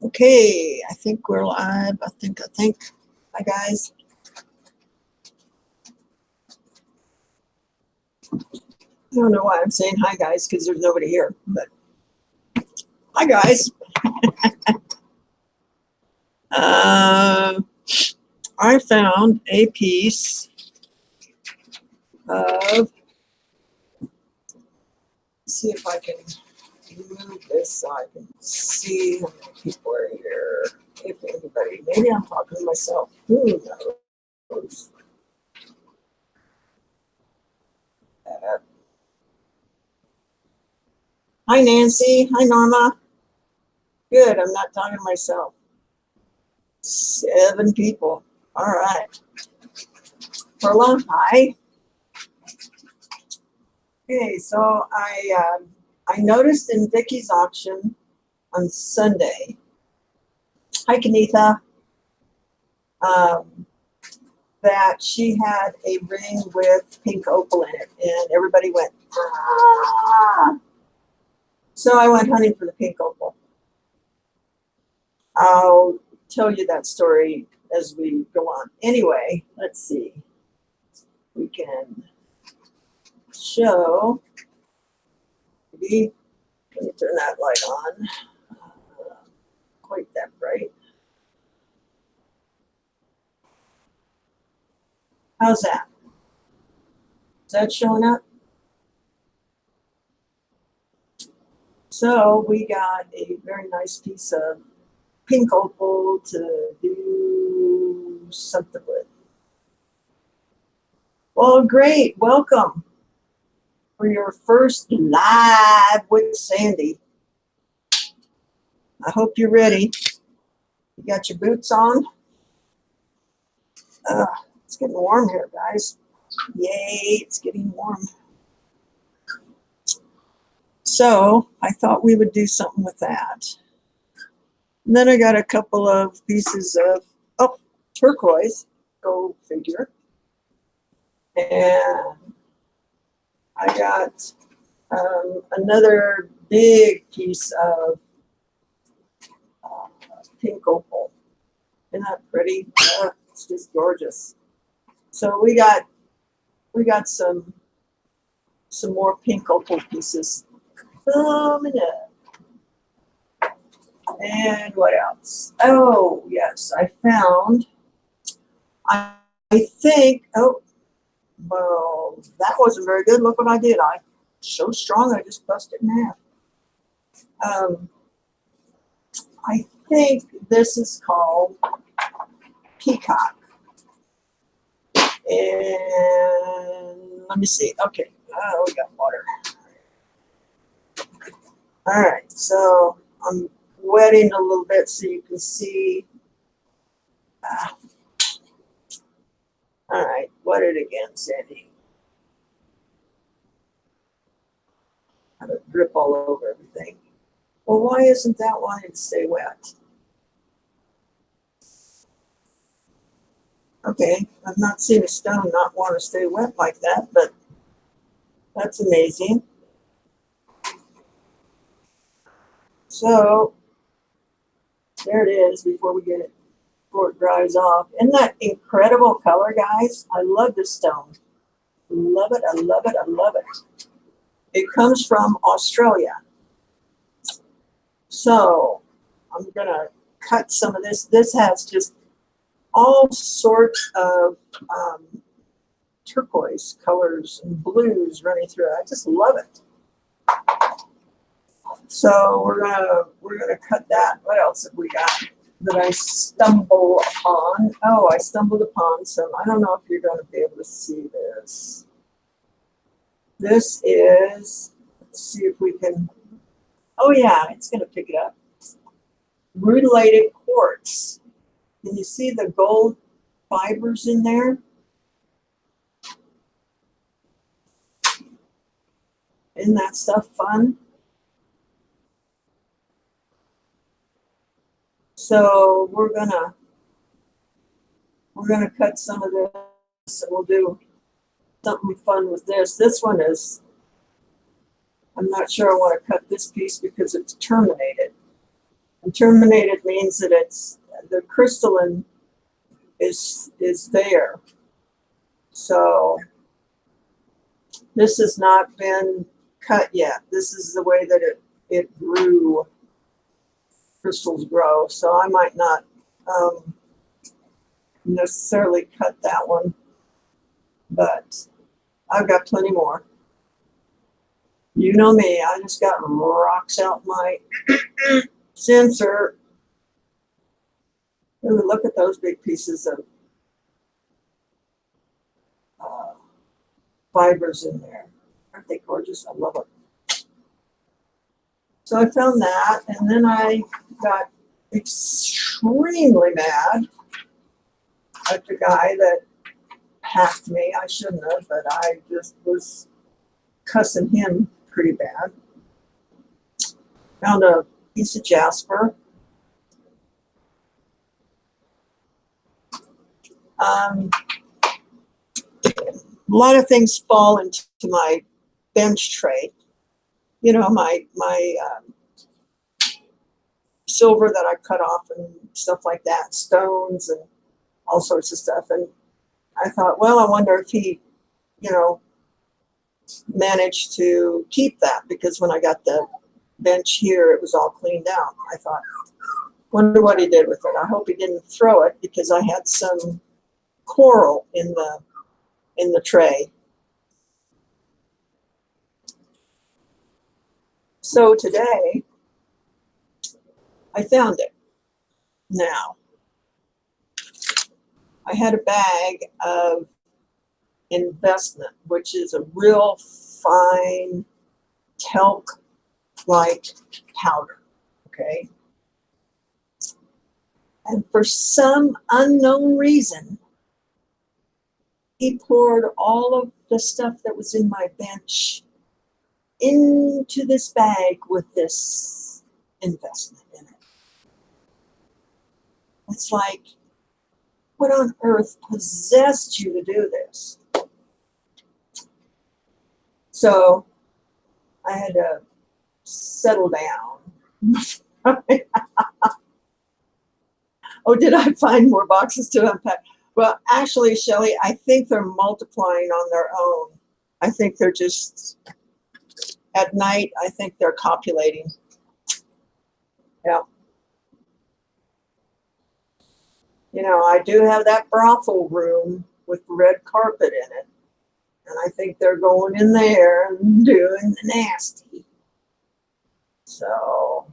Okay, I think we're live. I think. Hi, guys. I don't know why I'm saying hi, guys, because there's nobody here. But hi, guys. I found a piece of. See if I can move this so I can see how many people are here. If anybody, maybe I'm talking to myself. Who knows? Hi, Nancy. Hi, Norma. Good. I'm not talking to myself. 7 people. All right. Perla, hi. Okay, so I noticed in Vicky's auction on Sunday. Hi, Kanitha. That she had a ring with pink opal in it, and everybody went, ah! So I went hunting for the pink opal. I'll tell you that story as we go on. Anyway, let's see. We can show. Maybe, let me turn that light on. Quite that bright. How's that? Is that showing up? So we got a very nice piece of pink opal to do something with. Well, great. Welcome for your first live with Sandy. I hope you're ready. You got your boots on? It's getting warm here, guys. Yay, it's getting warm. So I thought we would do something with that. And then I got a couple of pieces of turquoise, go figure. And I got another big piece of pink opal. Isn't that pretty? It's just gorgeous. So we got some more pink opal pieces coming up. And what else? Oh yes, I found. I think. Oh, well, that wasn't very good. Look what I did. I so strong. I just busted it in half. I think this is called peacock. And let me see. Okay. We got water. All right. So I'm wetting a little bit so you can see. All right. Wet it again, Sandy. Have it drip all over everything. Well, why isn't that wanting to stay wet? Okay, I've not seen a stone not want to stay wet like that, but that's amazing. So there it is before it dries off. Isn't that incredible color, guys? I love this stone. Love it, I love it, I love it. It comes from Australia. So I'm gonna cut some of this. This has just all sorts of turquoise colors and blues running through it. I just love it. So we're gonna cut that. What else have we got that I stumble upon? Oh, I stumbled upon some. I don't know if you're going to be able to see this. This is. Let's see if we can. Oh yeah, it's going to pick it up. Rutilated quartz. Can you see the gold fibers in there? Isn't that stuff fun? So we're gonna cut some of this, and we'll do something fun with this. This one is I'm not sure I want to cut this piece because it's terminated. And terminated means that it's the crystalline is there. So this has not been cut yet. This is the way that it grew. Crystals grow. So I might not necessarily cut that one, but I've got plenty more. You know me, I just got rocks out my sensor. Ooh, look at those big pieces of fibers in there. Aren't they gorgeous? I love it. So I found that, and then I got extremely mad at the guy that hacked me. I shouldn't have, but I just was cussing him pretty bad. Found a piece of jasper. A lot of things fall into my bench tray. You know, my silver that I cut off and stuff like that, stones and all sorts of stuff. And I thought, well, I wonder if he, you know, managed to keep that, because when I got the bench here, it was all cleaned out. I thought, wonder what he did with it. I hope he didn't throw it, because I had some coral in the tray. So today I found it. Now I had a bag of investment, which is a real fine talc-like powder, okay? And for some unknown reason, he poured all of the stuff that was in my bench into this bag with this investment in it. It's like, what on earth possessed you to do this? So I had to settle down. Oh, did I find more boxes to unpack? Well, actually, Shelley, I think they're multiplying on their own. I think they're just, at night, I think they're copulating. Yeah. You know, I do have that brothel room with red carpet in it. And I think they're going in there and doing the nasty. So,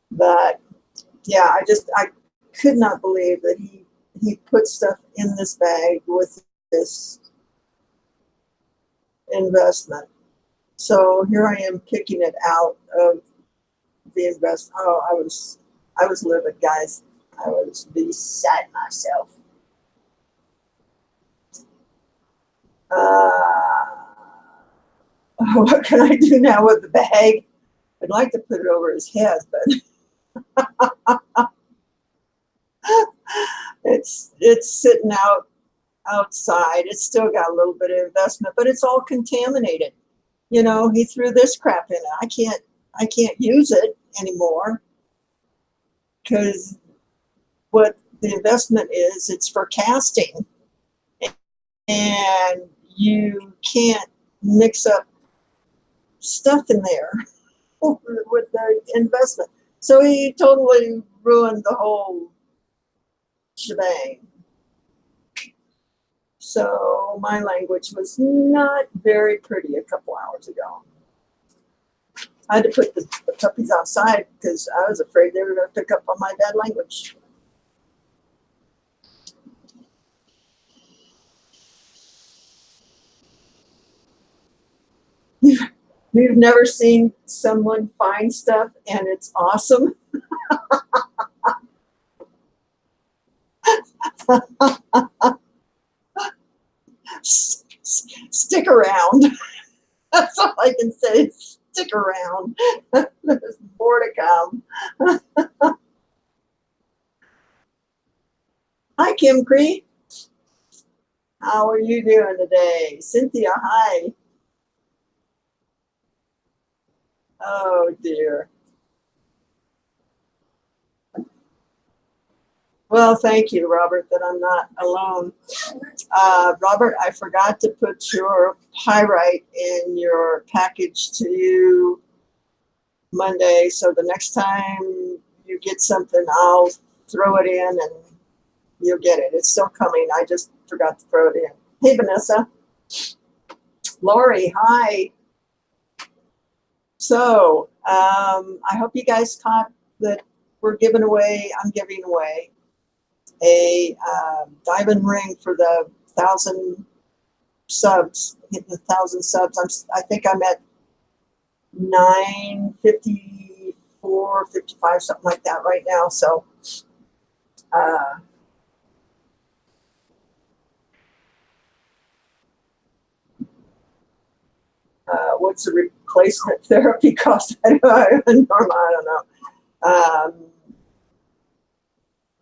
but yeah, I could not believe that he put stuff in this bag with this investment. So here I am picking it out of the investment. Oh, I was livid, guys. I was beside myself. What can I do now with the bag? I'd like to put it over his head, but it's sitting outside. It's still got a little bit of investment, but it's all contaminated. You know, he threw this crap in it. I can't use it anymore, because what the investment is, it's for casting, and you can't mix up stuff in there with the investment. So he totally ruined the whole shebang. So my language was not very pretty a couple hours ago. I had to put the puppies outside because I was afraid they were going to pick up on my bad language. You've never seen someone find stuff and it's awesome? Stick around. That's all I can say. Stick around. There's more to come. Hi, Kim Cree. How are you doing today? Cynthia, hi. Oh dear. Well, thank you, Robert, that I'm not alone. Robert, I forgot to put your pyrite in your package to you Monday. So the next time you get something, I'll throw it in and you'll get it. It's still coming. I just forgot to throw it in. Hey, Vanessa. Lori, hi. So I hope you guys caught that I'm giving away a diamond ring for the 1,000 subs, hitting 1,000 subs. I think I'm at 954, 55, something like that right now. So what's the replacement therapy cost? I don't know.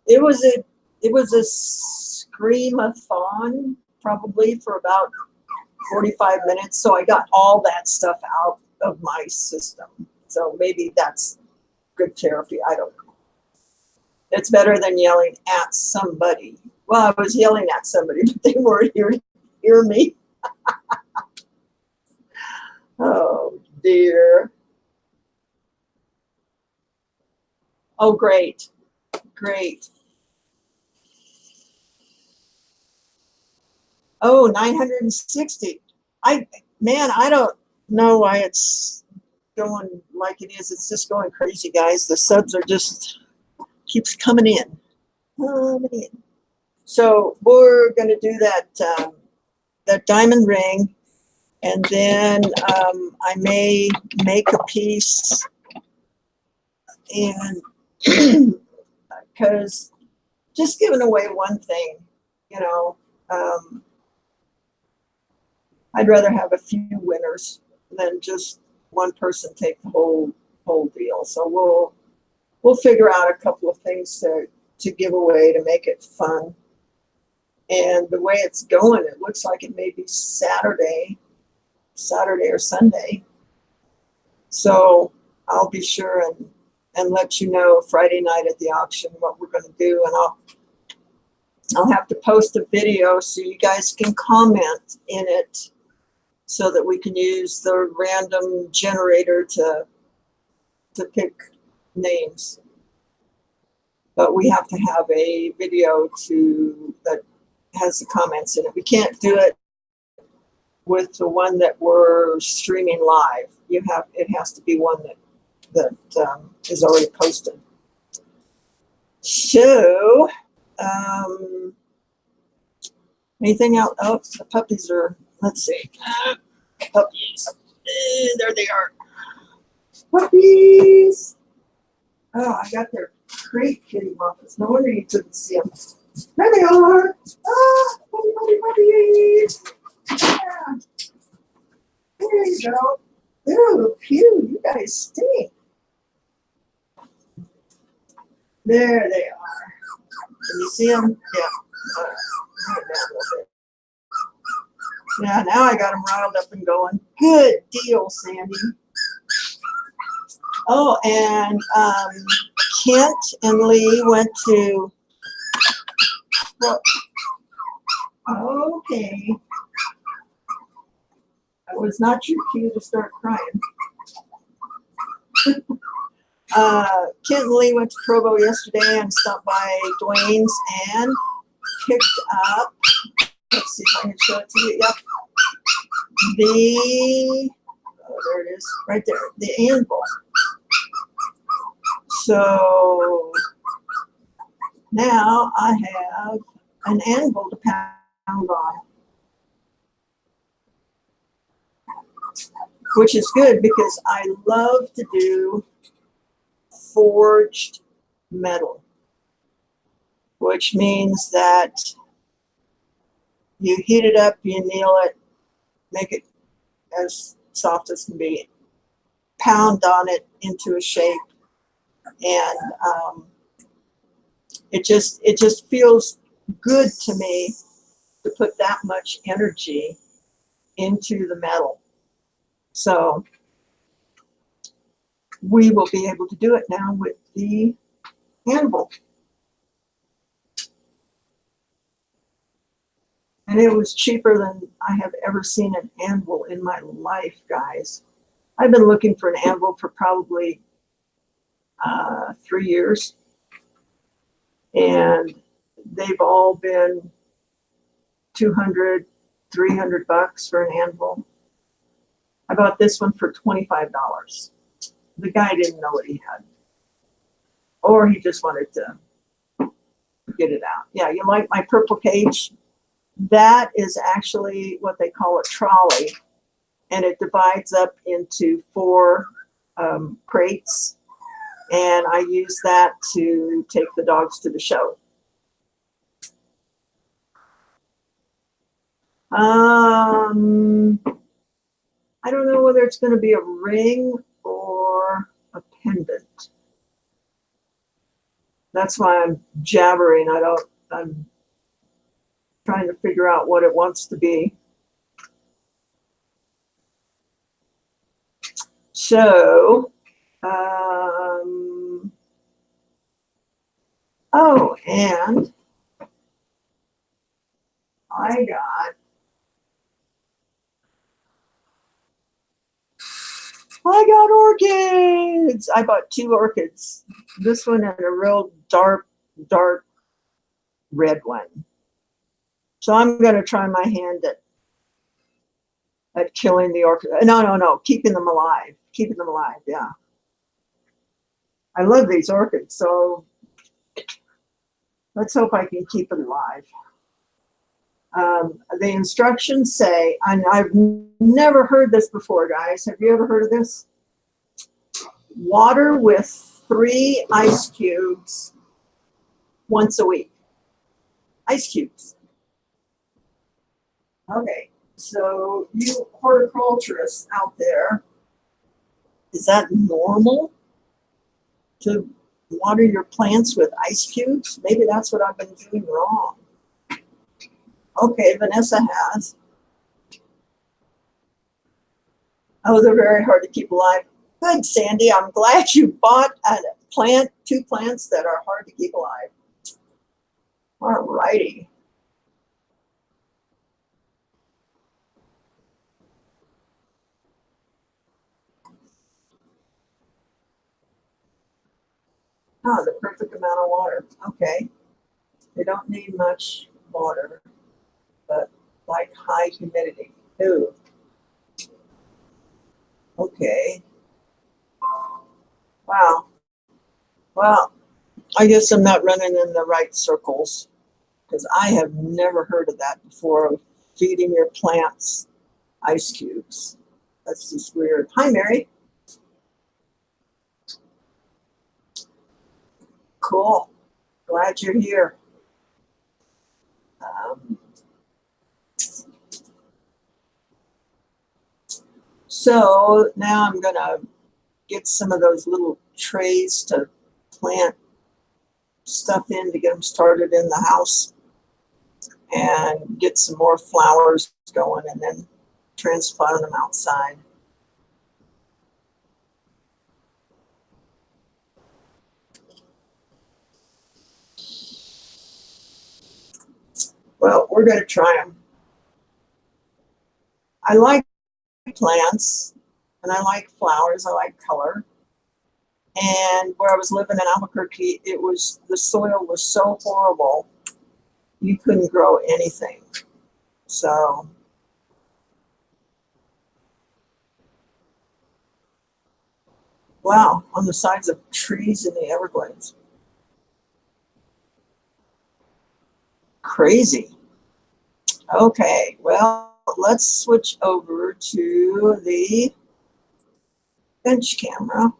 It was a scream-a-thon probably for about 45 minutes. So I got all that stuff out of my system. So maybe that's good therapy. I don't know. It's better than yelling at somebody. Well, I was yelling at somebody, but they weren't here to hear me. Oh dear. Oh, great. Great. Oh, 960. Man, I don't know why it's going like it is. It's just going crazy, guys. The subs are just keeps coming in. Coming in. So we're going to do that diamond ring, and then I may make a piece, and because just giving away one thing, you know, I'd rather have a few winners than just one person take the whole deal. So we'll figure out a couple of things to give away to make it fun. And the way it's going, it looks like it may be Saturday or Sunday. So I'll be sure and let you know Friday night at the auction what we're going to do, and I'll have to post a video so you guys can comment in it, so that we can use the random generator to pick names. But we have to have a video that has the comments in it. We can't do it with the one that we're streaming live. It has to be one that is already posted. So anything else? Oh, the puppies are, let's see. Puppies. There they are. Puppies. Oh, I got their crate kitty muffins. No wonder you couldn't see them. There they are. Ah, puppies. Yeah. There you go. Ew, pew, you guys stink. There they are. Can you see them? Yeah. Yeah, now I got them riled up and going. Good deal, Sandy. Oh, and Kent and Lee went to, well, okay. That was not your cue to start crying. Kent and Lee went to Provo yesterday and stopped by Dwayne's and picked up, let's see if I can show it to you. Yep. There it is, right there, the anvil. So now I have an anvil to pound on, which is good because I love to do forged metal, which means that you heat it up, you anneal it, make it as soft as can be, pound on it into a shape, and it just feels good to me to put that much energy into the metal. So we will be able to do it now with the anvil. And it was cheaper than I have ever seen an anvil in my life, guys. I've been looking for an anvil for probably 3 years. And they've all been 200, 300 bucks for an anvil. I bought this one for $25. The guy didn't know what he had. Or he just wanted to get it out. Yeah, you like my purple cage? That is actually what they call a trolley. And it divides up into 4 crates. And I use that to take the dogs to the show. I don't know whether it's going to be a ring or a pendant. That's why I'm jabbering. I'm trying to figure out what it wants to be. So, oh, and I got orchids. I bought 2 orchids. This one and a real dark red one. So I'm going to try my hand at killing the orchid. No, keeping them alive. Keeping them alive, yeah. I love these orchids, so let's hope I can keep it alive. The instructions say, and I've never heard this before, guys. Have you ever heard of this? Water with 3 ice cubes once a week. Ice cubes. Okay, so you horticulturists out there, is that normal to water your plants with ice cubes? Maybe that's what I've been doing wrong. Okay, Vanessa has. Oh, they're very hard to keep alive. Good, Sandy. I'm glad you bought a plant, 2 plants that are hard to keep alive. All righty. Oh, the perfect amount of water. Okay. They don't need much water, but like high humidity. Ooh. Okay. Wow. Well, I guess I'm not running in the right circles because I have never heard of that before, of feeding your plants ice cubes. That's just weird. Hi, Mary. Cool. Glad you're here. So now I'm going to get some of those little trays to plant stuff in to get them started in the house and get some more flowers going and then transplant them outside. Well, we're going to try them. I like plants and I like flowers. I like color. And where I was living in Albuquerque, the soil was so horrible, you couldn't grow anything. So wow, on the sides of trees in the Everglades. Crazy. Okay, well, let's switch over to the bench camera.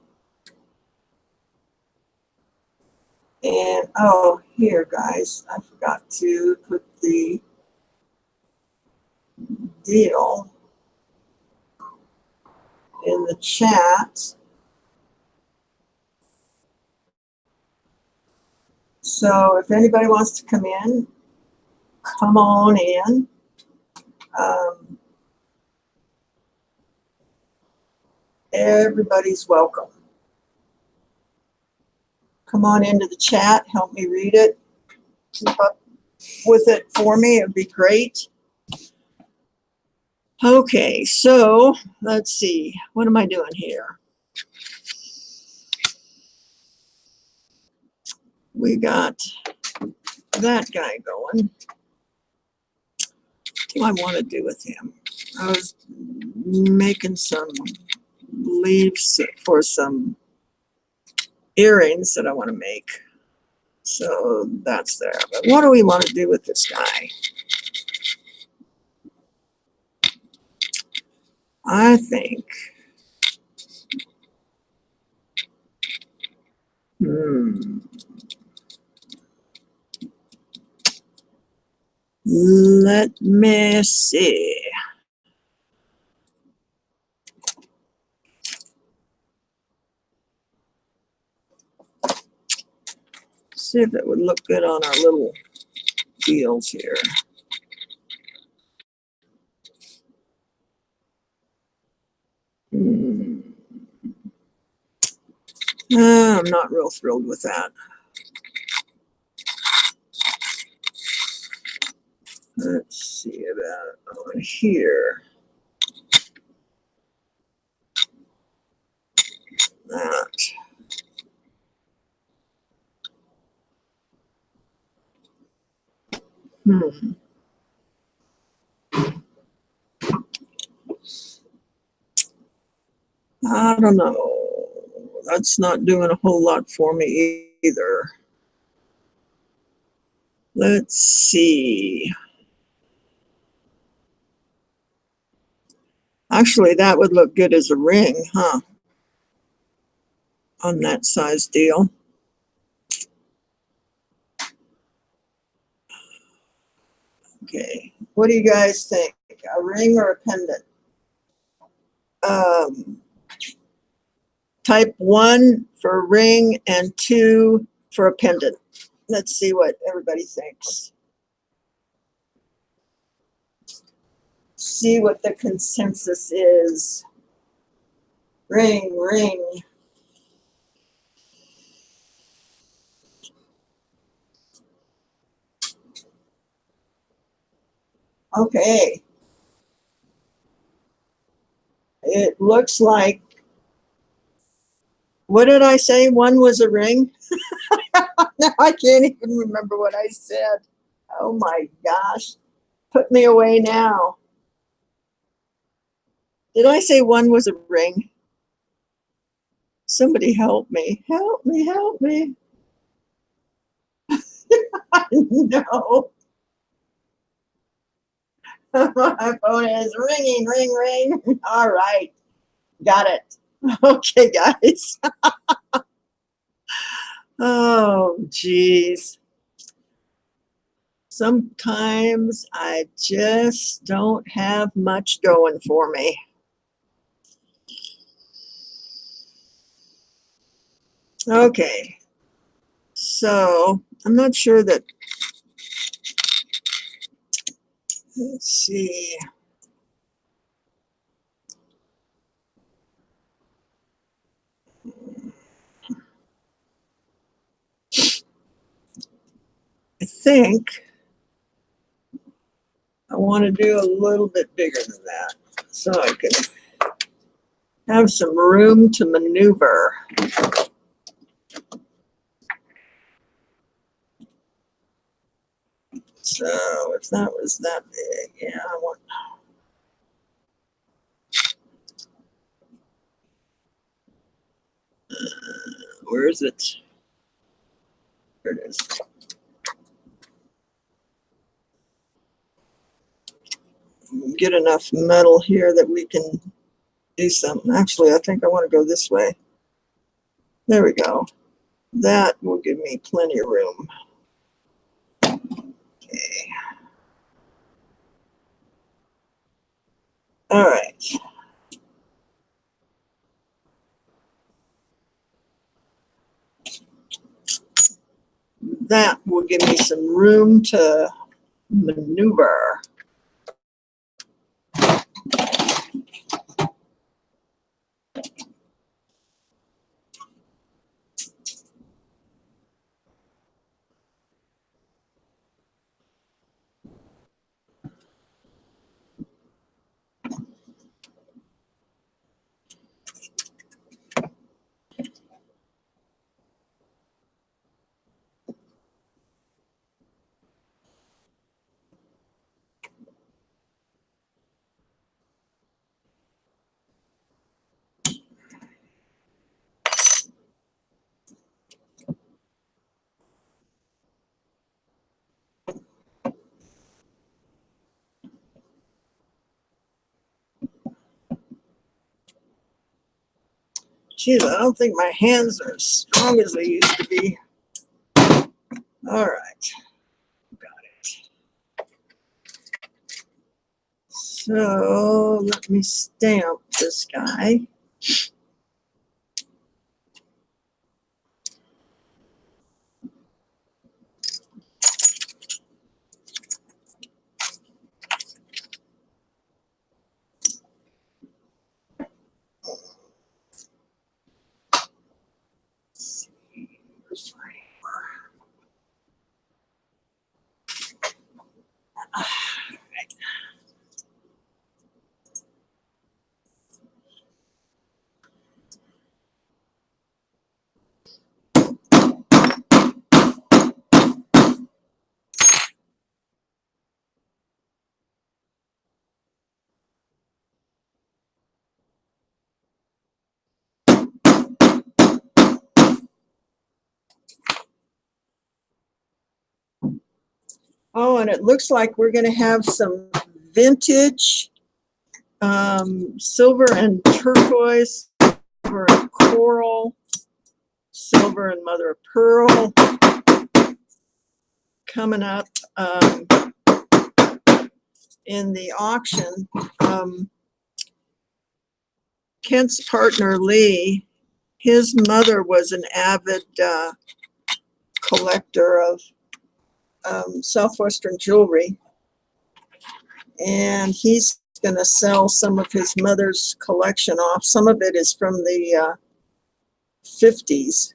And oh, here, guys, I forgot to put the deal in the chat. So if anybody wants to come in, come on in. Everybody's welcome. come on into the chat, help me read it, keep up with it for me. It'd be great. Okay, so let's see. What am I doing here? We got that guy going. What do I want to do with him? I was making some leaves for some earrings that I want to make. So that's there. But what do we want to do with this guy? I think, let me see. See if it would look good on our little deals here. I'm not real thrilled with that. Let's see about on here. That. I don't know. That's not doing a whole lot for me either. Let's see. Actually, that would look good as a ring, huh? On that size deal. Okay. What do you guys think? A ring or a pendant? Type 1 for a ring and 2 for a pendant. Let's see what everybody thinks. See what the consensus is. Ring, ring. Okay. It looks like, what did I say? One was a ring? Now I can't even remember what I said. Oh my gosh. Put me away now. Did I say one was a ring? Somebody help me. Help me, help me. No. My phone is ringing, ring, ring. All right. Got it. Okay, guys. Oh, geez. Sometimes I just don't have much going for me. Okay. So I'm not sure that, let's see. I think I want to do a little bit bigger than that so I can have some room to maneuver. So if that was that big, yeah, I want. Where is it? There it is. Get enough metal here that we can do something. Actually, I think I want to go this way. There we go. That will give me plenty of room. Okay. All right. That will give me some room to maneuver. Geez, I don't think my hands are as strong as they used to be. All right. Got it. So let me stamp this guy. Oh, and it looks like we're going to have some vintage silver and turquoise, silver and coral, silver and mother of pearl coming up in the auction. Kent's partner, Lee, his mother was an avid collector of Southwestern jewelry, and he's going to sell some of his mother's collection off. Some of it is from the 50s.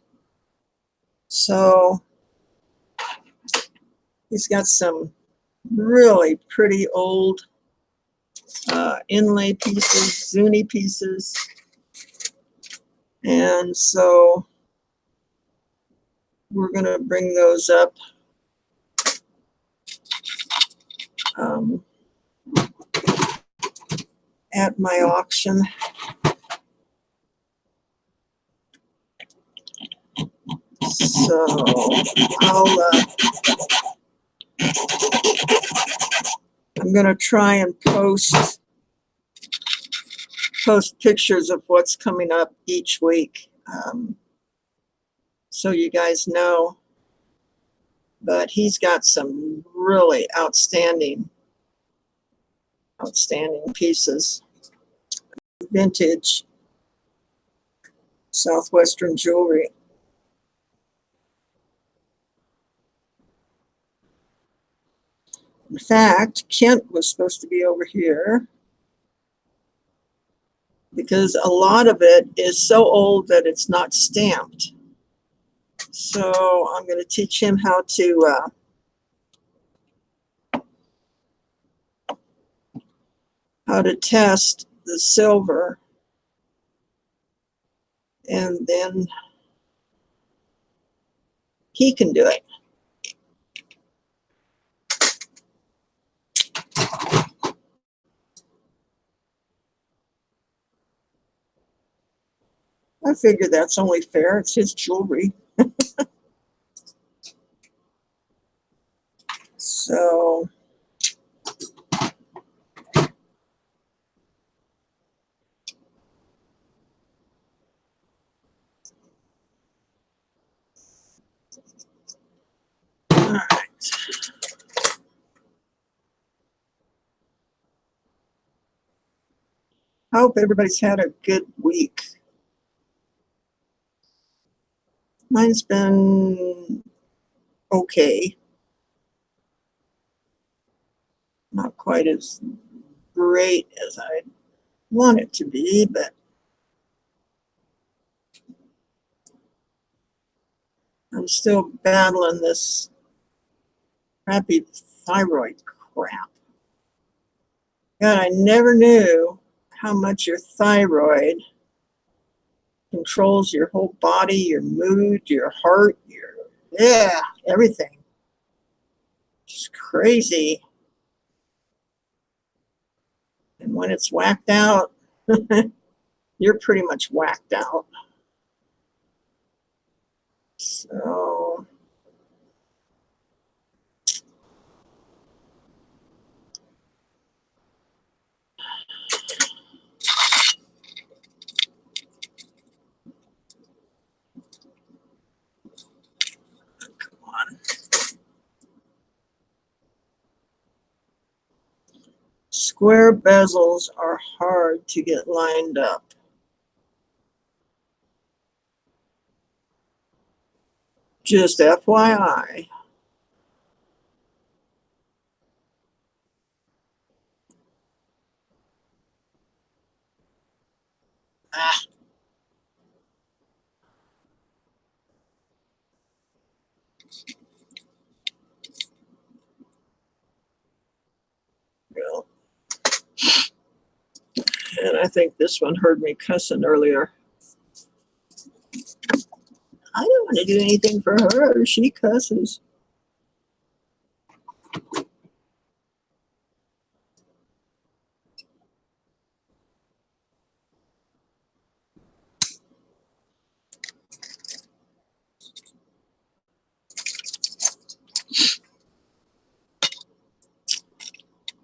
So he's got some really pretty old inlay pieces, Zuni pieces. And so we're going to bring those up at my auction. So I'm going to try and post pictures of what's coming up each week, so you guys know. But he's got some really outstanding pieces, vintage Southwestern jewelry. In fact, Kent was supposed to be over here because a lot of it is so old that it's not stamped. So I'm going to teach him how to test the silver, and then he can do it. I figure that's only fair. It's his jewelry. So all right. I hope everybody's had a good week. Mine's been okay. Not quite as great as I want it to be, but I'm still battling this crappy thyroid crap. God, I never knew how much your thyroid controls your whole body, your mood, your heart, everything. It's crazy. And when it's whacked out, you're pretty much whacked out. So Square bezels are hard to get lined up. Just FYI. Ah. Well, and I think this one heard me cussing earlier. I don't want to do anything for her. She cusses.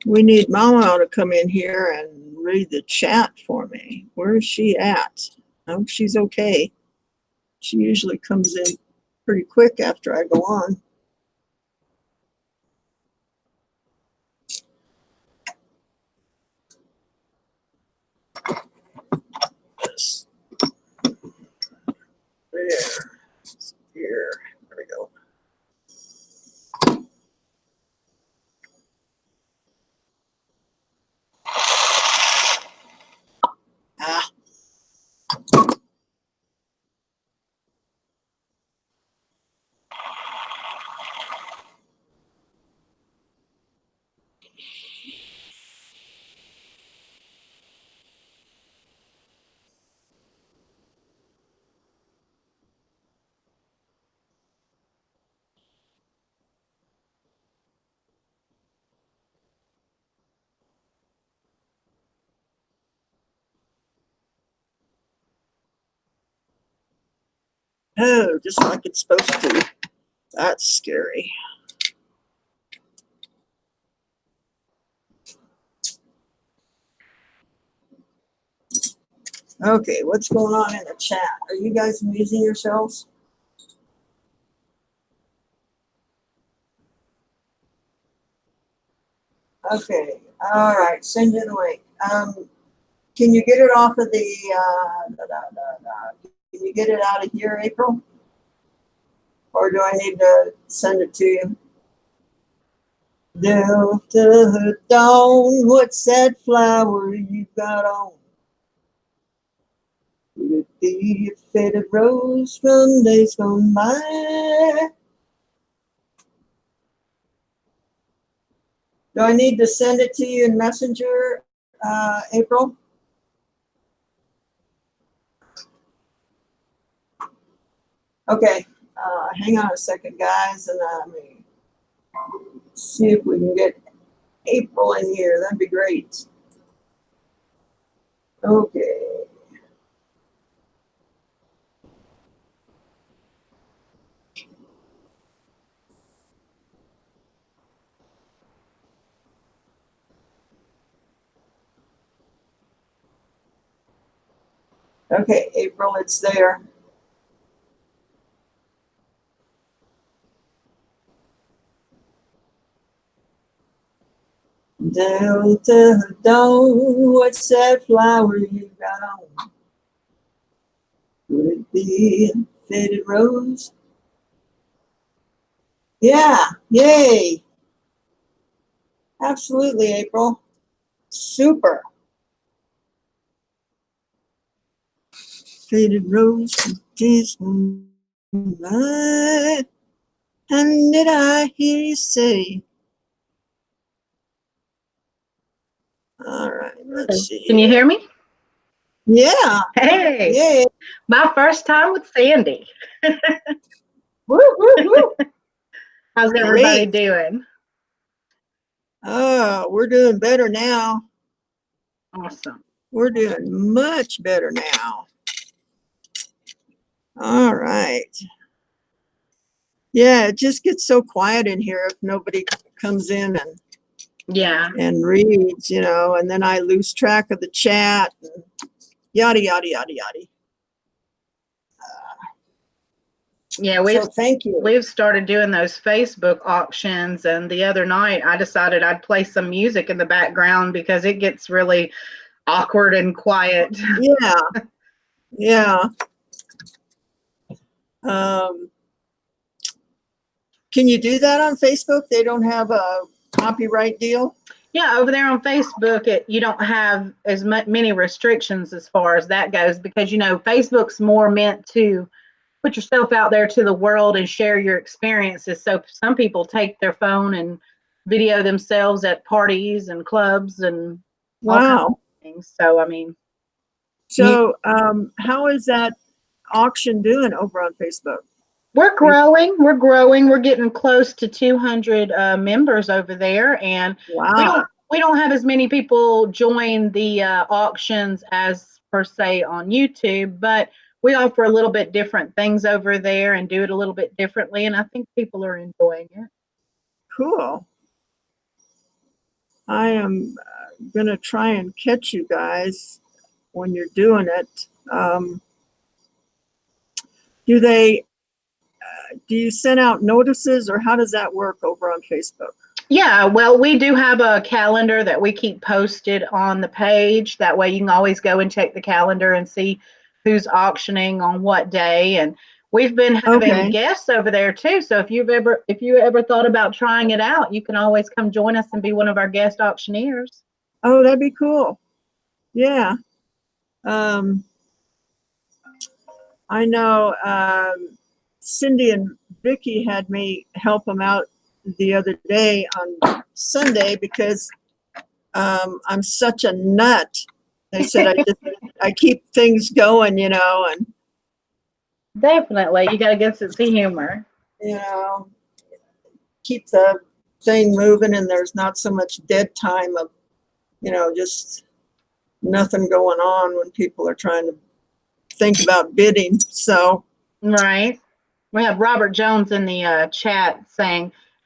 We need Mama to come in here and read the chat for me. Where is she at? I hope she's okay. She usually comes in pretty quick after I go on. Yes. There. Here. There we go. Ah. Oh, just like it's supposed to. That's scary. Okay, what's going on in the chat? Are you guys amusing yourselves? Okay, all right, send you the link. Can you get it off of the, can you get it out of here, April? Or do I need to send it to you? Delta dawn, what's that flower you got on? Would it be a faded rose from days gone by? Do I need to send it to you in Messenger, April? Okay, hang on a second, guys, and let me see if we can get April in here. That'd be great. Okay. Okay, April, it's there. Delta dawn, what's that flower you got on? Would it be a faded rose? Yeah, yay. Absolutely, April. Super. Faded rose from days gone by. And did I hear you say? All right, let's see. Can you hear me? Yeah. Hey. Yay. My first time with Sandy. Woo, woo, woo. How's everybody doing? Oh, we're doing better now. Awesome. We're doing much better now. All right. Yeah, it just gets so quiet in here if nobody comes in and reads, you know, and then I lose track of the chat and yada, yada, yada, yada. Yeah, So thank you. we've started doing those Facebook auctions, and the other night I decided I'd play some music in the background because it gets really awkward and quiet. Yeah, yeah. Um, can you do that on Facebook? They don't have a copyright deal? Yeah, over there on Facebook, you don't have as many restrictions as far as that goes because, Facebook's more meant to put yourself out there to the world and share your experiences. So some people take their phone and video themselves at parties and clubs and all kinds of Wow. things. So, I mean, So how is that auction doing over on Facebook? we're growing. We're growing. We're getting close to 200 members over there, and we Wow. don't have as many people join the auctions as per se on YouTube, but we offer a little bit different things over there and do it a little bit differently, and I think people are enjoying it. Cool. I am going to try and catch you guys when you're doing it. Do you send out notices, or how does that work over on Facebook? Yeah, well, we do have a calendar that we keep posted on the page. That way you can always go and check the calendar and see who's auctioning on what day. And we've been having Okay. guests over there too. So if you ever thought about trying it out, you can always come join us and be one of our guest auctioneers. Oh, that'd be cool. Yeah. I know Cindy and Vicky had me help them out the other day on Sunday because I'm such a nut. They said I keep things going, and Definitely. You got a good sense of humor. you know keep the thing moving, and there's not so much dead time of just nothing going on when people are trying to think about bidding. So Right. We have Robert Jones in the chat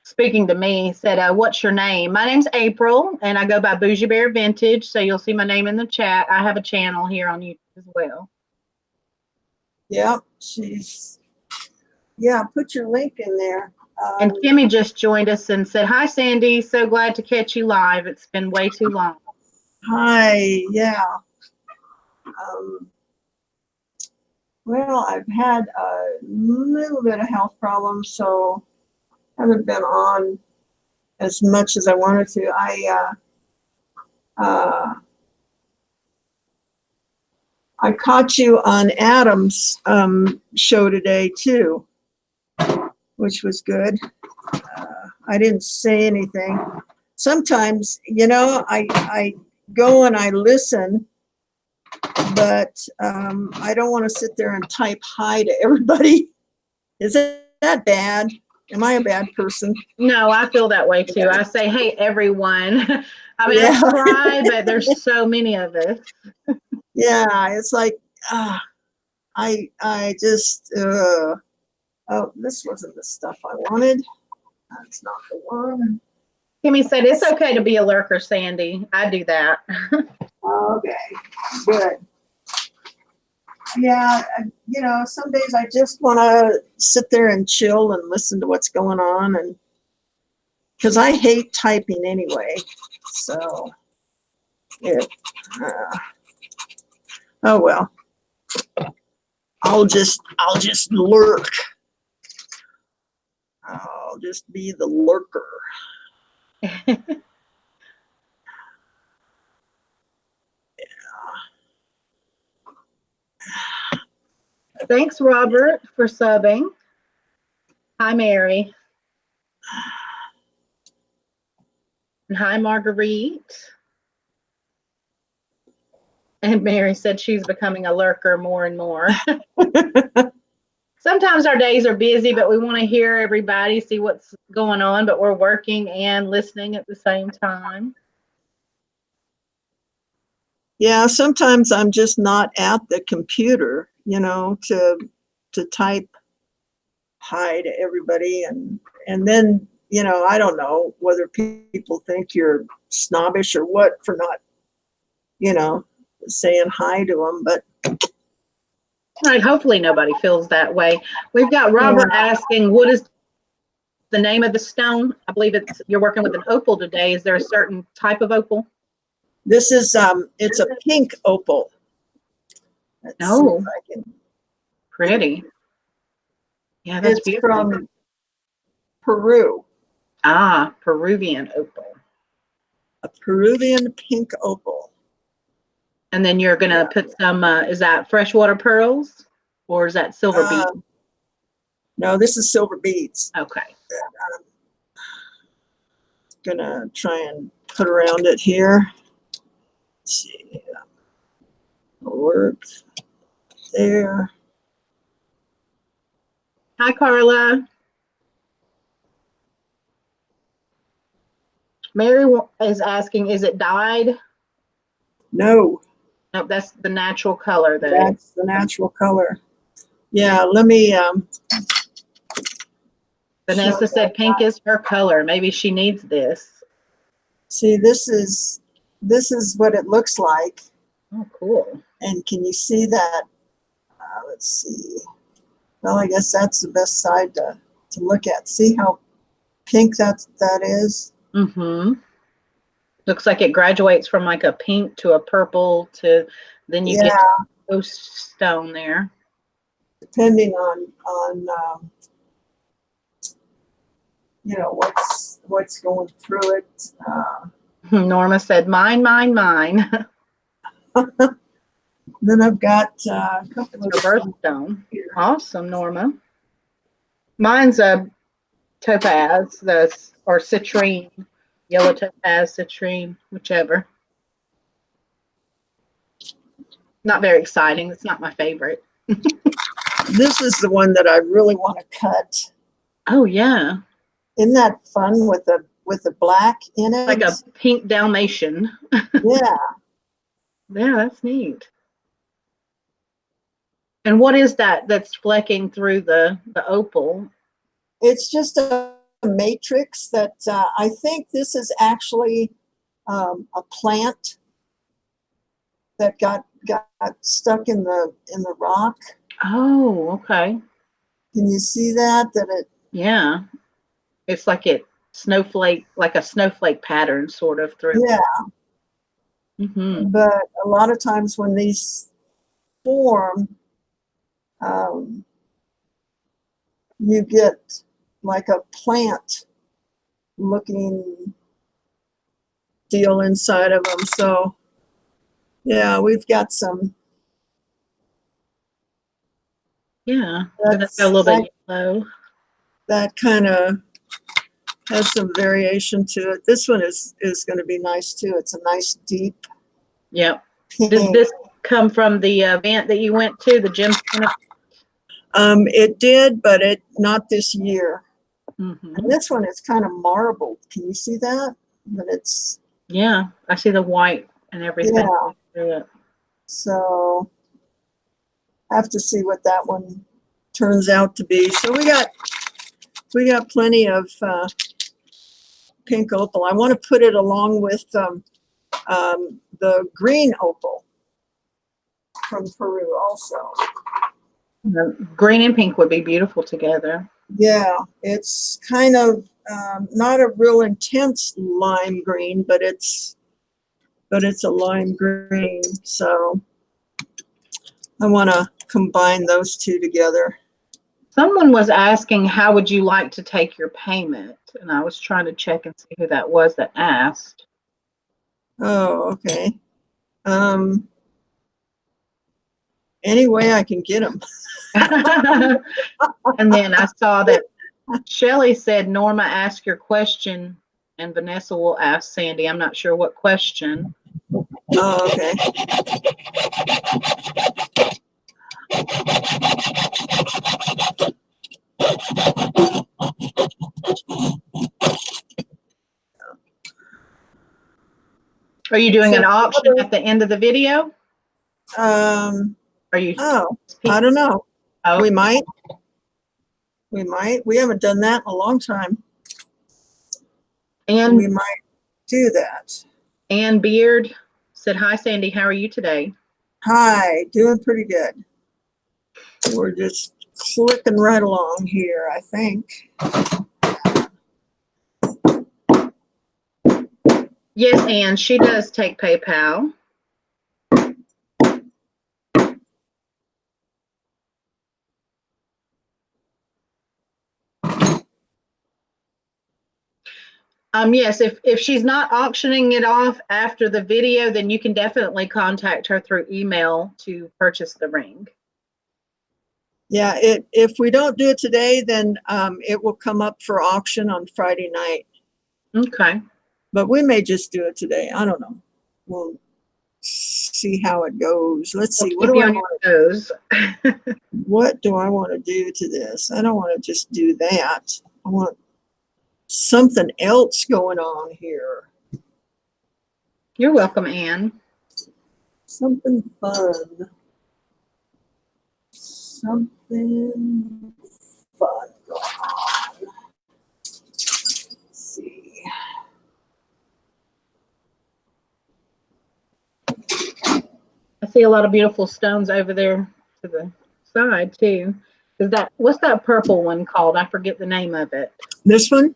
speaking to me, he said, what's your name? My name's April, and I go by Bougie Bear Vintage, so you'll see my name in the chat. I have a channel here on YouTube as well. yeah, put your link in there. And Kimmy just joined us and said, hi, Sandy. So glad to catch you live. It's been way too long. Hi, yeah. Well, I've had a little bit of health problems, so haven't been on as much as I wanted to. I caught you on Adam's show today too, which was good. I didn't say anything. Sometimes, I go and I listen, but I don't want to sit there and type hi to everybody. Is that bad? Am I a bad person? No, I feel that way too. I say, hey, everyone. I mean, Yeah. I try, but there's so many of us. Yeah, it's like, I just, oh, this wasn't the stuff I wanted. That's not the one. Kimmy said, it's okay to be a lurker, Sandy. I do that. Okay, good. Yeah, some days I just want to sit there and chill and listen to what's going on, and because I hate typing anyway. So, oh well. I'll just lurk. I'll just be the lurker. Thanks, Robert, for subbing. Hi, Mary. And hi, Marguerite. And Mary said she's becoming a lurker more and more. Sometimes our days are busy, but we want to hear everybody, see what's going on, but we're working and listening at the same time. Yeah, sometimes I'm just not at the computer, to type hi to everybody, and then I don't know whether people think you're snobbish or what for not saying hi to them, but All right, hopefully nobody feels that way. We've got Robert asking, what is the name of the stone? I believe you're working with an opal today. Is there a certain type of opal? This is it's a pink opal. Let's see if I can. Pretty. Yeah, that's It's beautiful. from Peru. Ah, Peruvian opal. A Peruvian pink opal. And then you're going to put some, is that freshwater pearls or is that silver beads? No, this is silver beads. Okay. I'm gonna try and put around it here. Let's see. Work there. Hi, Carla. Mary is asking, is it dyed? No. Nope, that's the natural color though. That's the natural color. Yeah, let me Vanessa said pink is her color. Maybe she needs this. see, this is what it looks like. Oh, cool. And can you see that? Let's see. Well, I guess that's the best side to look at. See how pink that is? Mm-hmm. Looks like it graduates from like a pink to a purple to then you get those stone there. Depending on you know what's going through it. Norma said, mine, mine, mine. Then I've got a couple of birthstone. Awesome, Norma. Mine's a topaz, or citrine, yellow topaz, citrine, whichever. Not very exciting. It's not my favorite. This is the one that I really want to cut. Oh yeah. Isn't that fun with the black in it? Like a pink Dalmatian. Yeah. Yeah, that's neat. And what is that that's flecking through the opal? It's just a matrix that I think this is actually a plant that got stuck in the rock. Oh, okay. Can you see that? Yeah. It's like a snowflake pattern sort of through. Yeah. Mm-hmm. But a lot of times when these form, you get like a plant looking deal inside of them. So yeah, we've got some. Yeah, that's a little bit yellow. That kind of has some variation to it. This one is going to be nice too. It's a nice deep. Yep. Pink. Did this come from the event that you went to, the gym? It did, but not this year. Mm-hmm. And this one is kind of marbled. Can you see that? But it's. Yeah, I see the white and everything. Yeah. Through it. So I have to see what that one turns out to be. So we got plenty of pink opal. I want to put it along with the green opal from Peru also. Green and pink would be beautiful together. Yeah, it's kind of not a real intense lime green, but it's a lime green. So I want to combine those two together. Someone was asking, how would you like to take your payment? And I was trying to check and see who that was that asked. Oh, okay. Any way I can get them. And then I saw that Shelly said, Norma, ask your question, and Vanessa will ask Sandy. I'm not sure what question. Oh, okay. Are you doing an auction at the end of the video? Are you? Oh, I don't know. Oh. We might. We haven't done that in a long time. And we might do that. Ann Beard said, hi, Sandy. How are you today? Hi, doing pretty good. We're just clicking right along here, I think. Yes, and she does take PayPal. Yes, if she's not auctioning it off after the video, then you can definitely contact her through email to purchase the ring. Yeah, if we don't do it today, then it will come up for auction on Friday night. Okay. But we may just do it today. I don't know. We'll see how it goes. Let's see. What do I want to, what do I want to do to this? I don't want to just do that. I want something else going on here. You're welcome, Anne. Something fun. Something fun going on. Let's see. I see a lot of beautiful stones over there to the side too. What's that purple one called? I forget the name of it. This one?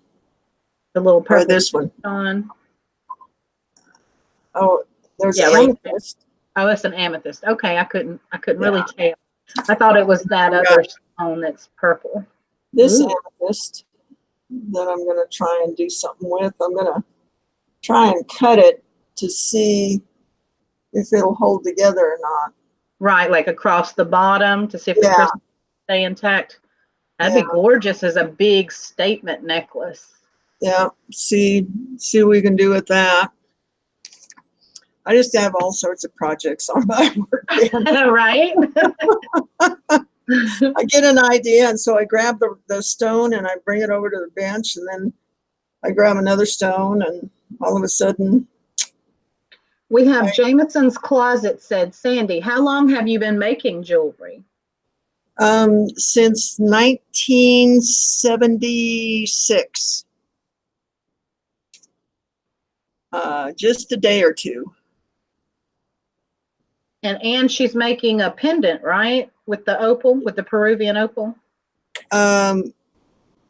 The little purple. Or this one? Stone. Oh, there's amethyst. Oh, it's an amethyst. Okay, I couldn't really tell. I thought it was that other stone that's purple. This amethyst that I'm going to try and do something with. I'm going to try and cut it to see if it'll hold together or not. Right, like across the bottom to see if the crystals stay intact. That'd be gorgeous as a big statement necklace. Yeah, see what we can do with that. I just have all sorts of projects on my work bench. Right? I get an idea, and so I grab the stone and I bring it over to the bench, and then I grab another stone, and all of a sudden. We have Jameson's Closet said, Sandy, how long have you been making jewelry? Since 1976. Just a day or two. And she's making a pendant, right? With the opal, with the Peruvian opal? I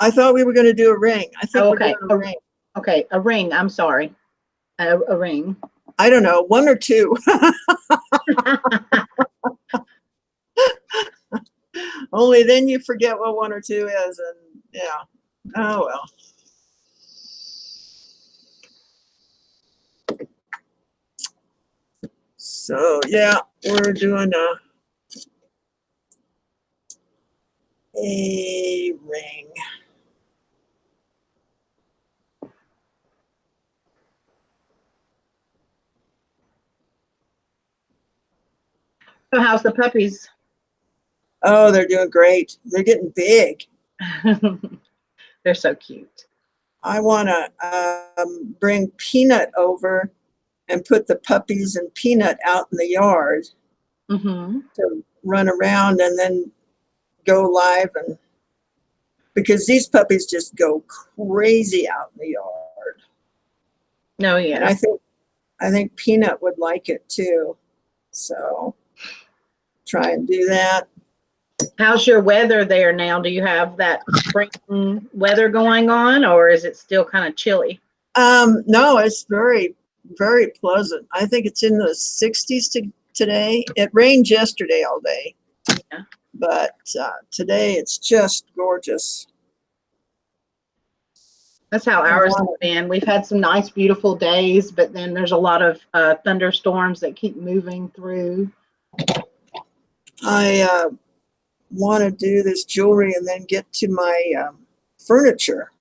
thought we were going to do a ring. I think we're doing a ring. Okay, a ring. I'm sorry. A ring. I don't know, one or two. Only then you forget what one or two is, and yeah. Oh well. So yeah, we're doing a ring. So how's the puppies? Oh, they're doing great. They're getting big. They're so cute. I want to bring Peanut over and put the puppies and Peanut out in the yard to run around and then go live, and because these puppies just go crazy out in the yard. No, yeah. And I think Peanut would like it too. So try and do that. How's your weather there now? Do you have that spring weather going on, or is it still kind of chilly? No, it's very, very pleasant. I think it's in the 60s today. It rained yesterday all day. Yeah. But today it's just gorgeous. That's how ours has been. We've had some nice, beautiful days, but then there's a lot of thunderstorms that keep moving through. I want to do this jewelry and then get to my furniture.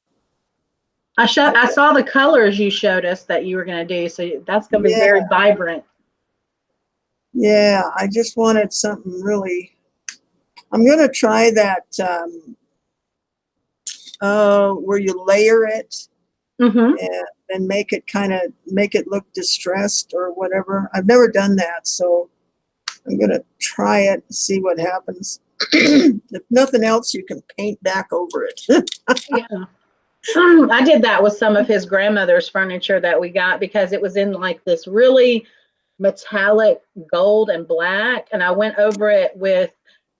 I saw the colors you showed us that you were going to do, so that's going to be very vibrant. Yeah, I just wanted something really. I'm going to try that where you layer it and make it look distressed or whatever. I've never done that, so I'm going to try it and see what happens. If nothing else, you can paint back over it. Yeah. I did that with some of his grandmother's furniture that we got because it was in like this really metallic gold and black, and I went over it with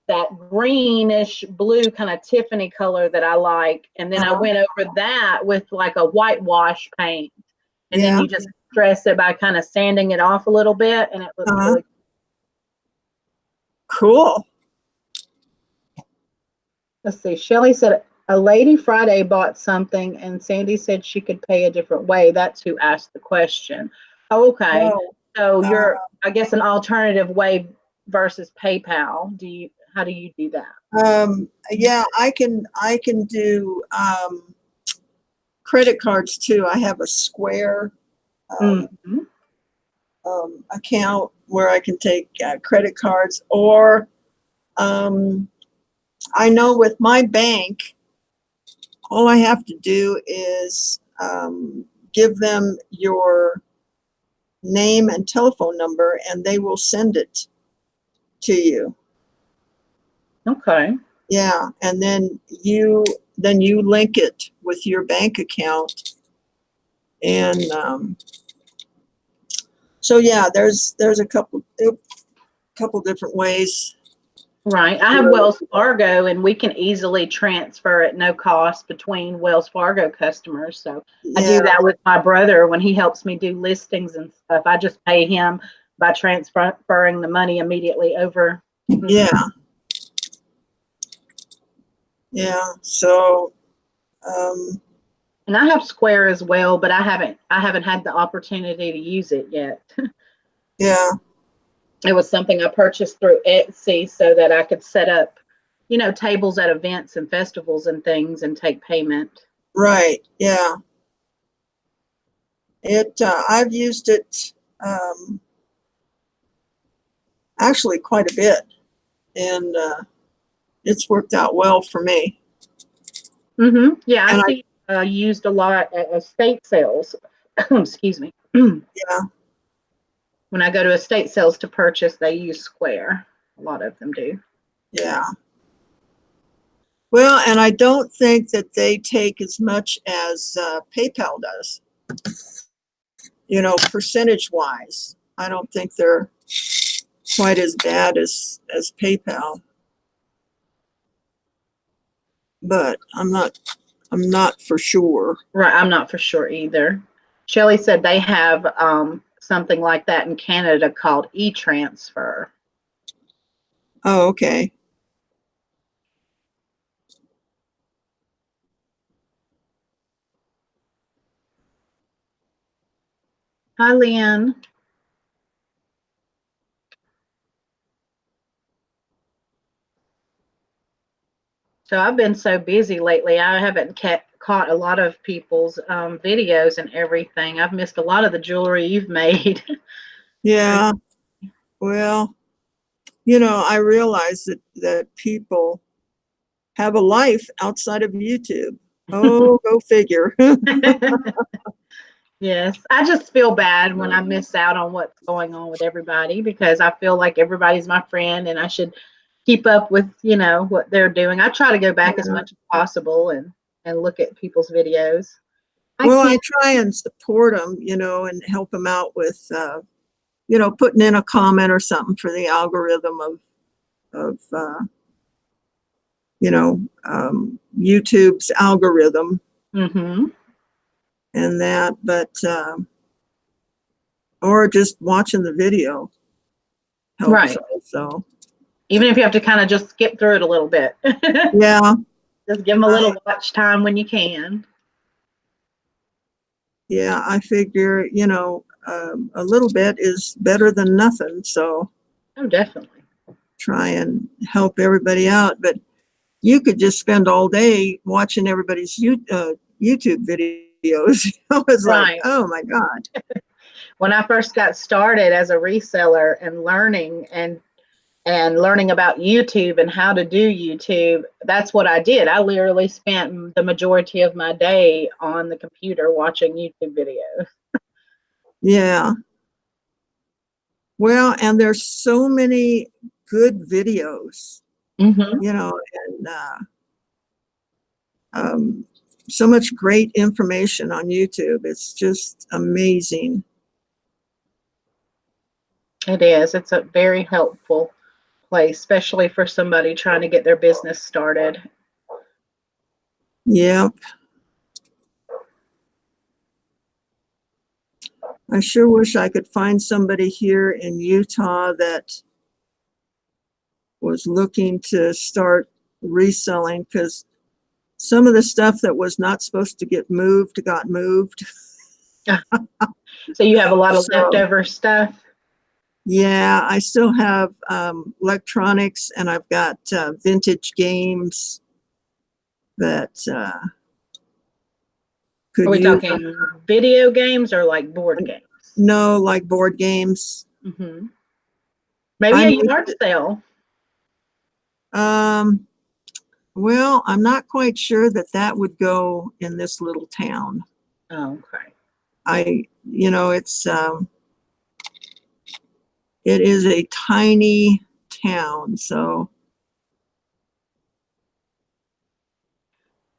that greenish blue kind of Tiffany color that I like. And then I went over that with like a whitewash paint. And then you just dress it by kind of sanding it off a little bit, and it looks really cool. Let's see. Shelly said a lady Friday bought something, and Sandy said she could pay a different way. That's who asked the question. Oh, okay. So you're, I guess, an alternative way versus PayPal. How do you do that? Yeah, I can do credit cards too. I have a Square account where I can take credit cards, or I know with my bank, all I have to do is give them your name and telephone number, and they will send it to you. Okay. Yeah, and then you link it with your bank account, and so yeah, there's a couple different ways. Right. I have Wells Fargo, and we can easily transfer at no cost between Wells Fargo customers. So I do that with my brother when he helps me do listings and stuff. I just pay him by transferring the money immediately over. Yeah. Yeah. So and I have Square as well, but I haven't had the opportunity to use it yet. Yeah. It was something I purchased through Etsy so that I could set up, tables at events and festivals and things and take payment. Right. Yeah. I've used it actually quite a bit, and it's worked out well for me. Yeah, and I see used a lot at estate sales. Excuse me. Yeah. When I go to estate sales to purchase, they use Square. A lot of them do. Yeah. Well, and I don't think that they take as much as PayPal does. Percentage wise, I don't think they're quite as bad as PayPal. But I'm not for sure. Right, I'm not for sure either. Shelly said they have something like that in Canada called e-transfer. Oh, okay. Hi, Leanne. So I've been so busy lately. I haven't caught a lot of people's videos and everything. I've missed a lot of the jewelry you've made. Yeah. Well, I realize that people have a life outside of YouTube. Oh, go figure. Yes, I just feel bad when I miss out on what's going on with everybody because I feel like everybody's my friend and I should keep up with, what they're doing. I try to go back as much as possible and look at people's videos. I try and support them, and help them out with, putting in a comment or something for the algorithm of YouTube's algorithm. Mm-hmm. And that, but or just watching the video helps right. Also. Even if you have to kind of just skip through it a little bit. Yeah. Just give them a little watch time when you can. Yeah, I figure, a little bit is better than nothing. So. Oh, definitely. Try and help everybody out. But you could just spend all day watching everybody's YouTube videos. It's like, oh my God. When I first got started as a reseller and learning about YouTube and how to do YouTube, that's what I did. I literally spent the majority of my day on the computer watching YouTube videos. Yeah. Well, and there's so many good videos, and so much great information on YouTube. It's just amazing. It is. It's a very helpful marketplace, especially for somebody trying to get their business started. Yep. I sure wish I could find somebody here in Utah that was looking to start reselling, because some of the stuff that was not supposed to get moved got moved. So you have a lot of So, leftover stuff? yeah, I still have electronics, and I've got vintage games that could Are we use. talking video games or like board games? No, like board games. Mm-hmm. Maybe I a mean, yard sale. well, I'm not quite sure that that would go in this little town. Oh, okay. It is a tiny town, so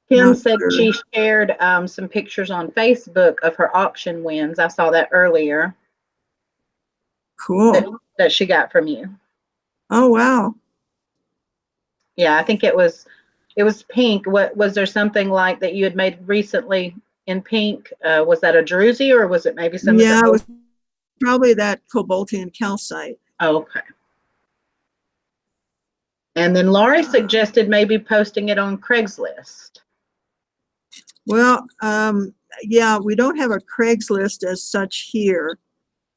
Kim not said sure. she shared some pictures on Facebook of her auction wins. I saw that earlier that, Cool. that she got from you. Oh, wow. Yeah, I think it was pink. What was there something like that you had made recently in pink? Was that a druzy or was it maybe some of the Yeah, it old? was probably that Cobaltian calcite. Oh, okay. And then Laurie Uh, suggested maybe posting it on Craigslist. well, yeah, we don't have a Craigslist as such here.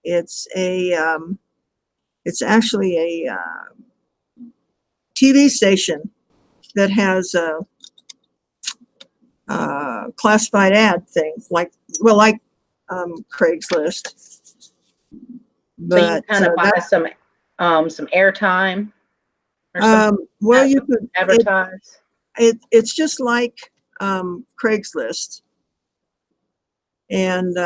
It's it's actually a TV station that has classified ad things like, well, like Craigslist. So you But kind of buy some airtime or something well, like you that to could advertise. it's just like Craigslist, and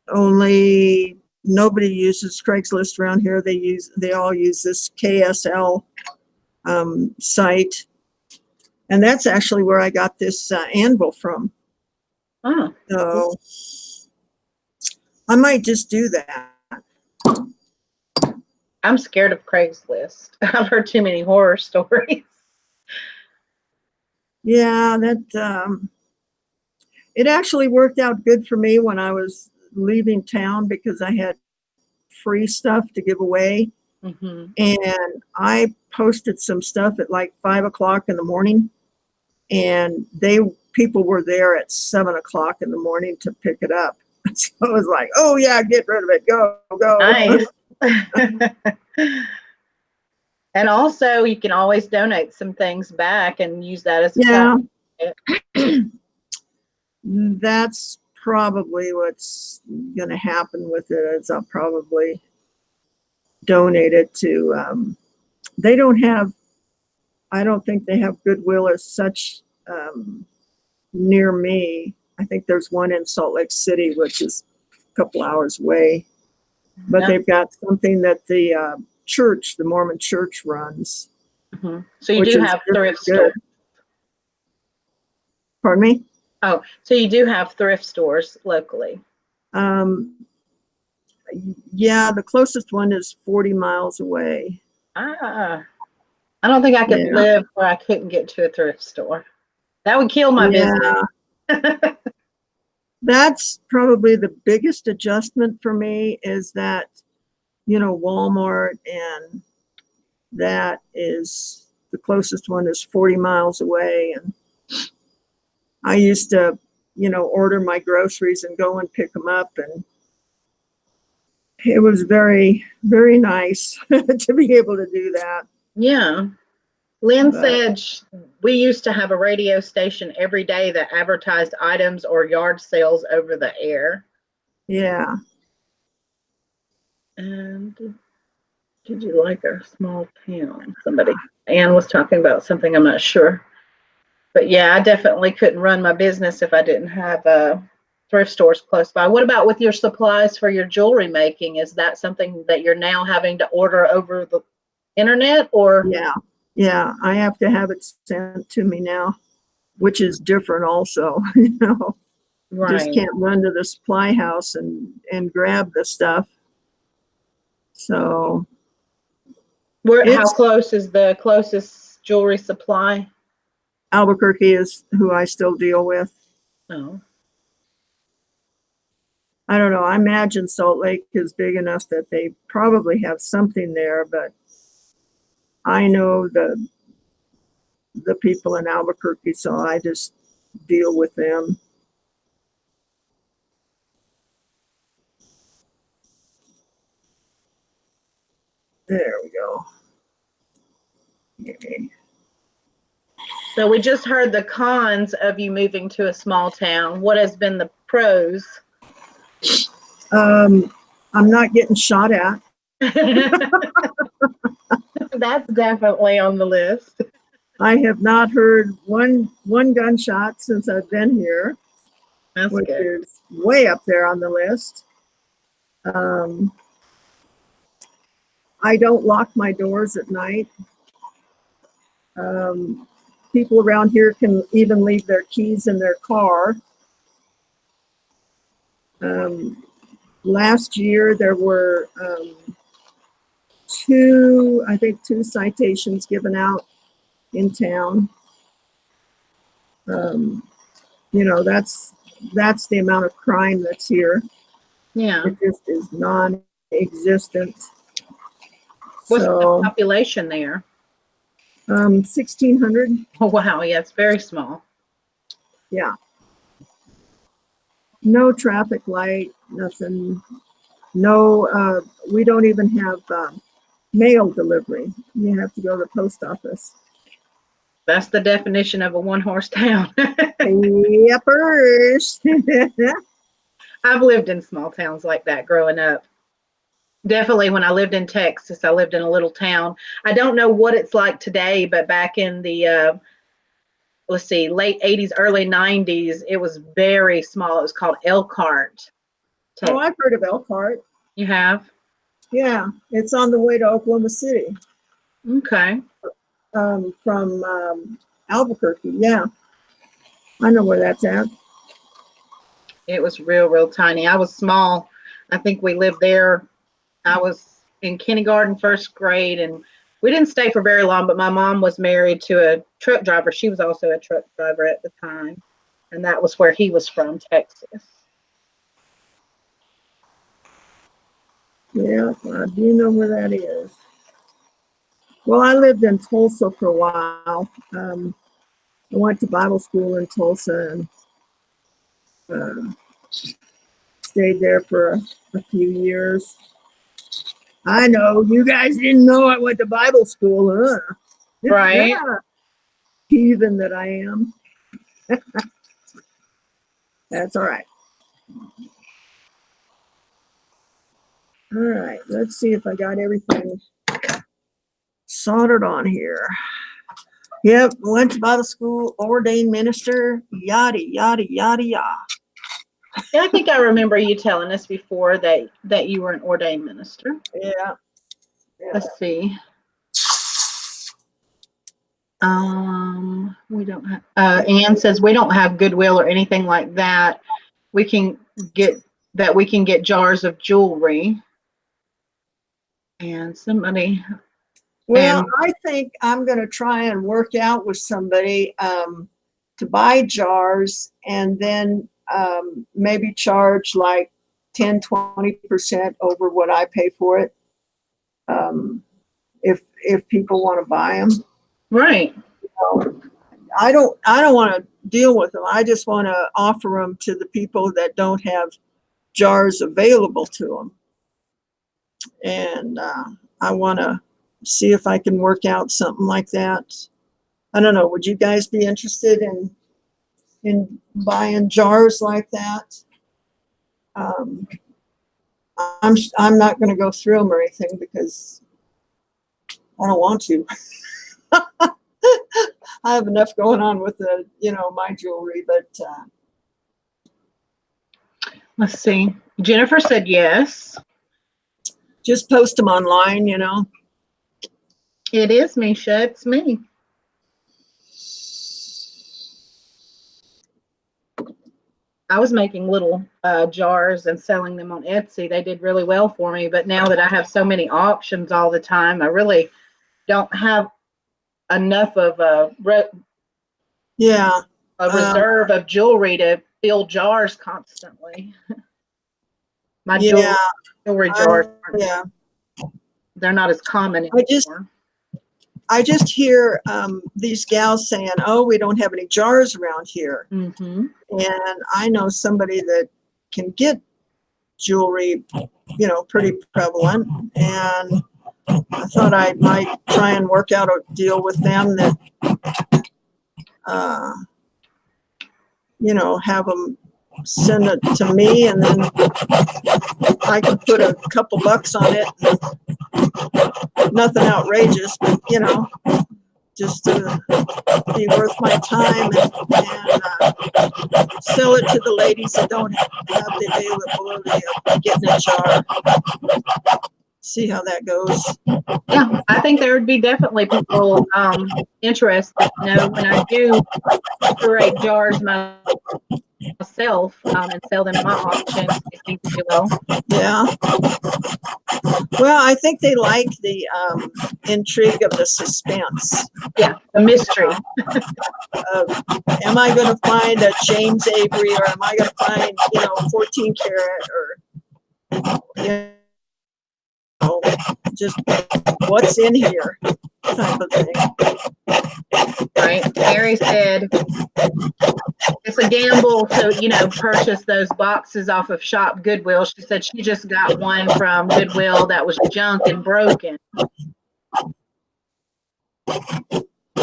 only nobody uses Craigslist around here. They all use this KSL site, and that's actually where I got this anvil from. Oh, So I might just do that. I'm scared of Craigslist. I've heard too many horror stories. Yeah, that it actually worked out good for me when I was leaving town, because I had free stuff to give away. Mm-hmm. And I posted some stuff at like 5 o'clock in the morning, and people were there at 7 o'clock in the morning to pick it up. So I was like, oh yeah, get rid of it. Go, go. Nice. And also, you can always donate some things back and use that as a Yeah, tax. that's probably what's going to happen with it, is I'll probably donate it to, they don't have, I don't think they have Goodwill as such near me. I think there's one in Salt Lake City, which is a couple hours away. But No. they've got something that the church, the Mormon church, runs. Mm-hmm. So you Which do is have really thrift good. stores. Pardon me? Oh, so you do have thrift stores locally. Um, yeah, the closest one is 40 miles away. Ah, I don't think I could Yeah. live where I couldn't get to a thrift store. That would kill my business. Yeah. That's probably the biggest adjustment for me, is that, Walmart, and that is the closest one is 40 miles away. And I used to, order my groceries and go and pick them up. And it was very, very nice to be able to do that. Yeah. Lynn But said we used to have a radio station every day that advertised items or yard sales over the air. yeah, And did you like our small town? Ann was talking about something, I'm not sure. But yeah, I definitely couldn't run my business if I didn't have thrift stores close by. What about with your supplies for your jewelry making? Is that something that you're now having to order over the internet, or? yeah, I have to have it sent to me now, which is different also. Just Right. can't run to the supply house and grab the stuff. So How it's close is the closest jewelry supply? Albuquerque is who I still deal with. Oh, I don't know. I imagine Salt Lake is big enough that they probably have something there, but I know the people in Albuquerque, so I just deal with them. There we go. Okay. so we just heard the cons of you moving to a small town. What has been the pros? I'm not getting shot at. That's definitely on the list. I have not heard one gunshot since I've been here, That's which good. is way up there on the list. Um, I don't lock my doors at night. Um, People around here can even leave their keys in their car. Last year there were two citations given out in town. You know, that's the amount of crime that's here. Yeah. It just is non-existent. What's the So, population there? 1,600. Oh, wow. Yeah, it's very small. Yeah. No traffic light, nothing. No, we don't even have mail delivery. You have to go to the post office. That's the definition of a one-horse town. Yepers. I've lived in small towns like that growing up. Definitely when I lived in Texas, I lived in a little town. I don't know what it's like today, but back in the let's see, late 80s, early 90s, it was very small. It was called Elkhart, Oh, Texas. I've heard of Elkhart. You have? Yeah, it's on the way to Oklahoma City Okay. from Albuquerque. Yeah, I know where that's at. It was real tiny. I was small. I think we lived there. I was in kindergarten, first grade, and we didn't stay for very long, but my mom was married to a truck driver. She was also a truck driver at the time, and that was where he was from, Texas. Yeah, I do know where that is. Well, I lived in Tulsa for a while. I went to Bible school in Tulsa and stayed there for a few years. I know you guys didn't know I went to Bible school, huh? Right. Heathen that I am. That's all right. All right, let's see if I got everything soldered on here. Yep, went to Bible school, ordained minister, yada, yada, yada, yada. Yeah, I think I remember you telling us before that you were an ordained minister. Yeah. Let's see. We don't have. Anne says we don't have Goodwill or anything like that. We can get jars of jewelry. And somebody Well, and I think I'm going to try and work out with somebody to buy jars and then maybe charge like 10-20% over what I pay for it. If people want to buy them. right. I don't want to deal with them. I just want to offer them to the people that don't have jars available to them. And I want to see if I can work out something like that. I don't know. Would you guys be interested in buying jars like that? I'm not going to go through them or anything because I don't want to. I have enough going on with my jewelry, but Let's see. Jennifer said yes. just post them online. It is Misha. It's me. I was making little jars and selling them on Etsy. They did really well for me. But now that I have so many auctions all the time, I really don't have enough of Yeah. a reserve of jewelry to fill jars constantly. My Yeah. jewelry jars, Yeah. they're not as common anymore. I just hear these gals saying, "Oh, we don't have any jars around here." Mm-hmm. And I know somebody that can get jewelry, pretty prevalent. And I thought I might try and work out a deal with them that, have them send it to me, and then I can put a couple bucks on it. Nothing outrageous, but just to be worth my time, and sell it to the ladies that don't have the availability of getting a jar. See how that goes. Yeah, I think there would be definitely people interested. When I do curate jars myself and sell them in my auctions, they seem to do well. Yeah. Well, I think they like the intrigue of the suspense. Yeah, the mystery. Am I going to find a James Avery, or am I going to find, 14 karat, or, just what's in here type of thing. Right. Mary said it's a gamble to, purchase those boxes off of Shop Goodwill. She said she just got one from Goodwill that was junk and broken.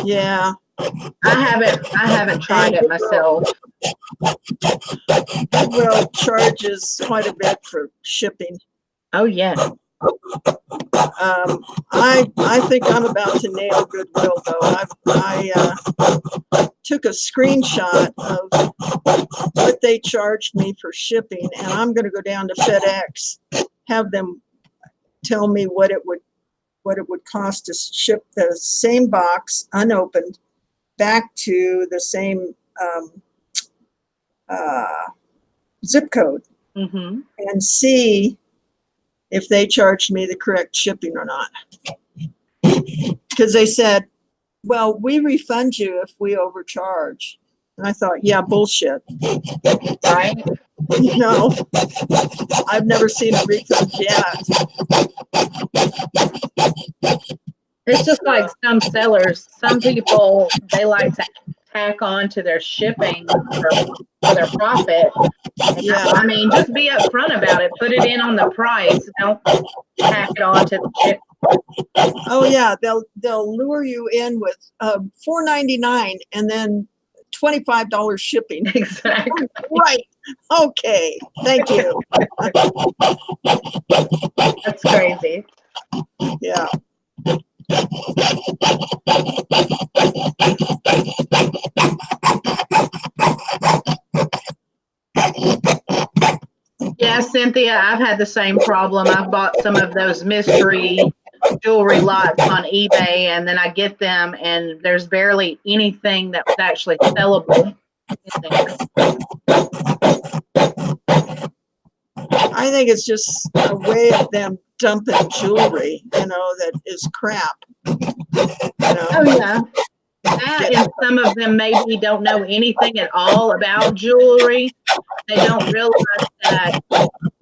Yeah. I haven't tried it myself. Goodwill charges quite a bit for shipping. Oh yes. I think I'm about to nail Goodwill, though. I took a screenshot of what they charged me for shipping, and I'm going to go down to FedEx, have them tell me what it would cost to ship the same box unopened back to the same zip code, Mm-hmm. and see if they charged me the correct shipping or not. Because they said, well, we refund you if we overcharge. And I thought, yeah, bullshit. Right. No, I've never seen a refund yet. It's just like some sellers. Some people, they like to tack on to their shipping for their profit. Yeah. I mean, just be upfront about it. Put it in on the price. Don't tack it on to the shipping. Oh yeah, they'll lure you in with $4.99 and then $25 shipping. Exactly. Right. Okay. Thank you. That's crazy. Yeah. Yeah, Cynthia, I've had the same problem. I've bought some of those mystery jewelry lots on eBay, and then I get them, and there's barely anything that was actually sellable in there. I think it's just a way of them dumping jewelry, that is crap. Oh, yeah. That, and some of them maybe don't know anything at all about jewelry. They don't realize that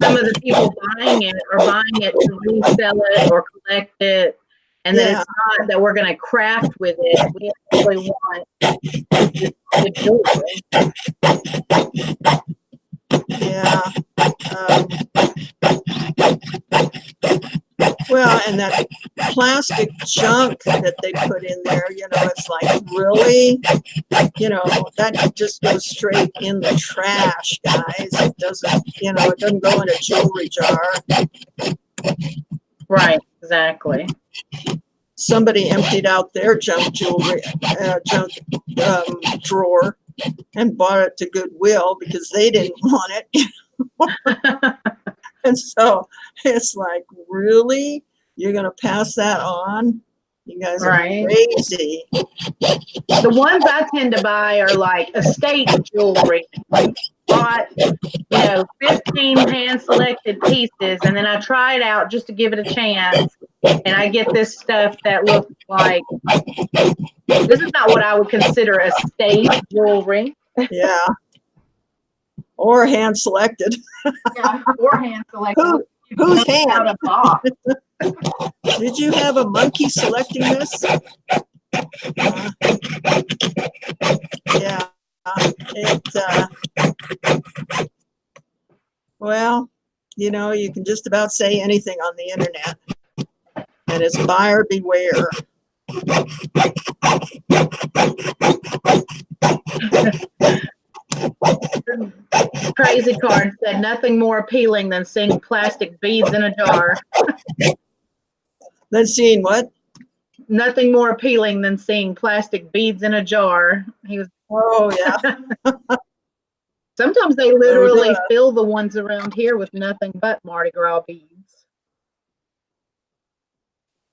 some of the people buying it are buying it to resell it or collect it, and that it's not that we're going to craft with it. We actually want the jewelry. Yeah. Well, and that plastic junk that they put in there, it's like, really? That just goes straight in the trash, guys. It doesn't go in a jewelry jar. Right, exactly. Somebody emptied out their junk jewelry, drawer, and bought it to Goodwill because they didn't want it. And so it's like, really? You're going to pass that on? You guys are crazy. The ones I tend to buy are like estate jewelry. bought, 15 hand selected pieces, and then I try it out just to give it a chance. And I get this stuff that looks like, this is not what I would consider a state jewelry. Yeah. Or hand selected. Yeah, or hand selected. Whose hand? Out of box. Did you have a monkey selecting this? Yeah. Well, you can just about say anything on the internet. And it's buyer beware. Crazy Card said nothing more appealing than seeing plastic beads in a jar. Than seeing what? Nothing more appealing than seeing plastic beads in a jar. He was. Oh yeah. Sometimes they literally fill the ones around here with nothing but Mardi Gras beads.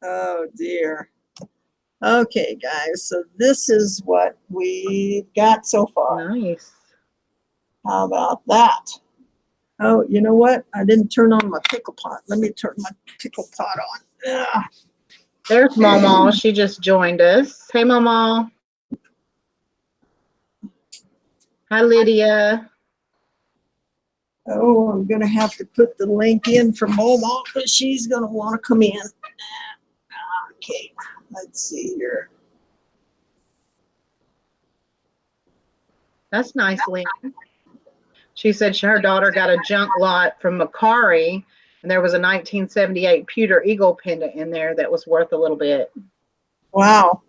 Oh dear. Okay, guys. So this is what we've got so far. Nice. How about that? Oh, you know what? I didn't turn on my pickle pot. Let me turn my pickle pot on. Ugh. There's Mama. She just joined us. Hey, Mama. Hi, Lydia. Oh, I'm going to have to put the link in for Moma because she's going to want to come in. Okay, let's see here. That's nice, Lynn. She said her daughter got a junk lot from Macari, and there was a 1978 pewter eagle pendant in there that was worth a little bit. Wow.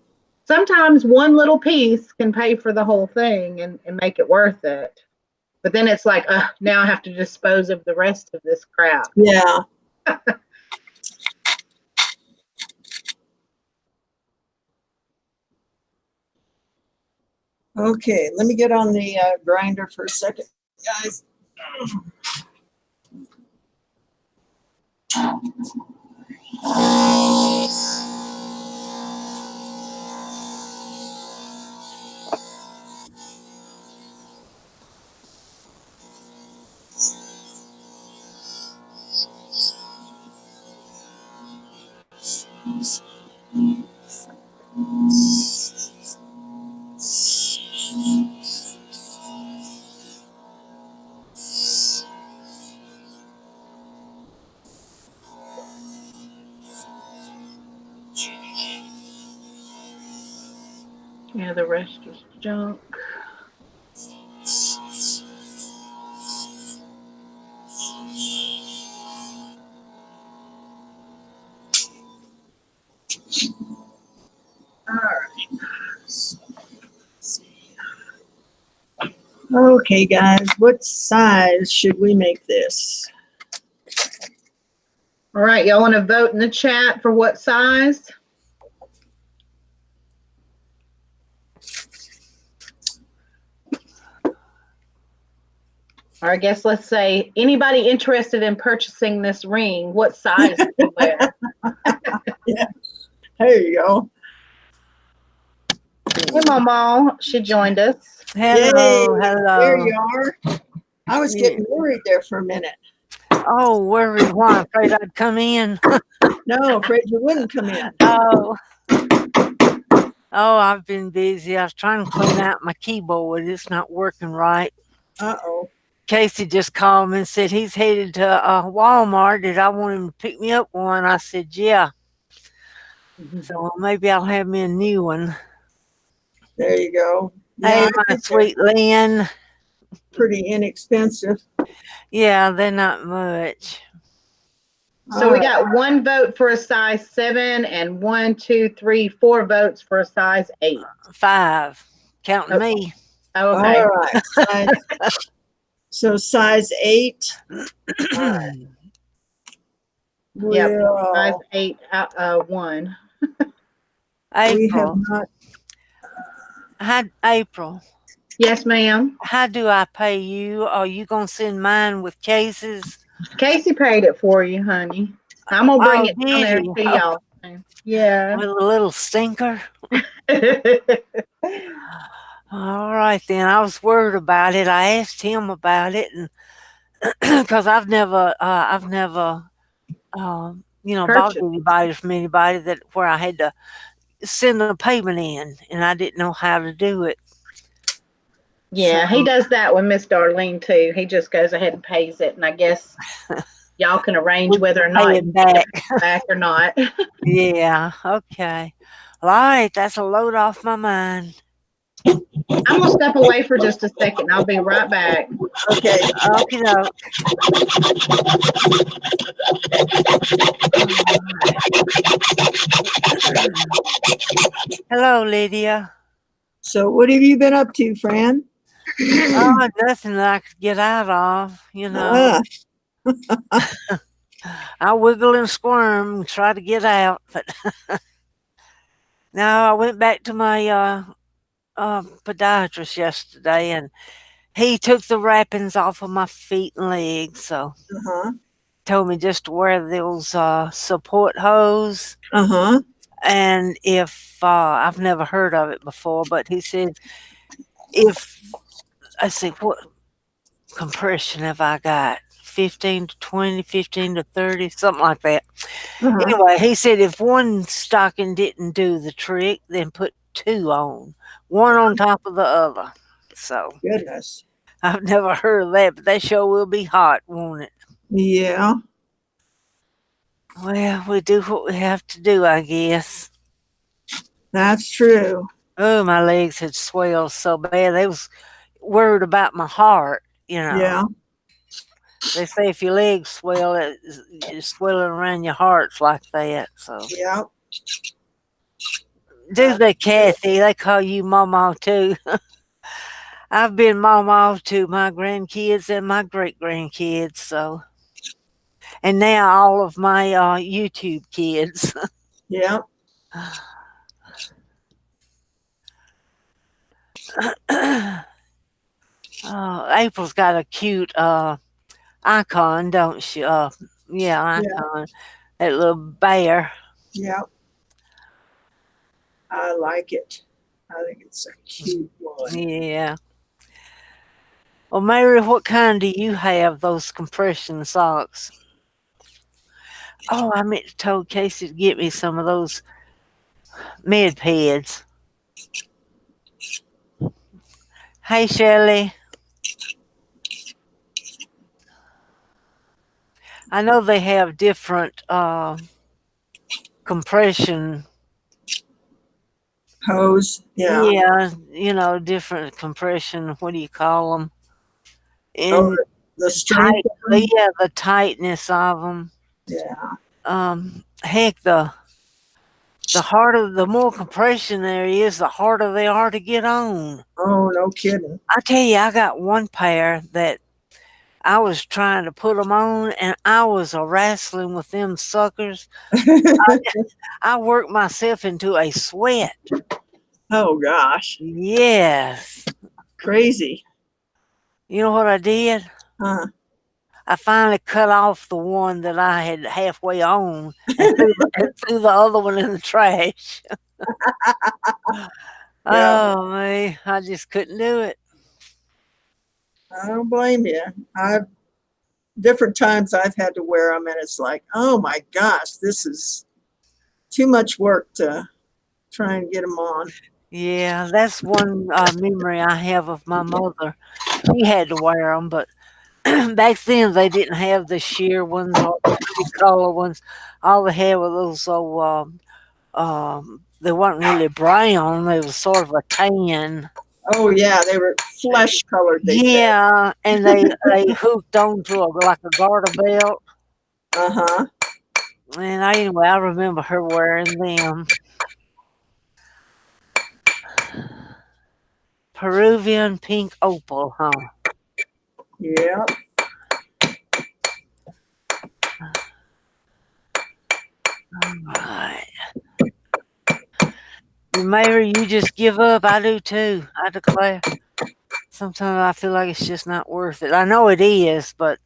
Sometimes one little piece can pay for the whole thing and make it worth it. But then it's like, now I have to dispose of the rest of this crap. Yeah. Okay, let me get on the grinder for a second, guys. Yeah, the rest is junk. All right. Let's see. Okay, guys, what size should we make this? All right, y'all want to vote in the chat for what size? Or I guess let's say, anybody interested in purchasing this ring, what size do you wear? Yeah, there you go. Hey, Mama, she joined us. Hello, Yay, hello. there you are. I was getting worried there for a minute. Oh, worried why? Afraid I'd come in. No, afraid you wouldn't come in. Oh, I've been busy. I was trying to clean out my keyboard. It's not working right. Uh-oh. Casey just called me and said he's headed to Walmart. Did I want him to pick me up one? I said, yeah. So maybe I'll have me a new one. There you go. Hey, Yeah, my sweet Lynn. pretty inexpensive. Yeah, they're not much. So we got one vote for a size 7 and 1, 2, 3, 4 votes for a size 8. 5, counting me. Oh, okay. All right. So size 8. Yep. Size 8, 1. We have April. not. April. Yes, ma'am. How do I pay you? Are you going to send mine with cases? Casey paid it for you, honey. I'm going to bring it down there to y'all. Yeah. With a little stinker? All right then. I was worried about it. I asked him about it, and because I've never bought Purchase. anybody from anybody that where I had to send a payment in, and I didn't know how to do it. So Yeah, he does that with Miss Darlene too. He just goes ahead and pays it, and I guess y'all can arrange we whether or pay not it you get back. it back or not. Yeah. Okay. All right. That's a load off my mind. I'm gonna step away for just a second. I'll be right back. Okay. Okay. All right. Hello, Lydia. So what have you been up to, Fran? Oh, nothing that I could get out of. Ah, I wiggle and squirm and try to get out, but now I went back to my podiatrist yesterday, and he took the wrappings off of my feet and legs. So uh-huh. told me just to wear those support hose. Uh-huh. And if I've never heard of it before, but he said if I say what compression have I got? 15 to 20, 15 to 30, something like that. Uh-huh. Anyway, he said if one stocking didn't do the trick, then put two on, one on top of the other. So Goodness. I've never heard of that, but that sure will be hot, won't it? Yeah, Well, we do what we have to do, I guess. that's true. Oh, my legs had swelled so bad. They was worried about my heart. Yeah. They say if your legs swell, it's swelling around your heart's like that. So, Yeah. do they, Kathy? They call you Mama too. I've been Mama to my grandkids and my great grandkids. So, and now all of my YouTube kids. Yeah. April's got a cute icon, don't she? Yeah, Yeah. icon. That little bear. Yeah. I like it. I think it's a cute one. Yeah. Well, Mary, what kind do you have? Those compression socks? Oh, I meant to tell Casey to get me some of those med pads. Hey, Shelley. I know they have different compression. Hose. Yeah. Yeah, different compression. What do you call them? Oh, In the tight. strength of them. Yeah, the tightness of them. Yeah. Heck, the more compression there is, the harder they are to get on. Oh, no kidding. I tell you, I got one pair that I was trying to put them on, and I was a wrestling with them suckers. I worked myself into a sweat. Oh gosh. Yes. Crazy. You know what I did? Huh. I finally cut off the one that I had halfway on and threw the other one in the trash. Yeah. Oh, me. I just couldn't do it. I don't blame you. I've different times I've had to wear them, and it's like, oh my gosh, this is too much work to try and get them on. Yeah, that's one memory I have of my mother. She had to wear them, but back then they didn't have the sheer ones or the pretty color ones. All they had were those old, they weren't really brown. They was sort of a tan. Oh yeah, they were flesh colored. They said. Yeah, and they hooked onto like a garter belt. Uh huh. And anyway, I remember her wearing them. Peruvian pink opal, huh? Yeah. All right. Maybe you just give up. I do too. I declare. Sometimes I feel like it's just not worth it. I know it is, but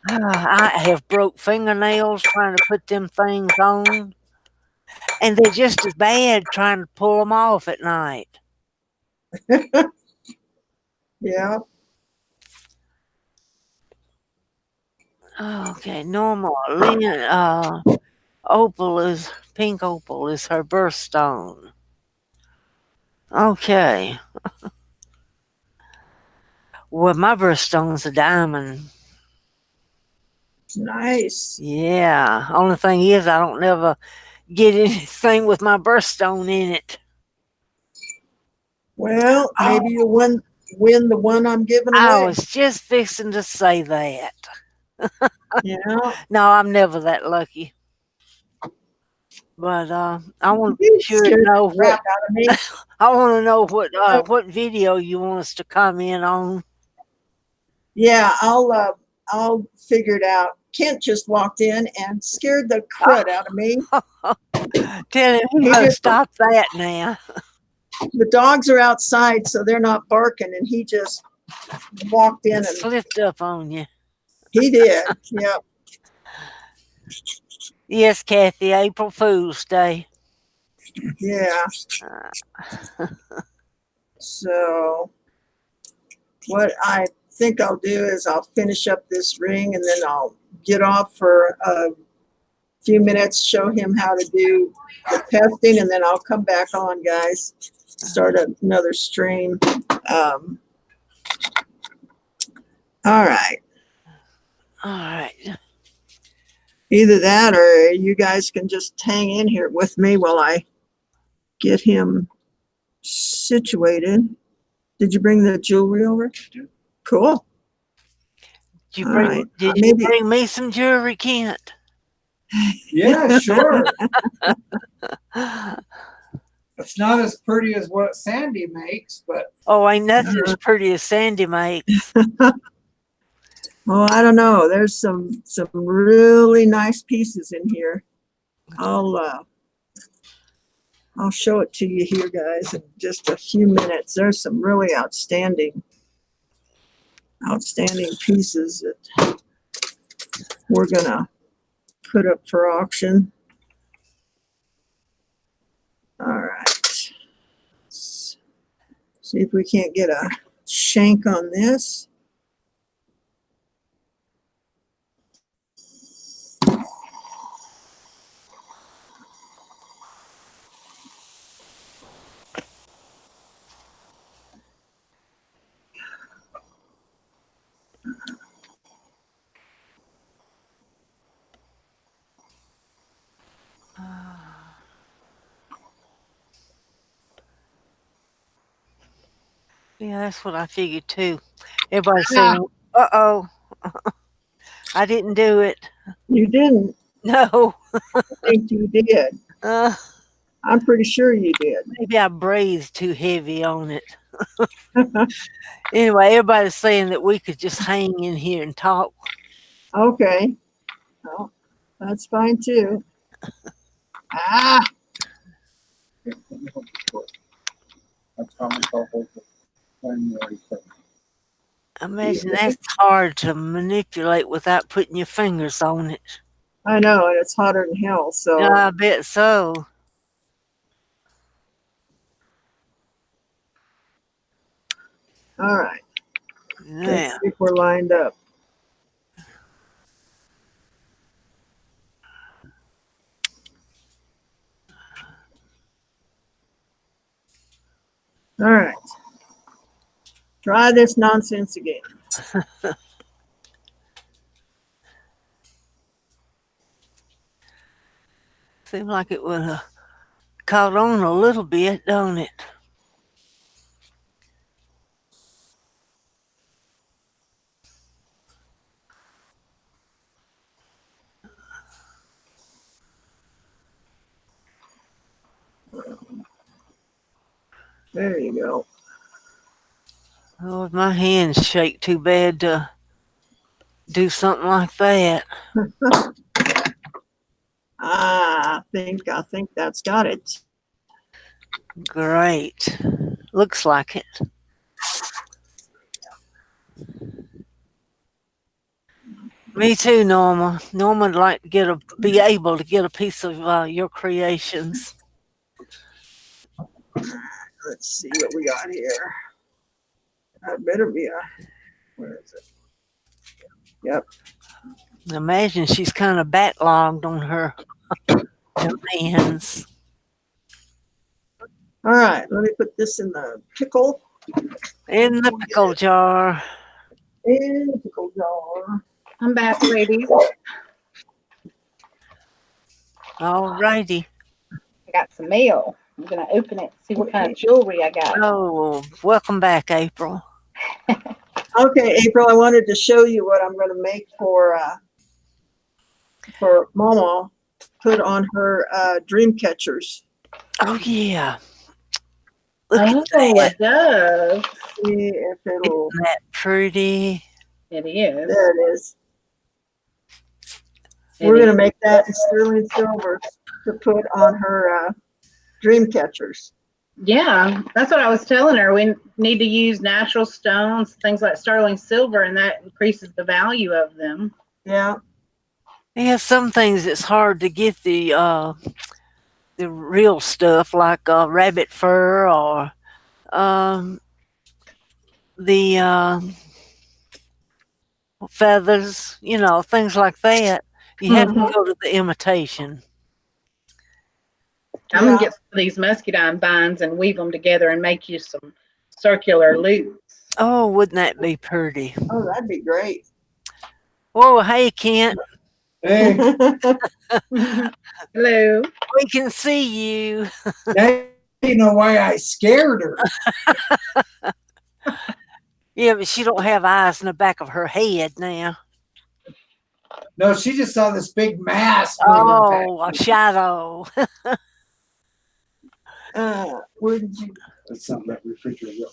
I have broke fingernails trying to put them things on. And they're just as bad trying to pull them off at night. Yeah. Okay, normal. Pink opal is her birthstone. Okay. Well, my birthstone's a diamond. Nice. Yeah. Only thing is, I don't never get anything with my birthstone in it. Well, Oh, maybe you'll win the one I'm giving I away. was just fixing to say that. Yeah. No, I'm never that lucky. But I want to be You sure to scared the know crap out of me. I want to know what video you want us to comment on. Yeah, I'll figure it out. Kent just walked in and scared the crud out of me. Tell him he He better just stop that now. the dogs are outside, so they're not barking, and he just walked in and Slipped up on you. he did. Yep. Yes, Kathy, April Fool's Day. Yeah. So what I think I'll do is I'll finish up this ring and then I'll get off for a few minutes, show him how to do the testing, and then I'll come back on, guys. Start another stream. All right. All right. Either that or you guys can just hang in here with me while I get him situated. Did you bring the jewelry over? Cool. Did you All bring right. did you Maybe. bring me some jewelry, Kent? Yeah, sure. It's not as pretty as what Sandy makes, but Oh, ain't nothing as pretty as Sandy makes. Well, I don't know. There's some really nice pieces in here. I'll show it to you here, guys, in just a few minutes. There's some really outstanding pieces that we're gonna put up for auction. All right. Let's see if we can't get a shank on this. Yeah, that's what I figured too. Everybody's saying, "Uh-oh, I didn't do it." You didn't No. think you did. Uh, I'm pretty sure you did. maybe I breathed too heavy on it. Anyway, everybody's saying that we could just hang in here and talk. Okay. Well, that's fine too. Ah, that's probably called the primary thing. Imagine that's hard to manipulate without putting your fingers on it. I know, and it's hotter than hell. So, I bet so. all right. Yeah. Let's see if we're lined up. All right. Try this nonsense again. Seems like it would have caught on a little bit, don't it? There you go. Oh, if my hands shake too bad to do something like that. I think that's got it. Great. Looks like it. Me too, Norma. Norma'd like to be able to get a piece of your creations. Let's see what we got here. That better be a, where is it? Yep. Imagine she's kind of backlogged on her demands. All right, let me put this in the pickle. In the pickle jar. In the pickle jar. I'm back, ladies. All righty. I got some mail. I'm gonna open it, see what kind of jewelry I got. Oh, welcome back, April. Okay, April, I wanted to show you what I'm going to make for Mama to put on her dream catchers. Oh, yeah. Look at Oh, that. it does. See if it'll. Isn't that pretty? It is. There it is. It We're going to is. make that in sterling silver to put on her dream catchers. Yeah, that's what I was telling her. We need to use natural stones, things like sterling silver, and that increases the value of them. Yeah. Yeah, some things it's hard to get the real stuff like rabbit fur or the feathers, things like that. You have to Mhm. go to the imitation. I'm gonna Yeah. get some of these muscadine vines and weave them together and make you some circular loops. Oh, wouldn't that be pretty? Oh, that'd be great. Whoa, hey, Kent. Hey, Hello. We can see you. now you know why I scared her. Yeah, but she don't have eyes in the back of her head now. No, she just saw this big mass moving Oh, a past. shadow. Where did you? That's something that refrigerator.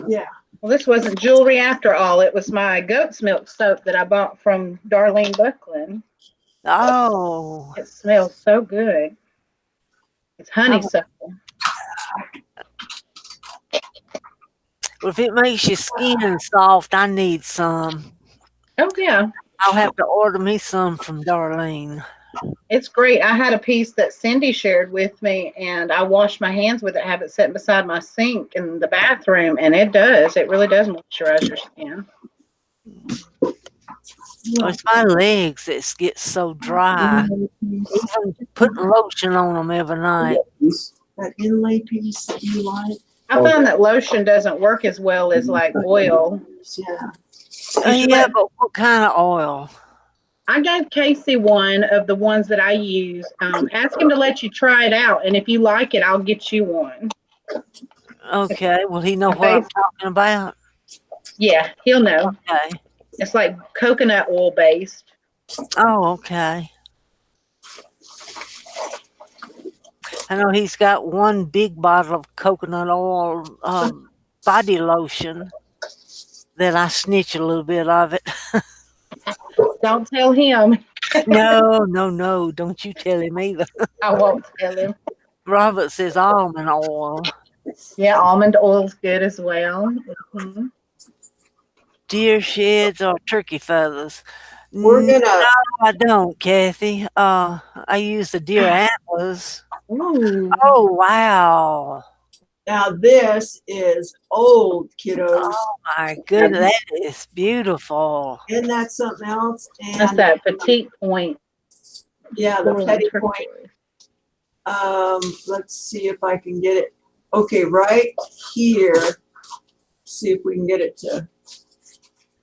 Yeah. Well, this wasn't jewelry after all. It was my goat's milk soap that I bought from Darlene Buckland. Oh, It smells so good. It's honeysuckle. well, if it makes your skin soft, I need some. Oh, yeah. I'll have to order me some from Darlene. It's great. I had a piece that Cindy shared with me, and I wash my hands with it, have it sitting beside my sink in the bathroom, and it does. It really does moisturize your skin. Well, it's my legs that get so dry. Even putting lotion on them every night. That inlay piece that you like. I found that lotion doesn't work as well as like oil. Yeah. Yeah, but what kind of oil? I gave Casey one of the ones that I use. Ask him to let you try it out, and if you like it, I'll get you one. Okay, will he know what I'm talking about? Yeah, he'll know. Okay. It's like coconut oil based. Oh, okay. I know he's got one big bottle of coconut oil body lotion that I snitch a little bit of it. Don't tell him. No, don't you tell him either. I won't tell him. Robert says almond oil. Yeah, almond oil's good as well. Mm-hmm. Deer sheds or turkey feathers? We're gonna. No, I don't, Kathy. I use the deer antlers. Ooh. Oh, wow. Now this is old, kiddos. Oh, my goodness. That is beautiful. Isn't that something else? That's And that petite point. yeah, the petty point. Let's see if I can get it. Okay, right here. See if we can get it to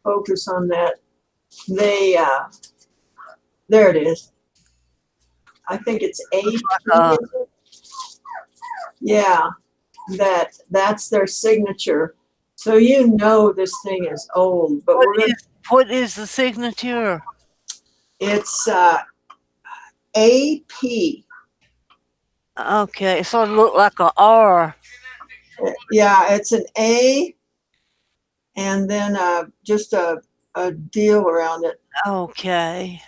focus on that. There it is. I think it's 8. Yeah, that's their signature. So you know this thing is old, but what is the signature? It's AP. Okay, it sort of looked like a R. Yeah, it's an A, and then just a deal around it. Okay.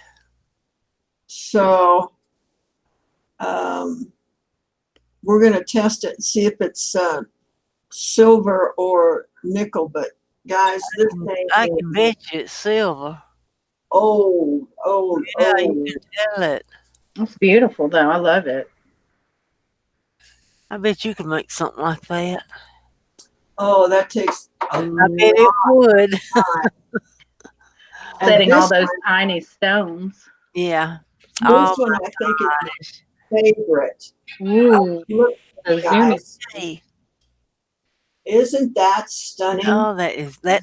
So we're going to test it and see if it's silver or nickel. But guys, this thing I can bet you it's silver. old, Yeah, you old. can tell it. It's beautiful though. I love it. I bet you could make something like that. Oh, that takes a I bet lot. it would. And Setting all this those tiny stones. Yeah. this Oh one I think is my favorite. Ooh, Look, the zoomy. guys, hey. isn't that stunning? Oh,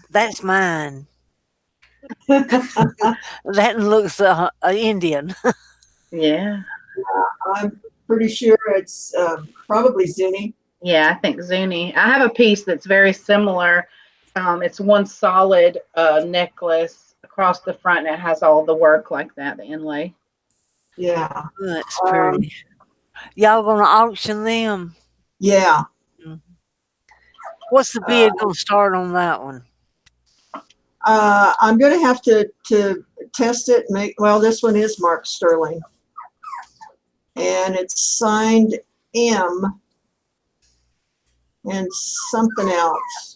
that's mine. That looks Indian. Yeah. I'm pretty sure it's probably Zuni. Yeah, I think Zuni. I have a piece that's very similar. It's one solid necklace across the front, and it has all the work like that, the inlay. Yeah. That's Um, pretty. Y'all gonna auction them? yeah. Mhm. What's the bid gonna start on that one? I'm going to have to test it. Well, this one is Mark Sterling, and it's signed M and something else.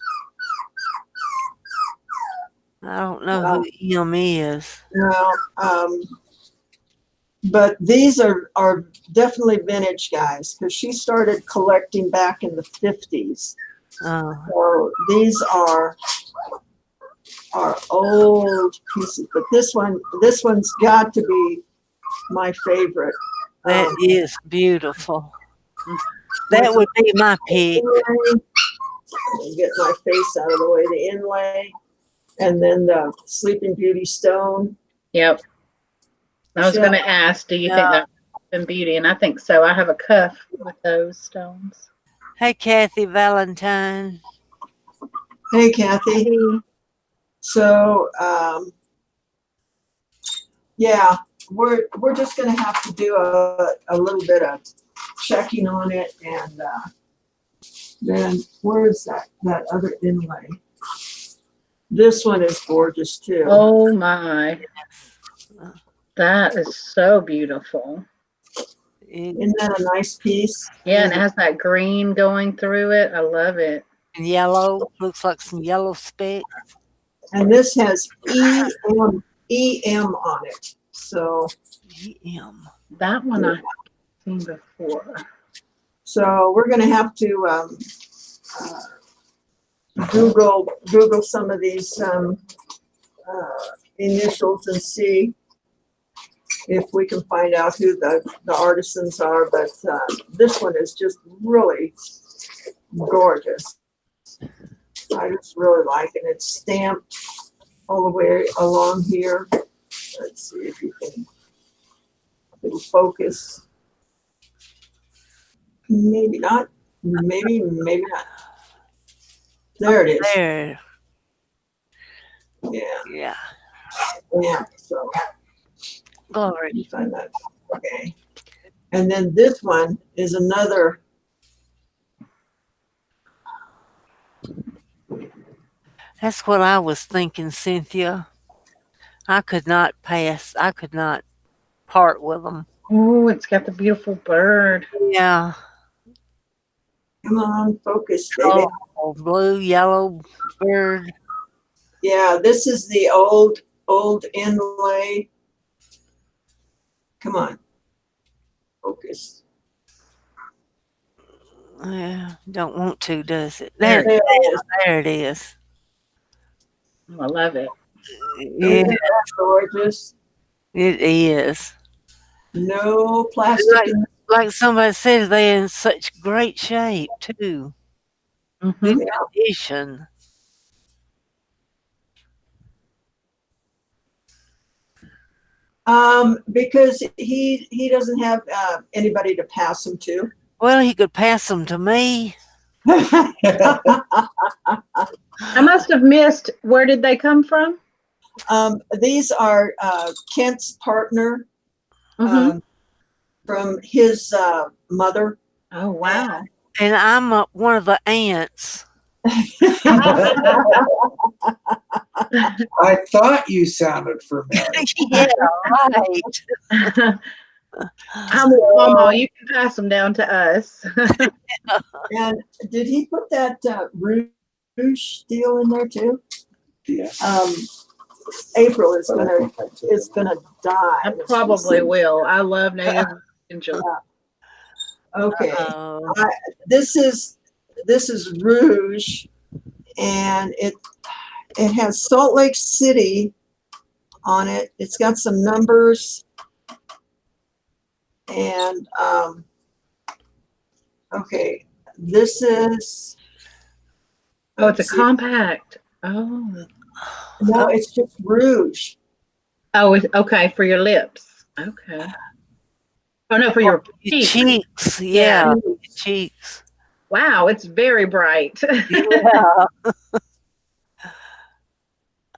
I don't know who EM is. Well, but these are definitely vintage, guys, because she started collecting back in the 50s. Oh, So these are old pieces, but this one's got to be my favorite. that is beautiful. That with would be my pick. inlay. Let me get my face out of the way. The inlay, and then the Sleeping Beauty stone. Yep. I was going to ask, do you think Yeah. that's beauty? And I think so. I have a cuff with those stones. Hey, Kathy Valentine. Hey, Kathy. So, yeah, we're just going to have to do a little bit of checking on it, and then where's that other inlay? This one is gorgeous too. Oh my. That is so beautiful. Isn't that a nice piece? Yeah, and it has that green going through it. I love it. And yellow. Looks like some yellow speck. And this has EM on it. So EM. That one I've seen before. so we're going to have to Google some of these initials and see if we can find out who the artisans are. But this one is just really gorgeous. I just really like it. It's stamped all the way along here. Let's see if you can it'll focus. Maybe not. Maybe not. There it is. There. Yeah. Yeah. Yeah. So Glory. let me find that. Okay. And then this one is another. That's what I was thinking, Cynthia. I could not part with them. Oh, it's got the beautiful bird. Yeah. Come on, focus, baby. Oh, blue, yellow bird. Yeah, this is the old inlay. Come on, focus. Yeah, don't want to, does it? There There, it There it is. there it is. Oh, I love it. Yeah, Isn't that gorgeous? it is. No plastic. Like somebody said, they're in such great shape too. Mm-hmm. Good condition. Because he doesn't have anybody to pass them to. Well, he could pass them to me. I must have missed. Where did they come from? These are Kent's partner Mm-hmm. from his mother. Oh, wow. And I'm one of the aunts. I thought you sounded familiar. Yeah, right. I'm with Mama. You can pass them down to us. And did he put that rouge deal in there too? Yes. April is But I gonna think I took them. die. I when she probably sees- will. I love native angel. Okay, Oh, this is Rouge, and it has Salt Lake City on it. It's got some numbers, and okay, this is Oh, it's a let's see. compact. Oh. No, it's just Rouge. Oh, it's okay for your lips. Okay. Oh no, for your your cheeks. cheeks. Yeah. Yeah, your cheeks. Wow, it's very bright. Yeah.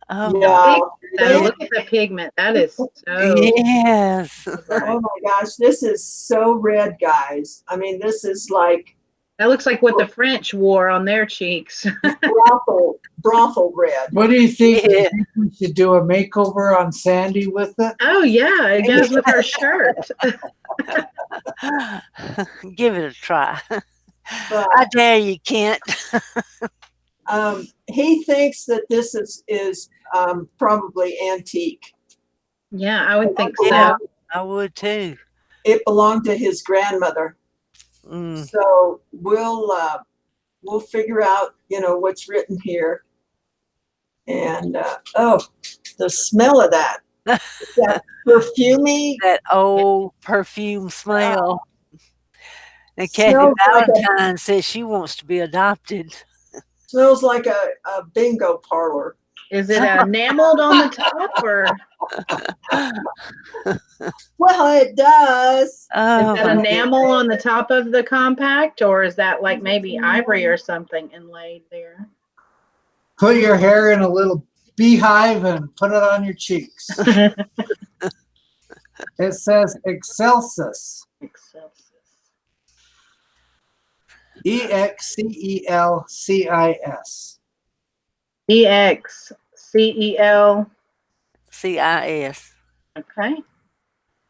Oh, Yeah. So look at the pigment. That is so yes. bright. Oh my gosh, this is so red, guys. I mean, this is like That looks like what the French wore on their cheeks. brothel red. What do you think? Yeah. Do you think we should do a makeover on Sandy with it? Oh yeah, it goes with her shirt. Give it a try. But I dare you, Kent. he thinks that this is probably antique. Yeah, I would think Yeah. so. I would too. It belonged to his grandmother. Mm. So we'll figure out, what's written here. And oh, the smell of that perfumey. That old perfume smell. And Kathy Smells like Valentine says she wants to be adopted. Smells like a bingo parlor. Is it enameled on the top or Well, it does. is Oh, that enamel on the top of the compact, or is that like maybe ivory or something inlaid there? Put your hair in a little beehive and put it on your cheeks. It says Excelsis. EXCELCIS. EXCEL. CIS. Okay.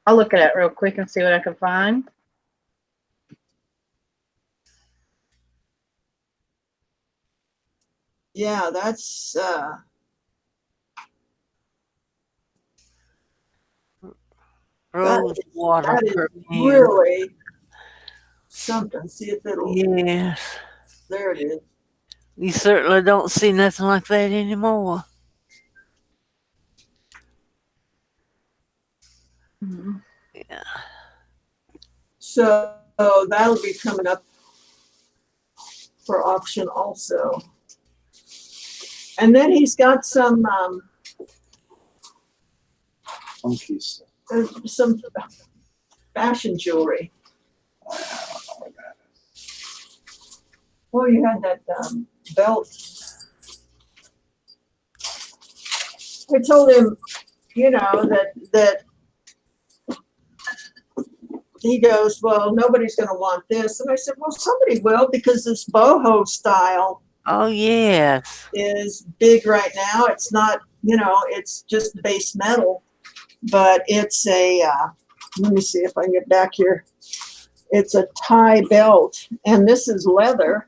I'll look at it real quick and see what I can find. Yeah, that's Rose water that is perfume. really something. See if it'll. Yes. There it is. You certainly don't see nothing like that anymore. Mhm. Yeah. So that'll be coming up for auction also. And then he's got some Funky stuff. some fashion jewelry. Well, you had that belt. I told him, that he goes, well, nobody's going to want this. And I said, well, somebody will, because this boho style Oh, yes. is big right now. It's not, it's just base metal, but it's let me see if I can get back here. It's a tie belt, and this is leather,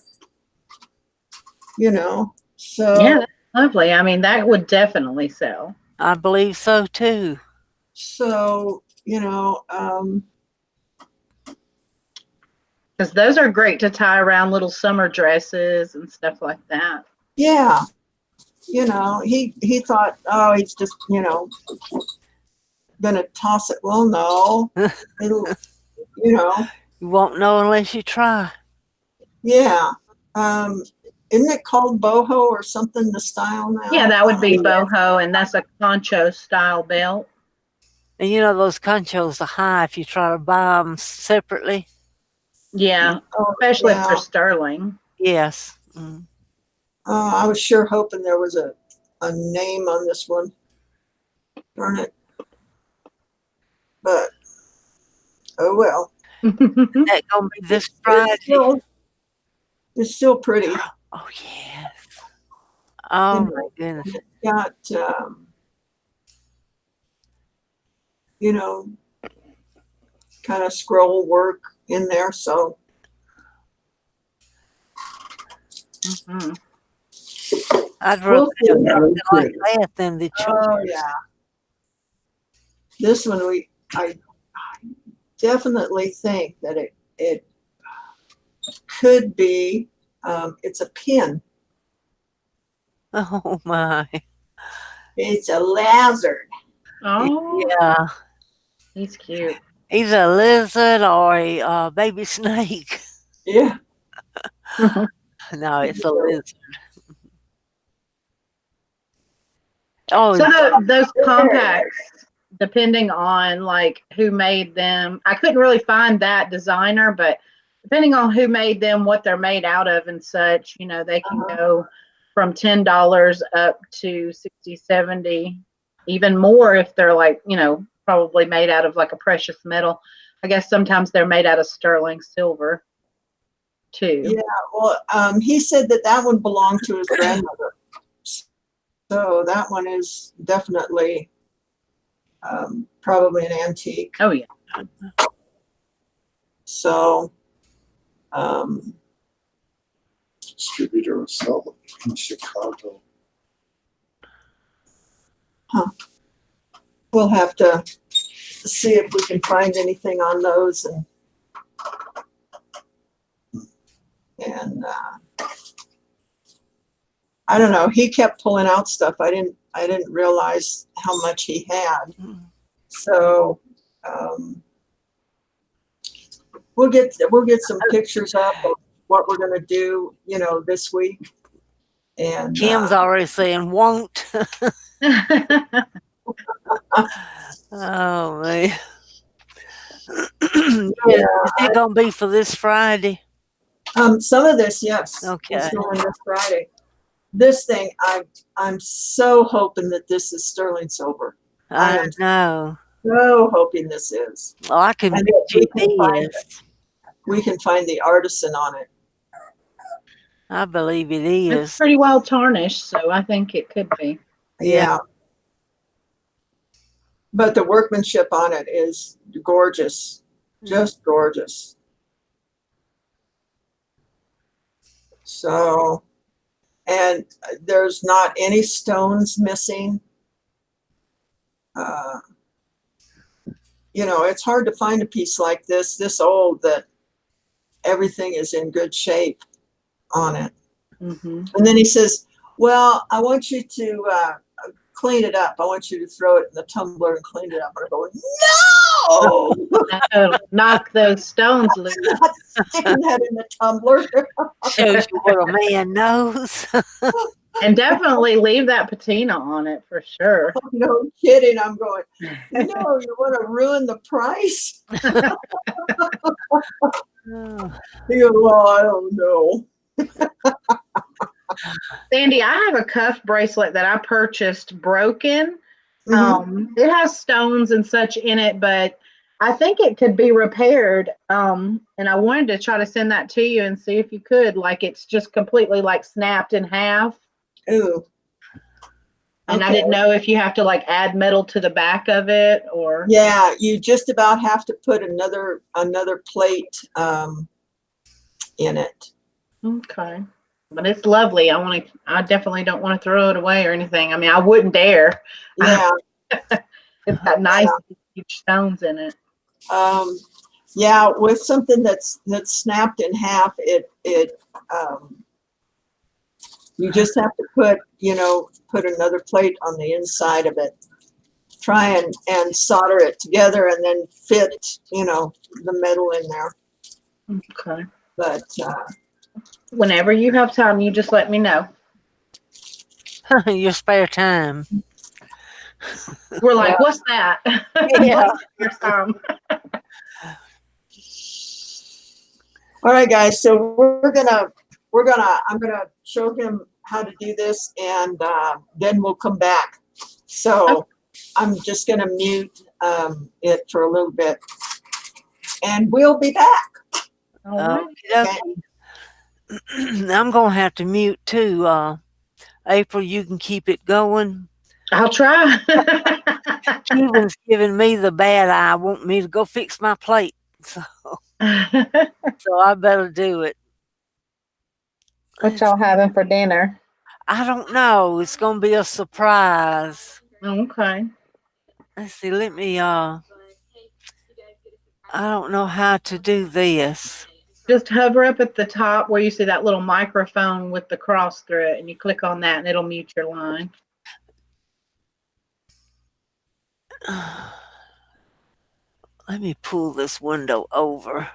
so. Yeah, that's lovely. I mean, that would definitely sell. I believe so too. So, Because those are great to tie around little summer dresses and stuff like that. yeah, he thought, oh, he's just, gonna toss it. Well, no, it'll, You won't know unless you try. yeah. Isn't it called boho or something, the style now? Yeah, that would be boho, and that's a poncho style belt. And those conchos are high if you try to buy them separately. Yeah, Oh, especially if yeah. they're sterling. Yes. Mm. I was sure hoping there was a name on this one. Darn it. But, oh well. That gonna be this Friday. It's still pretty. Oh yes. Oh And my goodness. it's got, kind of scroll work in there. So, Mhm. I'd rather We'll see. have something like that than the choice. Oh yeah. This one I definitely think that it could be it's a pin. Oh my. It's a lizard. Oh, Yeah. he's cute. Either a lizard or a baby snake. Yeah. No, it's a lizard. Oh, So those compacts, depending on like who made them, I couldn't really find that designer, but depending on who made them, what they're made out of and such, you know, they can go from $10 up to 60, 70, even more if they're like, you know, probably made out of like a precious metal. I guess sometimes they're made out of sterling silver too. Yeah. Well, he said that one belonged to his grandmother. So that one is definitely probably an antique. Oh yeah. So Distributor or seller in Chicago. we'll have to see if we can find anything on those and I don't know. He kept pulling out stuff. I didn't realize how much he had. So we'll get some pictures up of what we're gonna do, you know, this week. And Kim's already saying won't. Oh man. yeah, Is it gonna be for this Friday? some of this, yes. Okay. It's going this Friday. This thing, I'm so hoping that this is sterling silver. I I am know. so hoping this is. Oh, I can And bet we you can find it. We can find the artisan on it. I believe it It's is. pretty well tarnished, so I think it could be. Yeah. But the workmanship on it is gorgeous. Just gorgeous. So, and there's not any stones missing. You know, it's hard to find a piece like this old, that everything is in good shape on it. Mm-hmm. And then he says, well, I want you to clean it up. I want you to throw it in the tumbler and clean it up. And I go, no! Knock those stones loose. Not sticking that in the tumbler. Shows you what a man knows. And definitely leave that patina on it for sure. No kidding. I'm going, no, you want to ruin the price? He goes, well, I don't know. Sandy, I have a cuff bracelet that I purchased broken. Mhm. It has stones and such in it, but I think it could be repaired. And I wanted to try to send that to you and see if you could. Like, it's just completely like snapped in half. Ooh. And I Okay. didn't know if you have to like add metal to the back of it or. Yeah, you just about have to put another plate in it. Okay. But it's lovely. I definitely don't want to throw it away or anything. I mean, I wouldn't dare. Yeah. It's got nice huge stones in it. Yeah, with something that's snapped in half, it you just have to put another plate on the inside of it. Try and solder it together and then fit, the metal in there. Okay. But Whenever you have time, you just let me know. Your spare time. We're like, what's that? Yeah. Your time. all right, guys. So I'm gonna show him how to do this, and then we'll come back. So I'm just gonna mute it for a little bit, and we'll be back. All right. Okay. I'm gonna have to mute too. April, you can keep it going. I'll try. Kevin's giving me the bad eye, want me to go fix my plate. So I better do it. What y'all having for dinner? I don't know. It's gonna be a surprise. Okay. Let's see. Let me. I don't know how to do this. Just hover up at the top where you see that little microphone with the cross through it, and you click on that, and it'll mute your line. Let me pull this window over.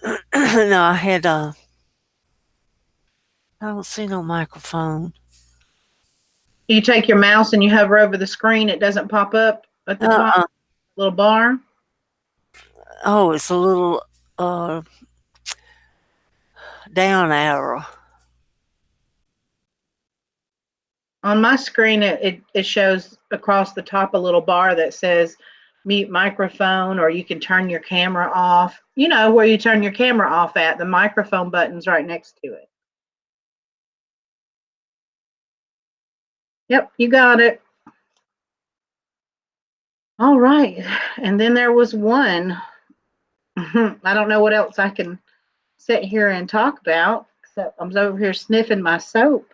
No, I don't see no microphone. You take your mouse and you hover over the screen. It doesn't pop up at the top, Uh-uh. little bar. Oh, it's a little uh down arrow. On my screen, it shows across the top a little bar that says mute microphone, or you can turn your camera off. You know where you turn your camera off at, the microphone button's right next to it. Yep, you got it. All right. And then there was one. I don't know what else I can sit here and talk about, except I'm over here sniffing my soap.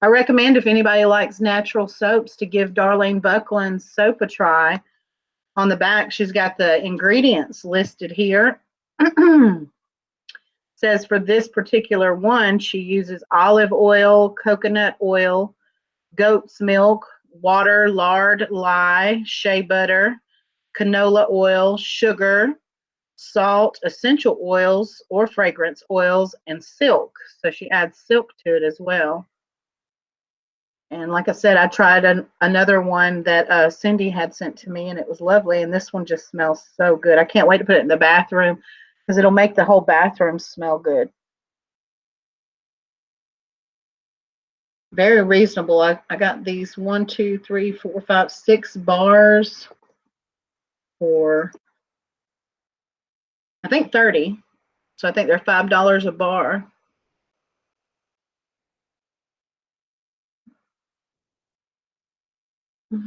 I recommend, if anybody likes natural soaps, to give Darlene Buckland's soap a try. On the back, she's got the ingredients listed here. Says for this particular one, she uses olive oil, coconut oil, goat's milk, water, lard, lye, shea butter, canola oil, sugar, salt, essential oils or fragrance oils, and silk. So she adds silk to it as well. And like I said, I tried another one that Cindy had sent to me, and it was lovely. And this one just smells so good. I can't wait to put it in the bathroom because it'll make the whole bathroom smell good. Very reasonable. I got these 1, 2, 3, 4, 5, 6 bars for, I think, 30. So I think they're $5 a bar.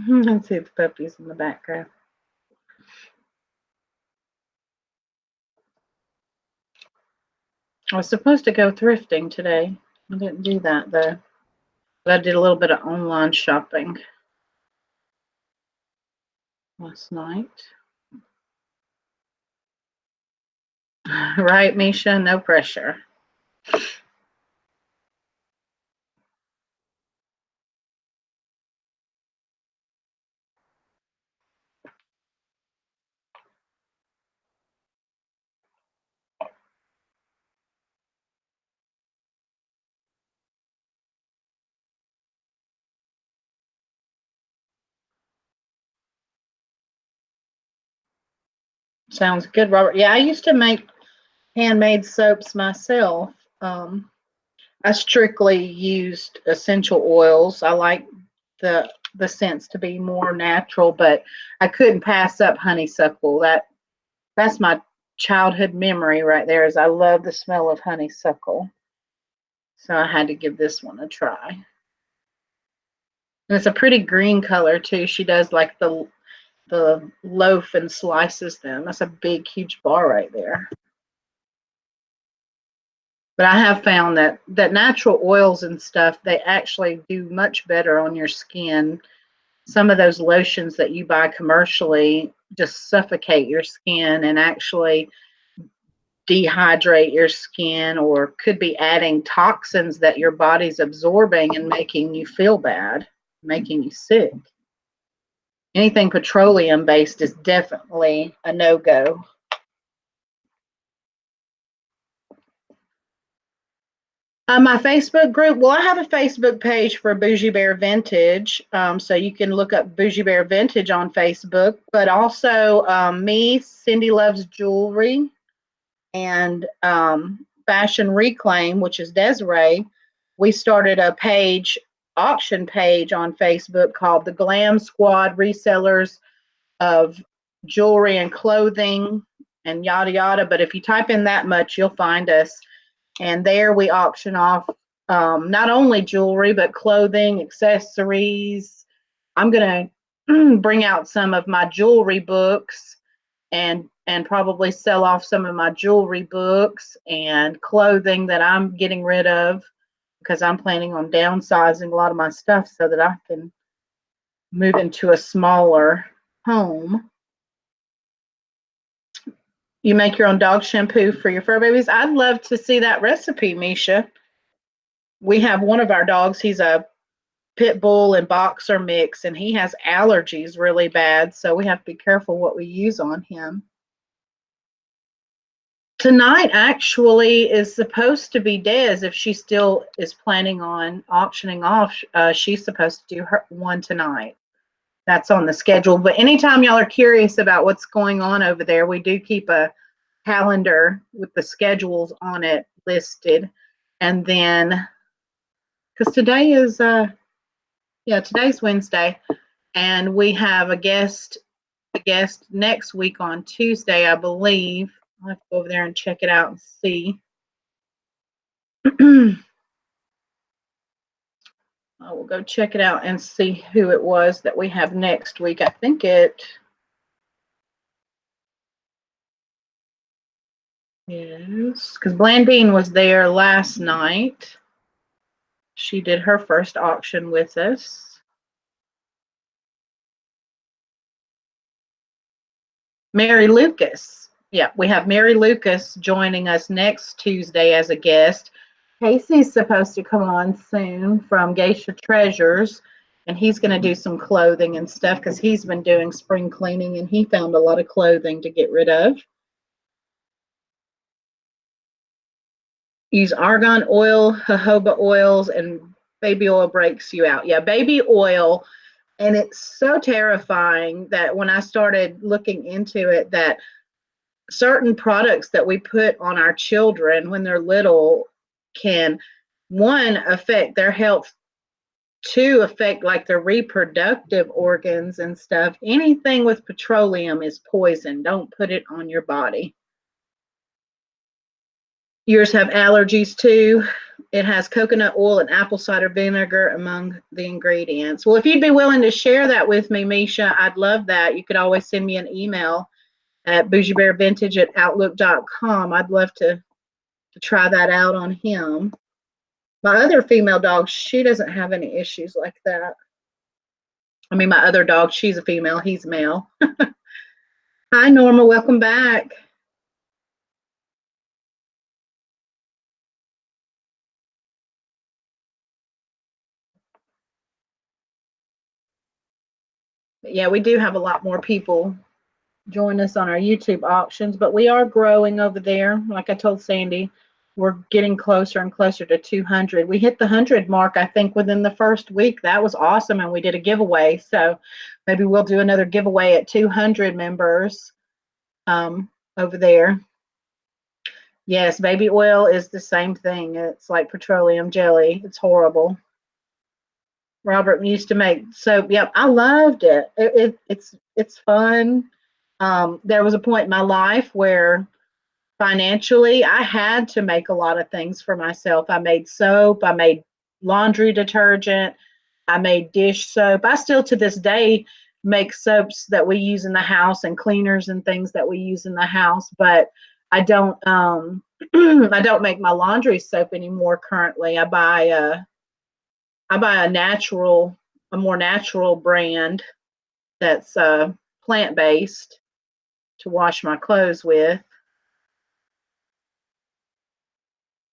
Let's see the puppies in the background. I was supposed to go thrifting today. I didn't do that though. But I did a little bit of online shopping last night. Right, Misha? No pressure. Sounds good, Robert. Yeah, I used to make handmade soaps myself. I strictly used essential oils. I like the scents to be more natural, but I couldn't pass up honeysuckle. That's my childhood memory right there. Is I love the smell of honeysuckle. So I had to give this one a try. And it's a pretty green color too. She does like the loaf and slices them. That's a big, huge bar right there. But I have found that natural oils and stuff, they actually do much better on your skin. Some of those lotions that you buy commercially just suffocate your skin and actually dehydrate your skin, or could be adding toxins that your body's absorbing and making you feel bad, making you sick. Anything petroleum based is definitely a no-go. My Facebook group, well, I have a Facebook page for Bougie Bear Vintage, so you can look up Bougie Bear Vintage on Facebook, but also me, Cindy Loves Jewelry, and Fashion Reclaim, which is Desiree. We started a auction page on Facebook called the Glam Squad Resellers of Jewelry and Clothing and yada yada, but if you type in that much, you'll find us. And there we auction off not only jewelry, but clothing, accessories. I'm going to bring out some of my jewelry books and probably sell off some of my jewelry books and clothing that I'm getting rid of, because I'm planning on downsizing a lot of my stuff so that I can move into a smaller home. You make your own dog shampoo for your fur babies? I'd love to see that recipe, Misha. We have one of our dogs, he's a pit bull and boxer mix, and he has allergies really bad, so we have to be careful what we use on him. Tonight actually is supposed to be Des. If she still is planning on auctioning off, she's supposed to do her one tonight. That's on the schedule. But anytime y'all are curious about what's going on over there, we do keep a calendar with the schedules on it listed. And then, because today is, today's Wednesday, and we have a guest next week on Tuesday, I believe. I'll have to go over there and check it out and see. I will go check it out and see who it was that we have next week. I think it is, because Blandine was there last night. She did her first auction with us. Mary Lucas. Yeah, we have Mary Lucas joining us next Tuesday as a guest. Casey's supposed to come on soon from Geisha Treasures, and he's going to do some clothing and stuff because he's been doing spring cleaning and he found a lot of clothing to get rid of. Use argan oil, jojoba oils, and baby oil breaks you out. Yeah, baby oil. And it's so terrifying that when I started looking into it, that certain products that we put on our children when they're little can, one, affect their health, two, affect like their reproductive organs and stuff. Anything with petroleum is poison. Don't put it on your body. Yours have allergies too. It has coconut oil and apple cider vinegar among the ingredients. Well, if you'd be willing to share that with me, Misha, I'd love that. You could always send me an email at bougiebearvintage@outlook.com. I'd love to try that out on him. My other female dog, she doesn't have any issues like that. I mean, my other dog, she's a female, he's male. Hi, Norma, welcome back. Yeah, we do have a lot more people join us on our YouTube auctions, but we are growing over there. Like I told Sandy, we're getting closer and closer to 200. We hit the 100 mark, I think, within the first week. That was awesome, and we did a giveaway. So maybe we'll do another giveaway at 200 members over there. Yes, baby oil is the same thing. It's like petroleum jelly. It's horrible. Robert used to make soap. Yep, I loved it. It's fun. There was a point in my life where financially I had to make a lot of things for myself. I made soap, I made laundry detergent, I made dish soap. I still to this day make soaps that we use in the house and cleaners and things that we use in the house, but I don't I don't make my laundry soap anymore currently. I buy a more natural brand that's plant-based to wash my clothes with.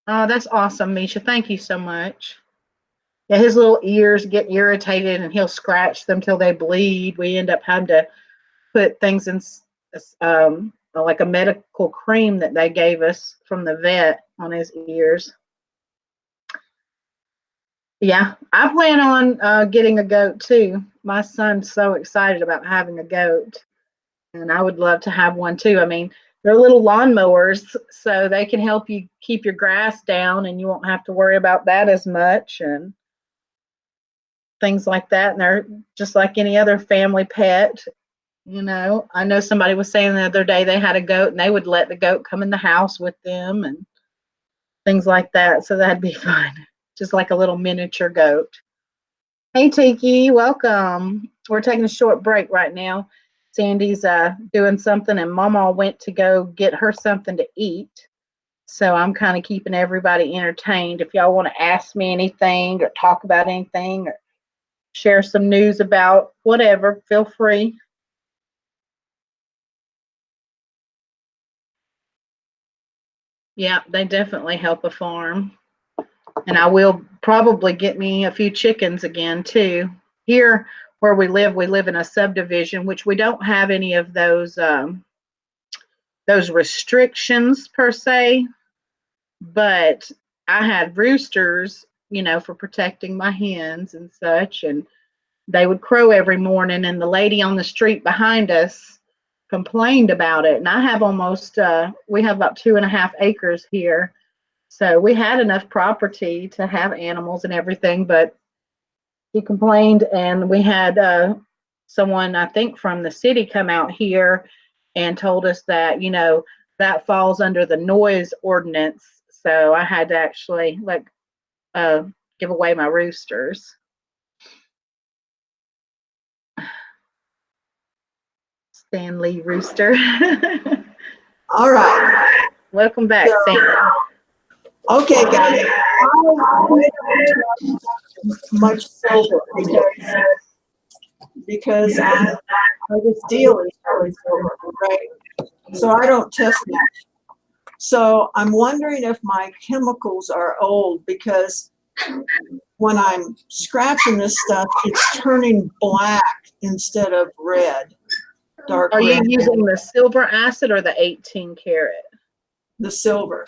Oh, that's awesome, Misha. Thank you so much. Yeah, his little ears get irritated and he'll scratch them till they bleed. We end up having to put things in like a medical cream that they gave us from the vet on his ears. Yeah, I plan on getting a goat too. My son's so excited about having a goat, and I would love to have one too. I mean, they're little lawnmowers, so they can help you keep your grass down, and you won't have to worry about that as much and things like that. And they're just like any other family pet. You know, I know somebody was saying the other day they had a goat, and they would let the goat come in the house with them and things like that. So that'd be fun, just like a little miniature goat. Hey, Tiki, welcome. We're taking a short break right now. Sandy's doing something, and Mama went to go get her something to eat. So I'm kind of keeping everybody entertained. If y'all want to ask me anything or talk about anything or share some news about whatever, feel free. Yeah, they definitely help a farm. And I will probably get me a few chickens again too. Here where we live in a subdivision, which we don't have any of those restrictions per se, but I had roosters, for protecting my hens and such, and they would crow every morning, and the lady on the street behind us complained about it. And I have we have about 2.5 acres here. So we had enough property to have animals and everything, but he complained, and we had someone, I think, from the city come out here and told us that, that falls under the noise ordinance. So I had to actually give away my roosters. Stanley Rooster. All right. Welcome back, So- Sam. Okay, guys. I don't much silver because I just deal in silver, right? So I don't test much. So I'm wondering if my chemicals are old, because when I'm scratching this stuff, it's turning black instead of red, dark Are you red. using the silver acid or the 18 karat? The silver.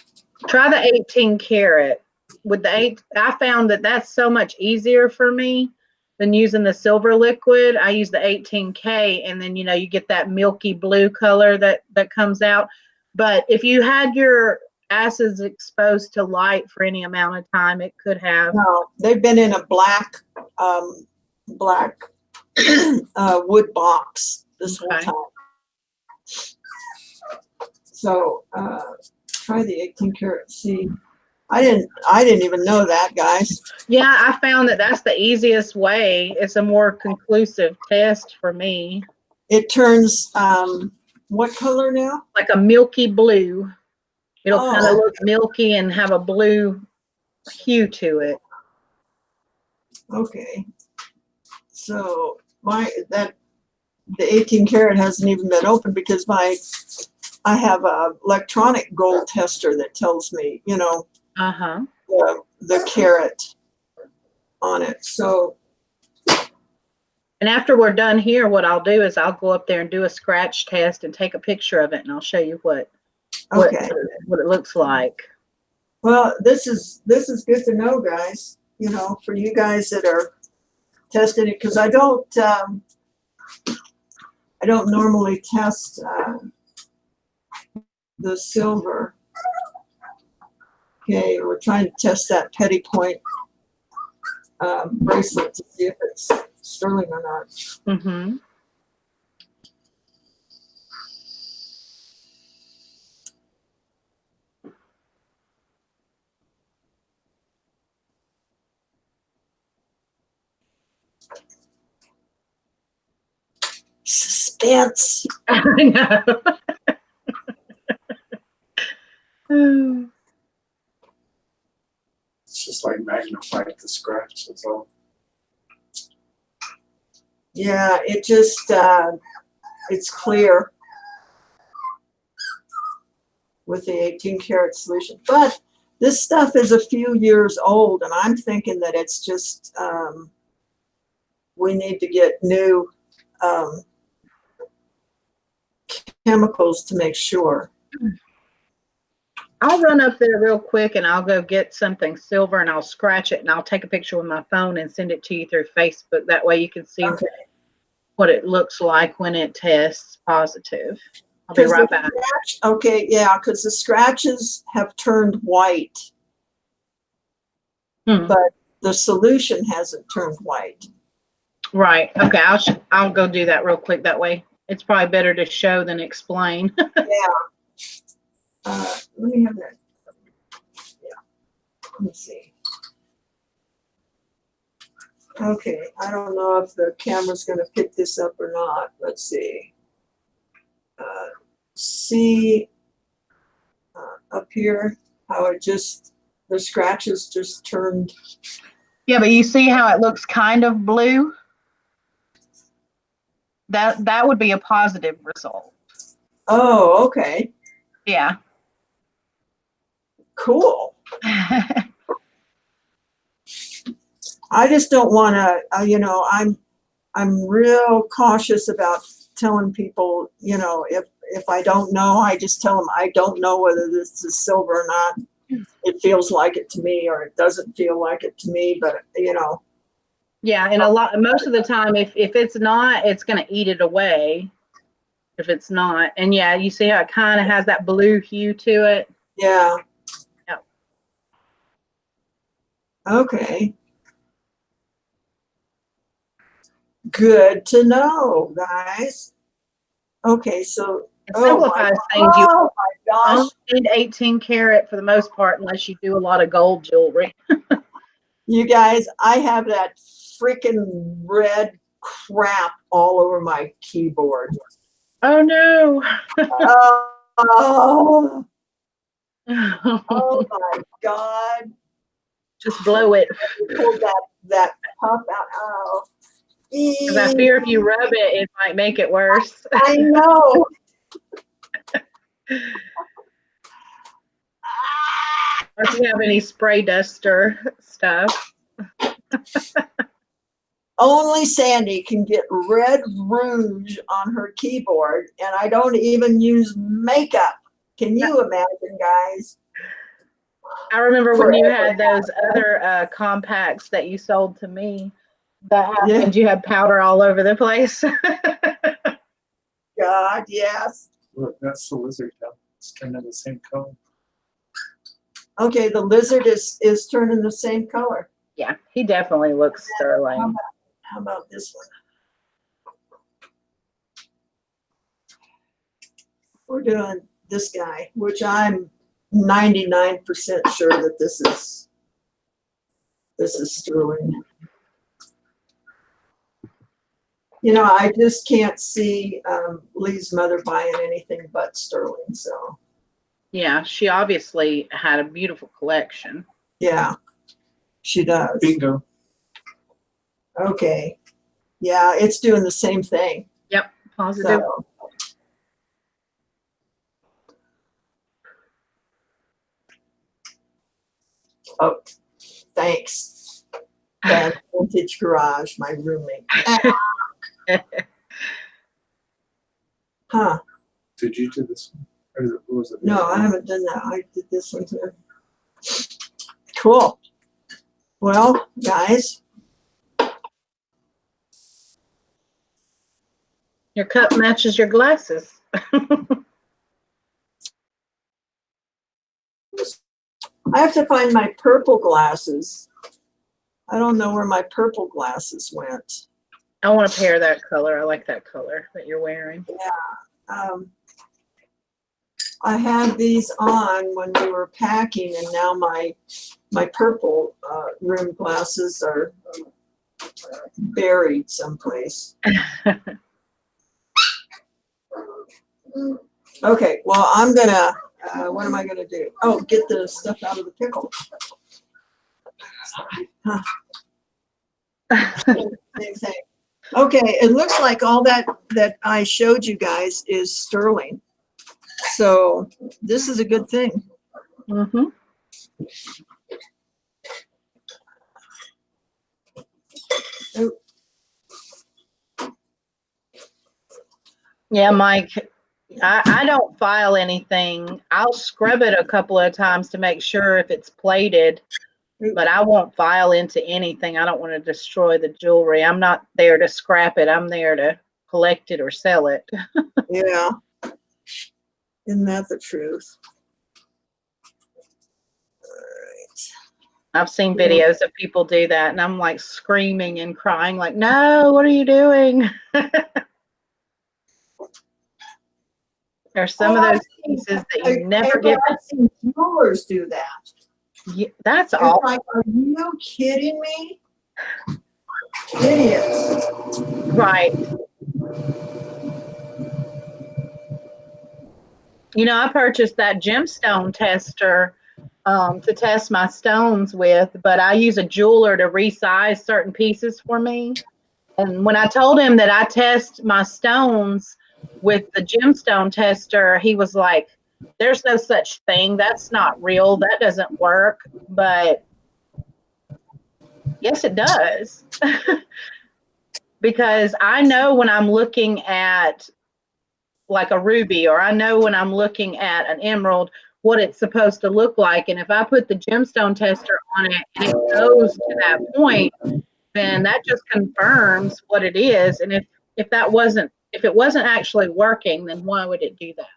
Try the 18 karat. With I found that that's so much easier for me than using the silver liquid. I use the 18K, and then you get that milky blue color that comes out. But if you had your acids exposed to light for any amount of time, it could have. No, they've been in a black wood box this whole Okay. time. So try the 18 karat. See, I didn't even know that, guys. Yeah, I found that that's the easiest way. It's a more conclusive test for me. It turns what color now? Like a milky blue. It'll kind of Oh, look milky and have a blue hue to it. okay. So the 18 karat hasn't even been opened because I have a electronic gold tester that tells me, Uh-huh. the carat on it. So And after we're done here, what I'll do is I'll go up there and do a scratch test and take a picture of it, and I'll show you what okay. what it looks like. Well, this is good to know, guys. For you guys that are testing it, because I don't normally test the silver. Okay, we're trying to test that petty point bracelet to see if it's sterling or not. Mm-hmm. Suspense. I know. It's just like magnified the scratch, that's all. Yeah, it just it's clear with the 18 karat solution. But this stuff is a few years old, and I'm thinking that it's just we need to get new chemicals to make sure. I'll run up there real quick and I'll go get something silver and I'll scratch it and I'll take a picture with my phone and send it to you through Facebook. That way you can see Okay. what it looks like when it tests positive. I'll be right back. Okay, yeah, because the scratches have turned white, but the solution hasn't turned white. Right. Okay. I'll go do that real quick. That way, it's probably better to show than explain. Yeah. Let me have that. Yeah. Let me see. Okay. I don't know if the camera's going to pick this up or not. Let's see. See up here. how it just, the scratches just turned. Yeah, but you see how it looks kind of blue? That would be a positive result. Oh, okay. Yeah. Cool. I just don't want to, you know, I'm real cautious about telling people, you know, if I don't know, I just tell them I don't know whether this is silver or not. It feels like it to me, or it doesn't feel like it to me, but you know. Yeah, and most of the time, if it's not, it's going to eat it away. If it's not, and yeah, you see how it kind of has that blue hue to it. Yeah. Yep. Okay. Good to know, guys. Okay, so It simplifies things. You oh my gosh. don't need 18 karat for the most part, unless you do a lot of gold jewelry. You guys, I have that freaking red crap all over my keyboard. Oh no. Oh, oh my God. Just blow it. Pull that puff out. Oh. Because I fear if you rub it, it might make it worse. I know. Or if you have any spray duster stuff. Only Sandy can get red rouge on her keyboard, and I don't even use makeup. Can you imagine, guys? I remember when you had those other compacts that you sold to me that happened, you had powder all over the place. God, yes. Look, that's the lizard tail. It's kind of the same color. Okay, the lizard is turning the same color. Yeah, he definitely looks sterling. How about this one? We're doing this guy, which I'm 99% sure that this is sterling. You know, I just can't see Lee's mother buying anything but sterling. So Yeah, she obviously had a beautiful collection. yeah, she does. Bingo. Okay. Yeah, it's doing the same thing. Yep, positive. So, oh, thanks. That Vintage Garage, my roommate. Huh. Did you do this one? Or was it? No, I haven't done that. I did this one too. Cool. Well, guys, Your cup matches your glasses. I have to find my purple glasses. I don't know where my purple glasses went. I want to pair that color. I like that color that you're wearing. I had these on when we were packing, and now my purple rim glasses are buried someplace. Okay, well, I'm gonna, what am I gonna do? Oh, get the stuff out of the pickle. Huh. Same thing. Okay, it looks like all that I showed you guys is sterling. So this is a good thing. Mm-hmm. Oh. Yeah, Mike, I don't file anything. I'll scrub it a couple of times to make sure if it's plated, but I won't file into anything. I don't want to destroy the jewelry. I'm not there to scrap it. I'm there to collect it or sell it. Yeah. Isn't that the truth? I've seen videos of people do that, and I'm like screaming and crying, like, no, what are you doing? There's some of those pieces that you never get. I've seen jewelers do that. Yeah, that's It's all. like, are you kidding me? Idiots. Right. You know, I purchased that gemstone tester to test my stones with, but I use a jeweler to resize certain pieces for me. And when I told him that I test my stones with the gemstone tester, he was like, there's no such thing. That's not real. That doesn't work. But yes, it does. Because I know when I'm looking at like a ruby, or I know when I'm looking at an emerald, what it's supposed to look like. And if I put the gemstone tester on it and it goes to that point, then that just confirms what it is. And if it wasn't actually working, then why would it do that?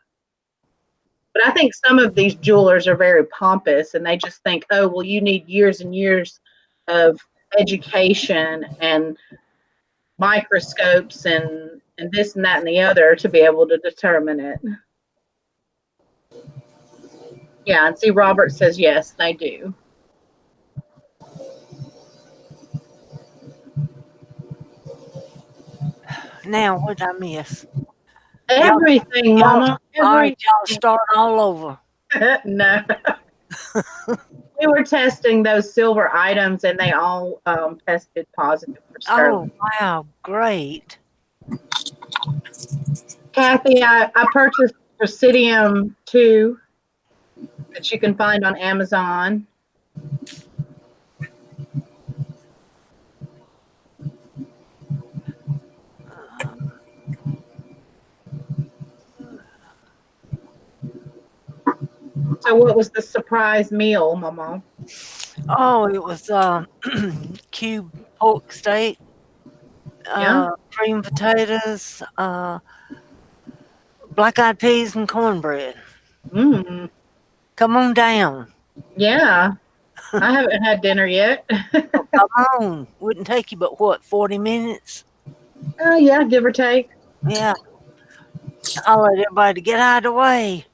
But I think some of these jewelers are very pompous and they just think, oh, well, you need years and years of education and microscopes and this and that and the other to be able to determine it. Yeah, and see, Robert says yes, they do. Now, what did I miss? Everything, y'all- Mama. All right, y'all Everything. start all over. No. We were testing those silver items and they all tested positive for sterling. Oh, wow, great. Kathy, I purchased Presidium 2 that you can find on Amazon. So what was the surprise meal, Mama? Oh, it was cube pork steak, Yeah. cream potatoes, black-eyed peas, and cornbread. Mm. Come on down. Yeah. I haven't had dinner yet. Come on. Wouldn't take you but what, 40 minutes? Yeah, give or take. Yeah. I'll let everybody get out of the way.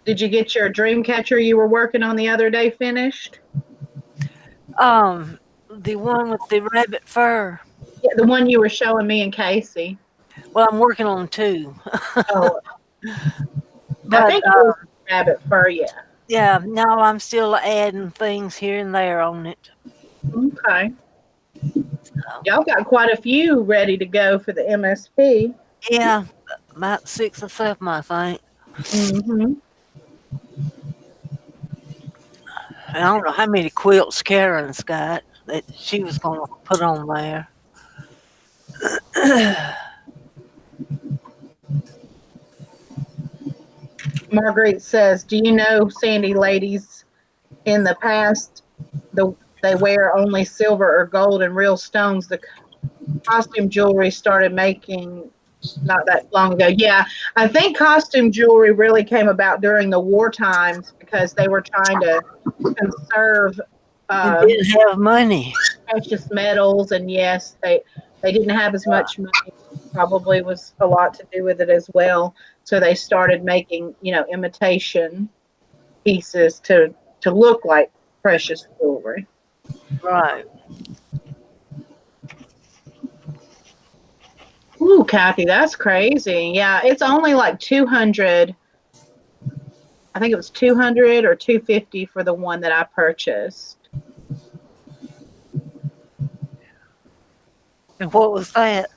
Did you get your dream catcher you were working on the other day finished? The one with the rabbit fur. Yeah, the one you were showing me and Casey. Well, I'm working on 2. Oh, But I think it was rabbit fur, yeah. yeah, no, I'm still adding things here and there on it. Okay. Y'all got quite a few ready to go for the MSP. Yeah, about 6 or 7, I think. Mm-hmm. I don't know how many quilts Karen's got that she was going to put on there. Marguerite says, do you know, Sandy, ladies, in the past, they wear only silver or gold and real stones. The costume jewelry started making not that long ago. Yeah, I think costume jewelry really came about during the war times because they were trying to conserve And didn't have money. precious metals, and yes, they didn't have as much money. Probably was a lot to do with it as well. So they started making, imitation pieces to look like precious jewelry. Right. Ooh, Kathy, that's crazy. Yeah, it's only like 200. I think it was 200 or 250 for the one that I purchased. And what was that?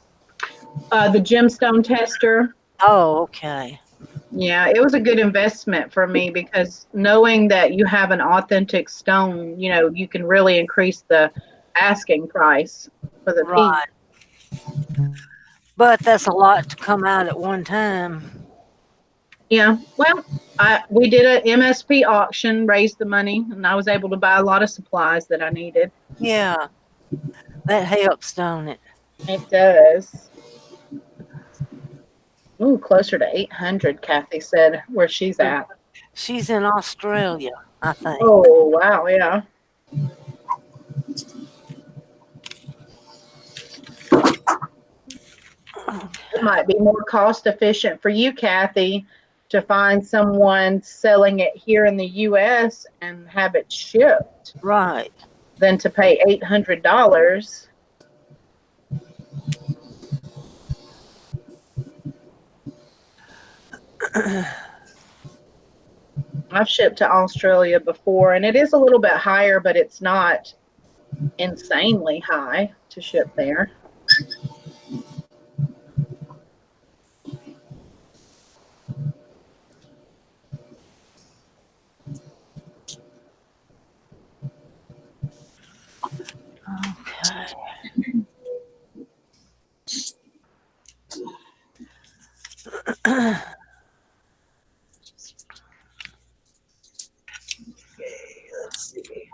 The gemstone tester. Oh, okay. Yeah, it was a good investment for me because knowing that you have an authentic stone, you can really increase the asking price for the piece. Right. But that's a lot to come out at one time. Yeah, well, we did an MSP auction, raised the money, and I was able to buy a lot of supplies that I needed. Yeah. That helps, don't it? It does. Ooh, closer to 800, Kathy said, where she's at. She's in Australia, I think. Oh, wow, yeah. It might be more cost efficient for you, Kathy, to find someone selling it here in the U.S. and have it shipped Right. than to pay $800. I've shipped to Australia before, and it is a little bit higher, but it's not insanely high to ship there. Let's see.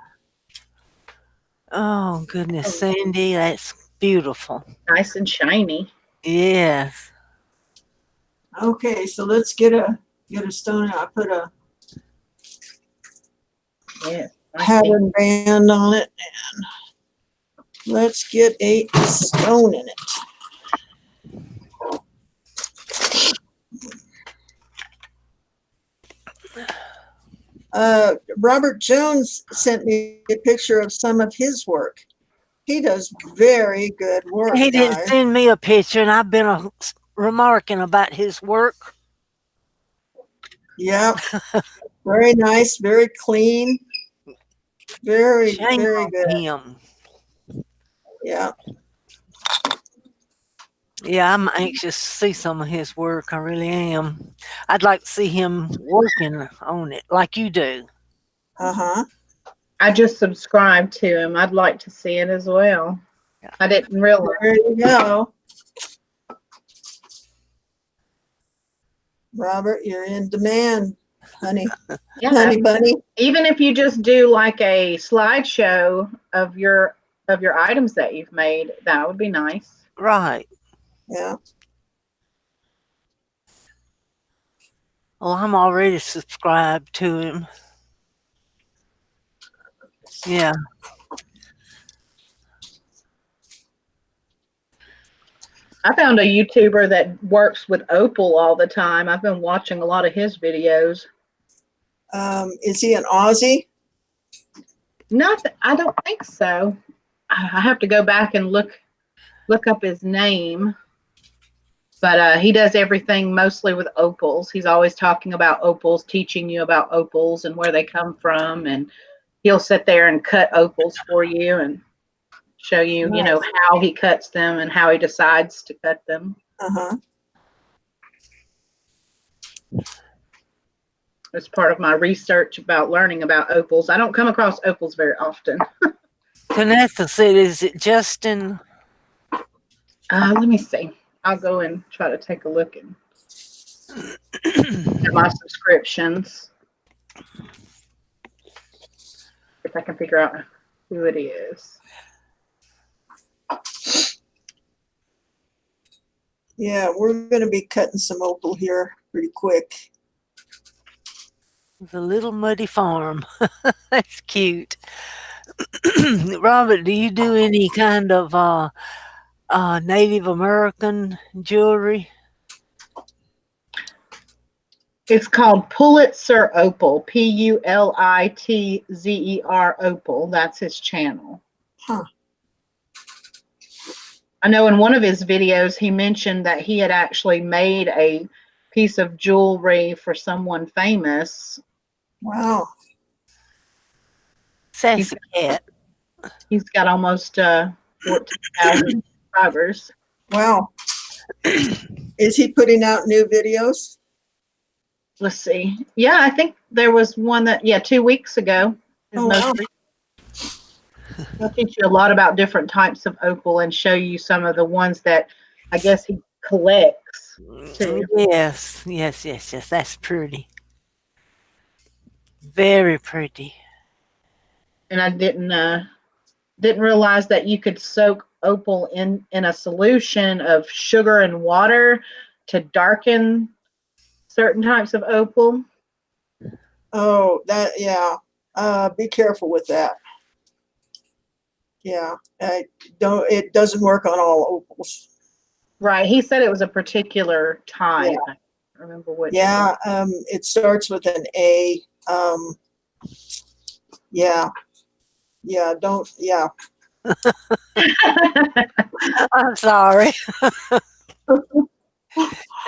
Oh, goodness, Sandy, that's beautiful. Nice and shiny. Yes. Okay, so let's get a stone. I put a Yeah. pattern band on it, and let's get a stone in it. Robert Jones sent me a picture of some of his work. He does very good work, He didn't guys. send me a picture, and I've been remarking about his work. Yep. Very nice, very clean, very, Shame very on good. him. Yeah. Yeah, I'm anxious to see some of his work. I really am. I'd like to see him working on it like you do. Uh-huh. I just subscribed to him. I'd like to see it as well. Yeah. I didn't realize. There you go. Robert, you're in demand, honey. Yeah. Honey bunny. Even if you just do like a slideshow of your items that you've made, that would be nice. Right. Yeah. Well, I'm already subscribed to him. Yeah. I found a YouTuber that works with Opal all the time. I've been watching a lot of his videos. Is he an Aussie? I don't think so. I have to go back and look up his name. But he does everything mostly with opals. He's always talking about opals, teaching you about opals and where they come from. And he'll sit there and cut opals for you and show you, Nice. how he cuts them and how he decides to cut them. Uh-huh. As part of my research about learning about opals. I don't come across opals very often. Vanessa said, is it Justin? Let me see. I'll go and try to take a look at my subscriptions. If I can figure out who it is. Yeah, we're going to be cutting some opal here pretty quick. The Little Muddy Farm. That's cute. Robert, do you do any kind of Native American jewelry? It's called Pulitzer Opal, Pulitzer Opal. That's his channel. Huh. I know in one of his videos, he mentioned that he had actually made a piece of jewelry for someone famous. Wow. Sassy cat. He's got almost 14,000 subscribers. Wow. Is he putting out new videos? Let's see. Yeah, I think there was one 2 weeks ago. Oh, wow. He'll teach you a lot about different types of opal and show you some of the ones that I guess he collects too. Yes. That's pretty. Very pretty. And I didn't realize that you could soak opal in a solution of sugar and water to darken certain types of opal. Oh, yeah. Be careful with that. Yeah. It doesn't work on all opals. Right. He said it was a particular type. Yeah. I don't remember which. Yeah. It starts with an A. Yeah. Yeah. Yeah. I'm sorry.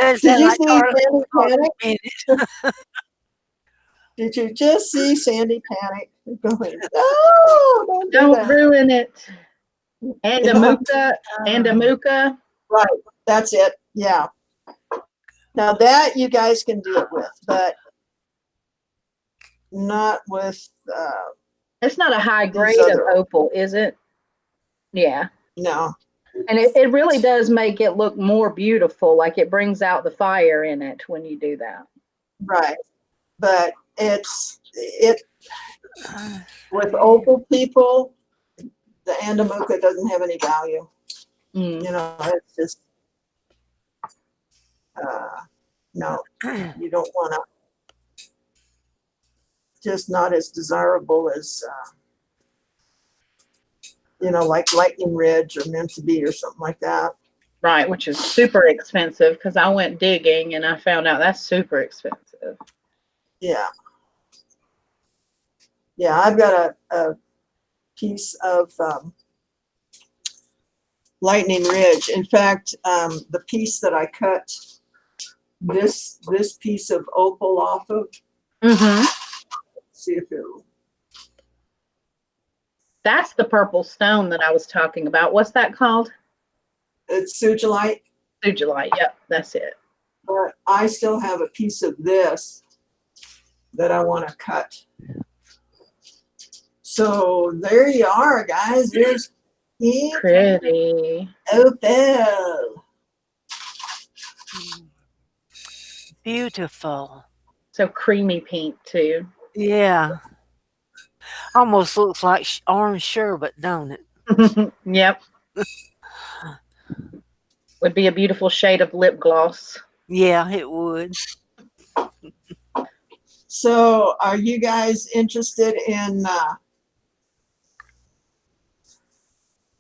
That Did sound you like see Carly Sandy panic? Bennett. Did you just see Sandy panic? Going, no, don't do Don't that. ruin it. And Yeah. Amuka, and Amuka. Right, that's it. Yeah. Now that you guys can do it with, but not with. It's not a high These grade of other- opal, is it? Yeah. No. And it really does make it look more beautiful. Like it brings out the fire in it when you do that. Right, but it with opal people, the Andamuka doesn't have any value. Mm. You know, it's just no, you don't want to. Just not as desirable as you know, like Lightning Ridge or meant to be or something like that. Right, which is super expensive because I went digging and I found out that's super expensive. Yeah. Yeah, I've got a piece of Lightning Ridge. In fact, the piece that I cut this piece of opal off of, Mm-hmm. see if it'll. That's the purple stone that I was talking about. What's that called? It's sugilite, Sugilite. Yep, that's it. but I still have a piece of this that I want to cut. So there you are, guys. There's Pretty. Opal. Beautiful. So creamy pink too. Yeah. Almost looks like orange sherbet, don't it? Yep. Would be a beautiful shade of lip gloss. Yeah, it would. So are you guys interested in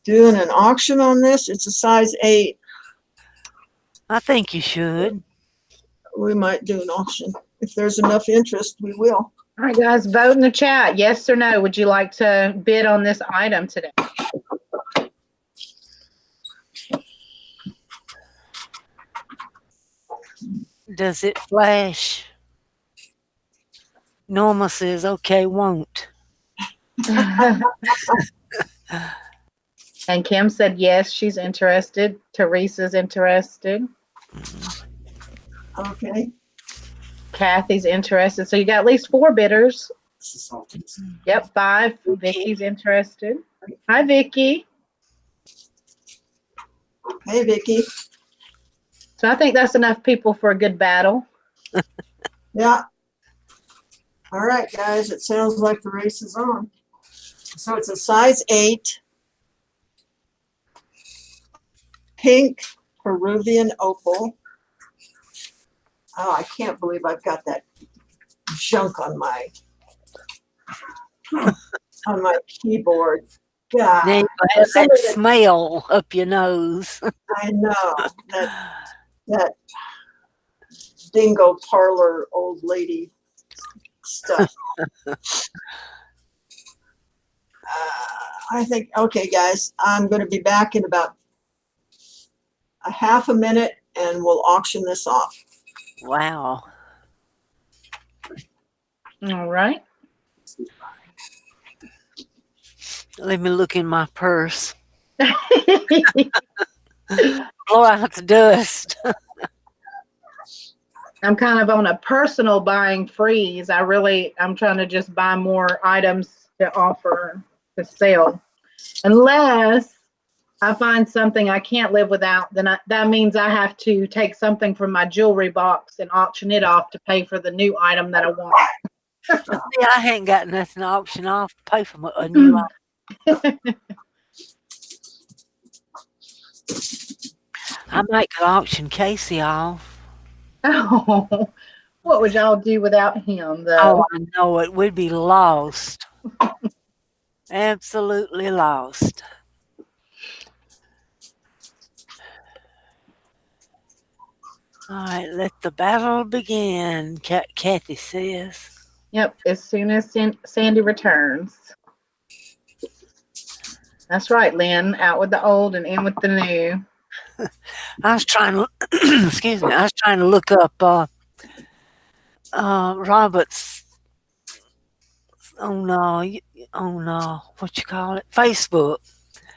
doing an auction on this? It's a size 8. I think you should. We might do an auction. If there's enough interest, we will. All right, guys, vote in the chat. Yes or no? Would you like to bid on this item today? Does it flash? Norma says, okay, won't. And Kim said yes, she's interested. Teresa's interested. Okay. Kathy's interested. So you got at least 4 bidders. Yep, 5. Vicky's interested. Hi, Vicky. Hey, Vicky. So I think that's enough people for a good battle. Yeah. All right, guys. It sounds like the race is on. So it's a size 8. Pink Peruvian opal. Oh, I can't believe I've got that junk on my keyboard. God, Then you have that smell up your nose. I know that dingo parlor old lady stuff. I think, okay, guys, I'm going to be back in about a half a minute and we'll auction this off. Wow. All right. Let me look in my purse. Blow out the dust. I'm kind of on a personal buying freeze. I'm trying to just buy more items to offer to sell. Unless I find something I can't live without, then that means I have to take something from my jewelry box and auction it off to pay for the new item that I want. See, I ain't got nothing to auction off to pay for a new item. I might could auction Casey off. Oh, what would y'all do without him, though? Oh, I know it. We'd be lost. Absolutely lost. All right, let the battle begin, Kathy says. Yep, as soon as Sandy returns. That's right, Lynn. Out with the old and in with the new. I was trying to, excuse me, I was trying to look up Robert's, oh no, what you call it? Facebook.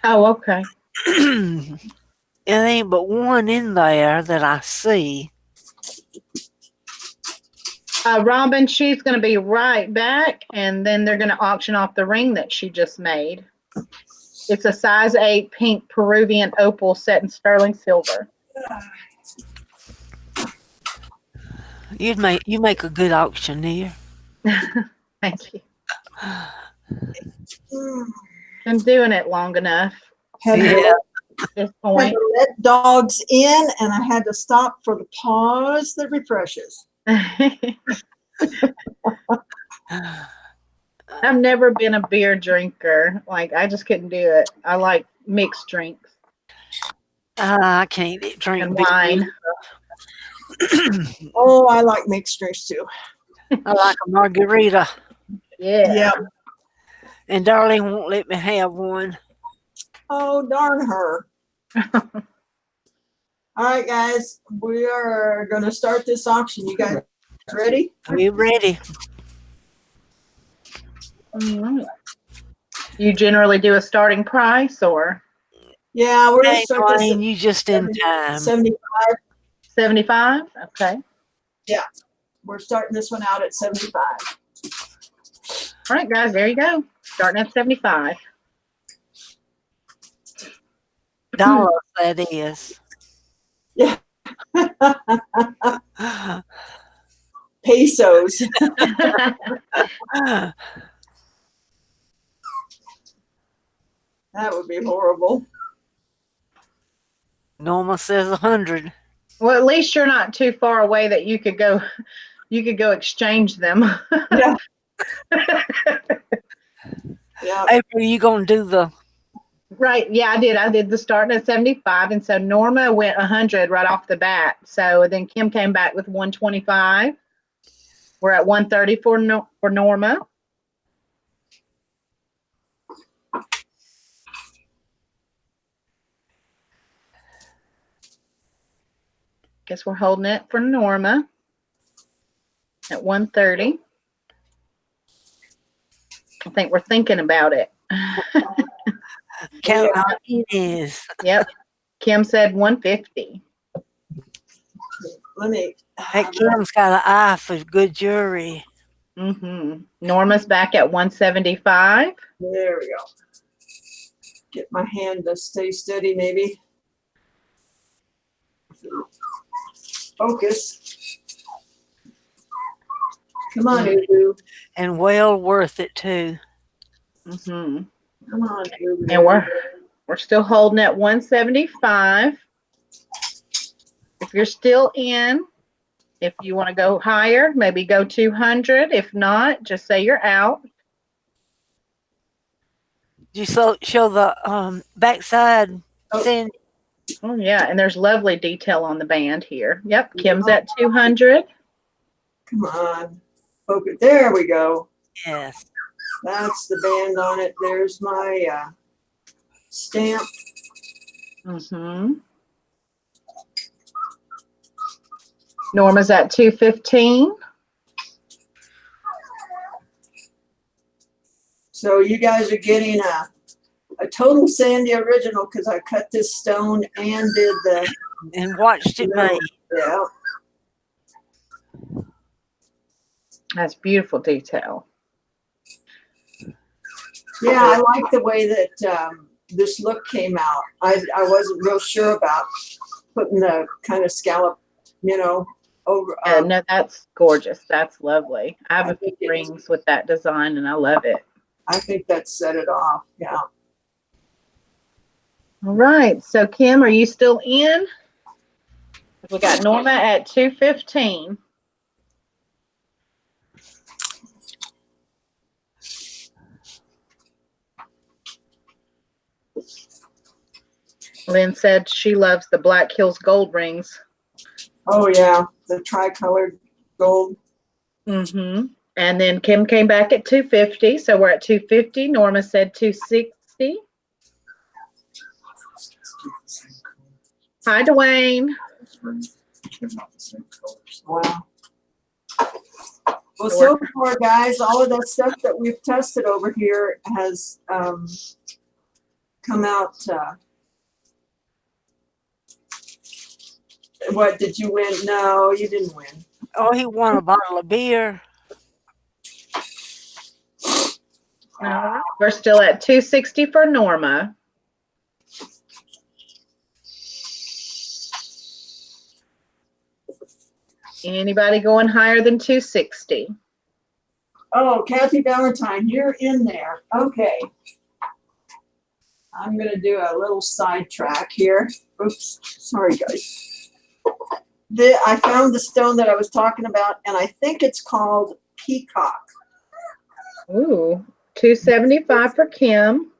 Oh, okay. It ain't but one in there that I see. Robin, she's going to be right back, and then they're going to auction off the ring that she just made. It's a size 8 pink Peruvian opal set in sterling silver. You make a good auctioneer. Thank you. Been doing it long enough Had to, Yeah. at this had point. to let dogs in, and I had to stop for the pause that refreshes. I've never been a beer drinker. Like, I just couldn't do it. I like mixed drinks I can't drink and beer. wine. Oh, I like mixed drinks too. I like a margarita, Yeah. Yeah. and Darlene won't let me have one. Oh, darn her. All right, guys, we are going to start this auction. You guys ready? We ready? All right. You generally do a starting price or Yeah, we're going to Hey, start this Darlene, at you just in time. 75. 75? Okay. We're starting this one out at 75. All right, guys, there you go. Starting at 75. Dollars, that is. Yeah. Pesos. That would be horrible. Norma says 100. Well, at least you're not too far away that you could go exchange them. Yeah. Yeah. April, you gonna do the? Right. Yeah, I did. I did the starting at 75. And so Norma went 100 right off the bat. So then Kim came back with 125. We're at 130 for Norma. Guess we're holding it for Norma at 130. I think we're thinking about it. Count how it is. Yep. Kim said 150. Let me. That Kim's got an eye for good jewelry. Norma's back at 175. There we go. Get my hand to stay steady, maybe. Focus. Come on, Ubu. And well worth it too. Come on, Ubu. And we're still holding at 175. If you're still in, if you want to go higher, maybe go 200. If not, just say you're out. You show the backside, Oh. Sandy? Oh yeah, and there's lovely detail on the band here. Yep, Kim's at 200. Come on. Focus. There we go. Yes. That's the band on it. There's my stamp. Norma's at 215. So you guys are getting a total Sandy original because I cut this stone and did the. And watched it made. Yeah. That's beautiful detail. Yeah, I like the way that this look came out. I wasn't real sure about putting the kind of scallop, over. No, that's gorgeous. That's lovely. I have I a few think it- rings with that design, and I love it. I think that set it off. Yeah. All right. So, Kim, are you still in? We got Norma at 215. Lynn said she loves the Black Hills gold rings. Oh yeah, the tricolored gold. And then Kim came back at 250. So we're at 250. Norma said 260. Hi, Dwayne. It's very, they're not the same colors. Wow. Well, so far, guys, all of that stuff that we've tested over here has come out. What did you win? No, you didn't win. Oh, he won a bottle of beer. All right. We're still at 260 for Norma. Anybody going higher than 260? Oh, Kathy Valentine, you're in there. Okay. I'm going to do a little sidetrack here. Oops. Sorry, guys. I found the stone that I was talking about, and I think it's called Peacock. Ooh, 275 for Kim.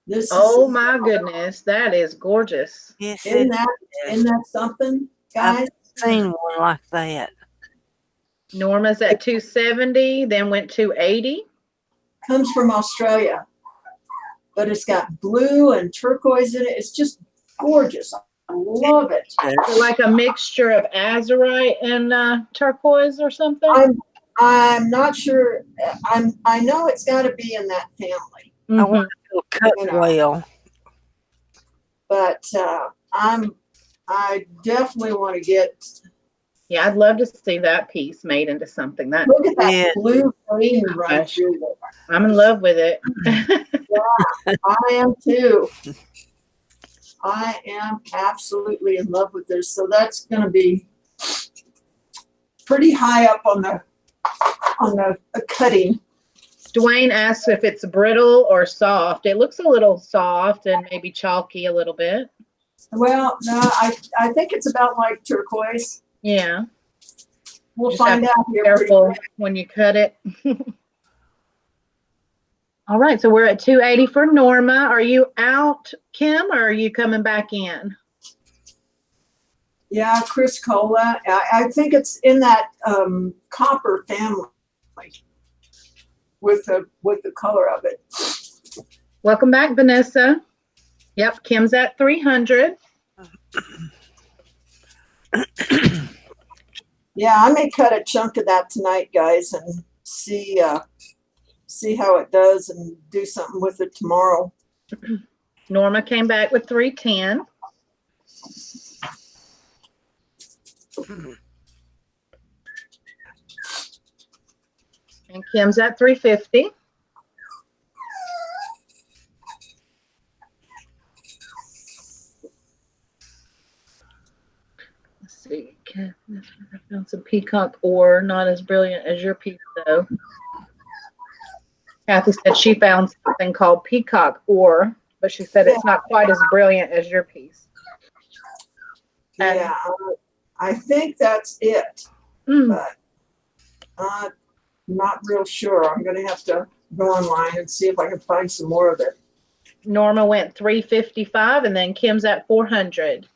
This Oh is, my goodness, that is gorgeous. Yes, isn't that something, guys? seen one like that. Norma's at 270, then went 280. Comes from Australia, but it's got blue and turquoise in it. It's just gorgeous. I love it. So like a mixture of azurite and turquoise or something. I'm not sure. I know it's got to be in that family, I want to cut You know. well. but I definitely want to get. Yeah, I'd love to see that piece made into something. That Look at that Yeah. blue green right Gosh. through there. I'm in love with it. I am too. I am absolutely in love with this. So that's going to be pretty high up on the cutting. Dwayne asks if it's brittle or soft. It looks a little soft and maybe chalky a little bit. Well, no, I think it's about like turquoise. Yeah. We'll Just have find out here. pretty Careful quick. when you cut it. All right, so we're at 280 for Norma. Are you out, Kim, or are you coming back in? Yeah, Chris Cola. I think it's in that copper family with the color of it. Welcome back, Vanessa. Yep, Kim's at 300. Yeah, I may cut a chunk of that tonight, guys, and see how it does and do something with it tomorrow. Norma came back with 310. And Kim's at 350. Let's see. I found some peacock ore, not as brilliant as your piece, though. Kathy said she found something called peacock ore, but she said it's not quite as brilliant as your piece. Yeah, I think that's it, but I'm not real sure. I'm going to have to go online and see if I can find some more of it. Norma went 355, and then Kim's at 400.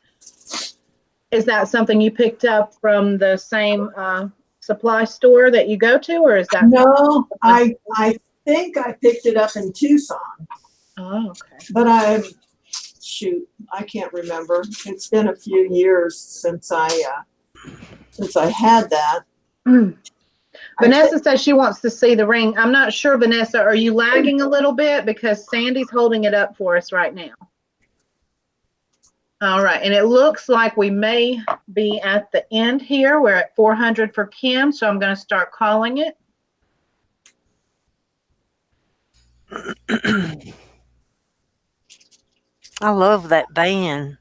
Is that something you picked up from the same supply store that you go to, or is that? No, I think I picked it up in Tucson. Oh, okay. But I can't remember. It's been a few years since I had that. Vanessa says she wants to see the ring. I'm not sure, Vanessa, are you lagging a little bit? Because Sandy's holding it up for us right now. All right, and it looks like we may be at the end here. We're at 400 for Kim, so I'm going to start calling it. I love that band.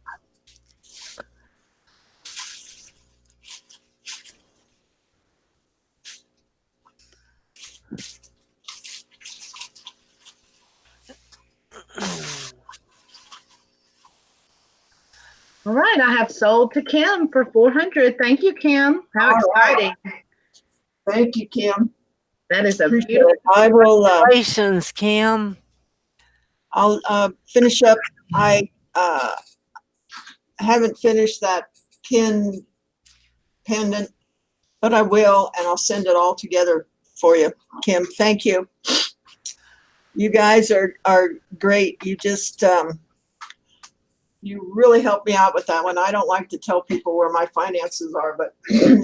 All right, I have sold to Kim for 400. Thank you, Kim. How exciting. Thank you, Kim. That is a Appreciate beautiful. it. I will. Congratulations, Kim. I'll finish up. I haven't finished that pin pendant, but I will, and I'll send it all together for you, Kim. Thank you. You guys are great. You you really helped me out with that one. I don't like to tell people where my finances are, but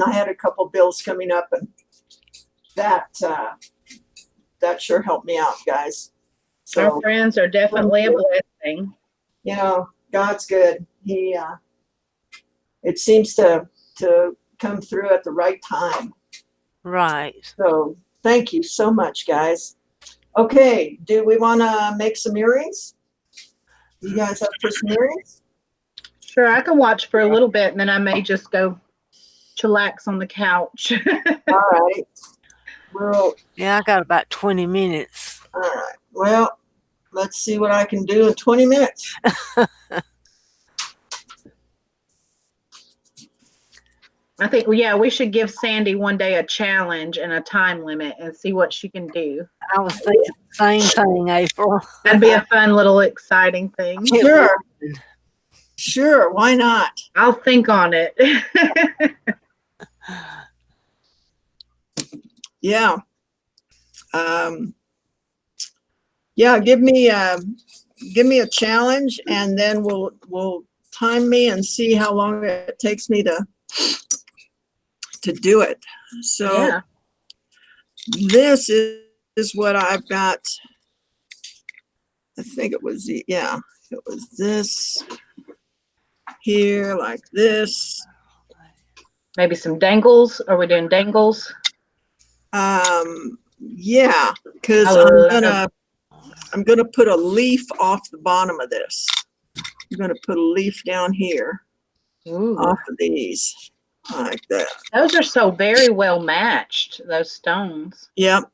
I had a couple bills coming up, and that sure helped me out, guys. Our So, friends are definitely a blessing. you know, God's good. He it seems to come through at the right time. Right. So thank you so much, guys. Okay, do we want to make some earrings? You guys up for some earrings? Sure, I can watch for a little bit, and then I may just go chillax on the couch. All right. Well, Yeah, I got about 20 minutes. all right. Well, let's see what I can do in 20 minutes. I think, yeah, we should give Sandy one day a challenge and a time limit and see what she can do. I was thinking the same thing, April. That'd be a fun little exciting thing. Sure. Sure. Why not? I'll think on it. Yeah. Yeah. Give me a challenge, and then we'll time me and see how long it takes me to do it. So Yeah. this is what I've got. I think it was it was this here, like this. Maybe some dangles. Are we doing dangles? Yeah, because I'm gonna put a leaf off the bottom of this. I'm gonna put a leaf down here Ooh. off of these, like that. Those are so very well matched, those stones. Yep.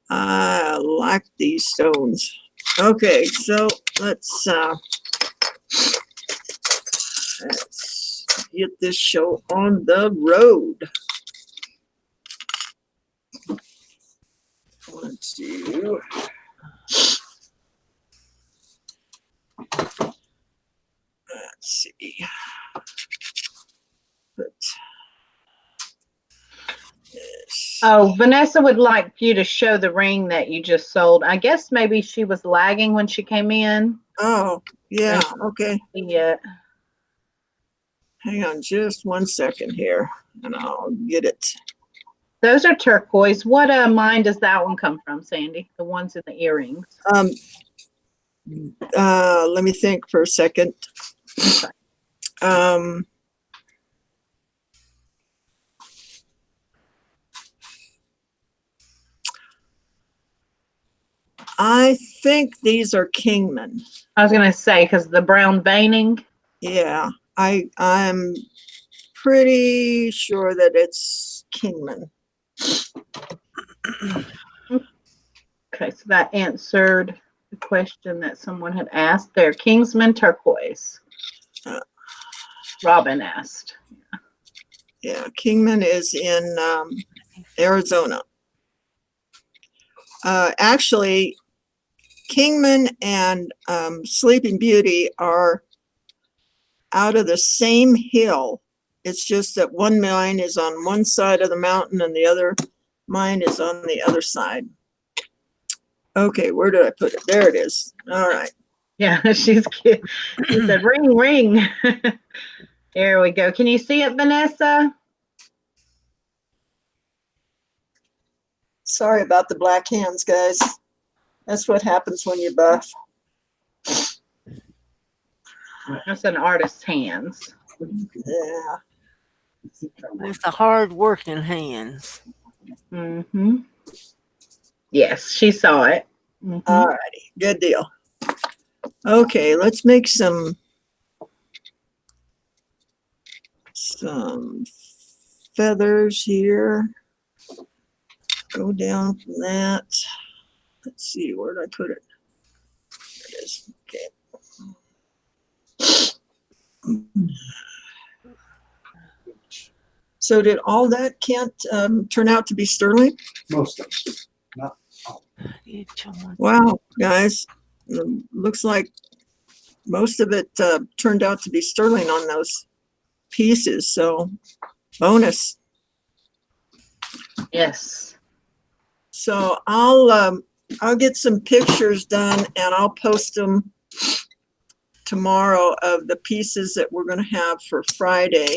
I like these stones. Okay, so let's get this show on the road. 1, 2. Let's see. Put this. Oh, Vanessa would like you to show the ring that you just sold. I guess maybe she was lagging when she came in. Oh, yeah. Okay. Yeah. Hang on just 1 second here, and I'll get it. Those are turquoise. What mine does that one come from, Sandy? The ones in the earrings. Let me think for a second. I think these are Kingman. I was gonna say because the brown veining. Yeah, I'm pretty sure that it's Kingman. Okay, so that answered the question that someone had asked there. Kingsman turquoise. Robin asked. Yeah, Kingman is in Arizona. Actually, Kingman and Sleeping Beauty are out of the same hill. It's just that one mine is on one side of the mountain and the other mine is on the other side. Okay, where did I put it? There it is. All right. Yeah, she's cute. She said, ring, ring. There we go. Can you see it, Vanessa? Sorry about the black hands, guys. That's what happens when you buff. That's an artist's hands. Yeah. It's the hard working hands. Mm-hmm. Yes, she saw it. Mm-hmm. All righty. Good deal. Okay, let's make some feathers here. Go down from that. Let's see, where did I put it? There it is. Okay. So did all that, Kent, turn out to be sterling? Most of them. Not Wow, guys. Looks like most of it turned out to be sterling on those pieces. So bonus. Yes. So I'll get some pictures done and I'll post them tomorrow of the pieces that we're going to have for Friday,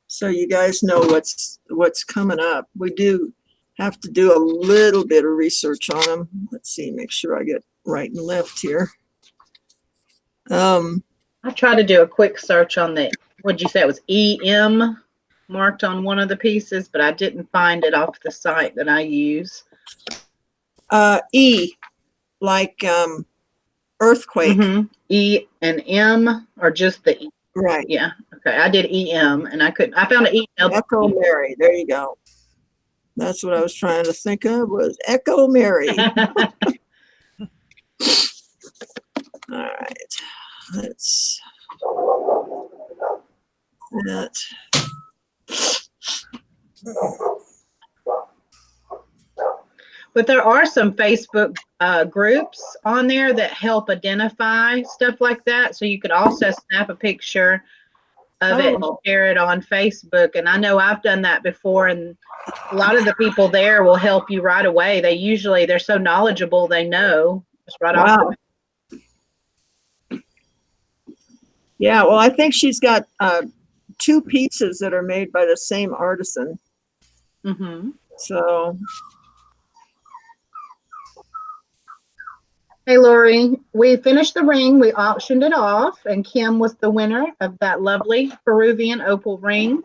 so you guys know what's coming up. We do have to do a little bit of research on them. Let's see, make sure I get right and left here. I tried to do a quick search on the, what'd you say it was, EM marked on one of the pieces, but I didn't find it off the site that I use. E, like earthquake. E and M, or just the E? Right. Yeah. Okay. I did EM and I couldn't, I found an email. Echo Mary. There you go. That's what I was trying to think of, was Echo Mary. All right. Let's that. But there are some Facebook groups on there that help identify stuff like that. So you could also snap a picture of it and share it on Facebook. And I know I've done that before, and a lot of the people there will help you right away. They're so knowledgeable, they know just right off the bat. Yeah, well, I think she's got 2 pieces that are made by the same artisan. So. Hey, Lori, we finished the ring. We auctioned it off, and Kim was the winner of that lovely Peruvian opal ring.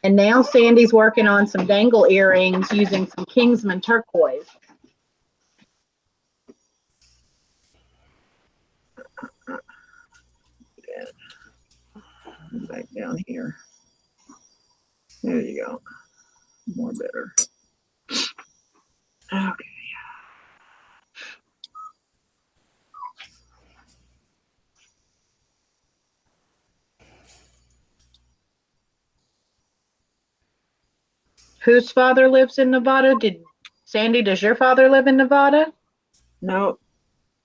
And now Sandy's working on some dangle earrings using some Kingsman turquoise. Back down here. There you go. More better. Okay. Whose father lives in Nevada? Sandy, does your father live in Nevada? No.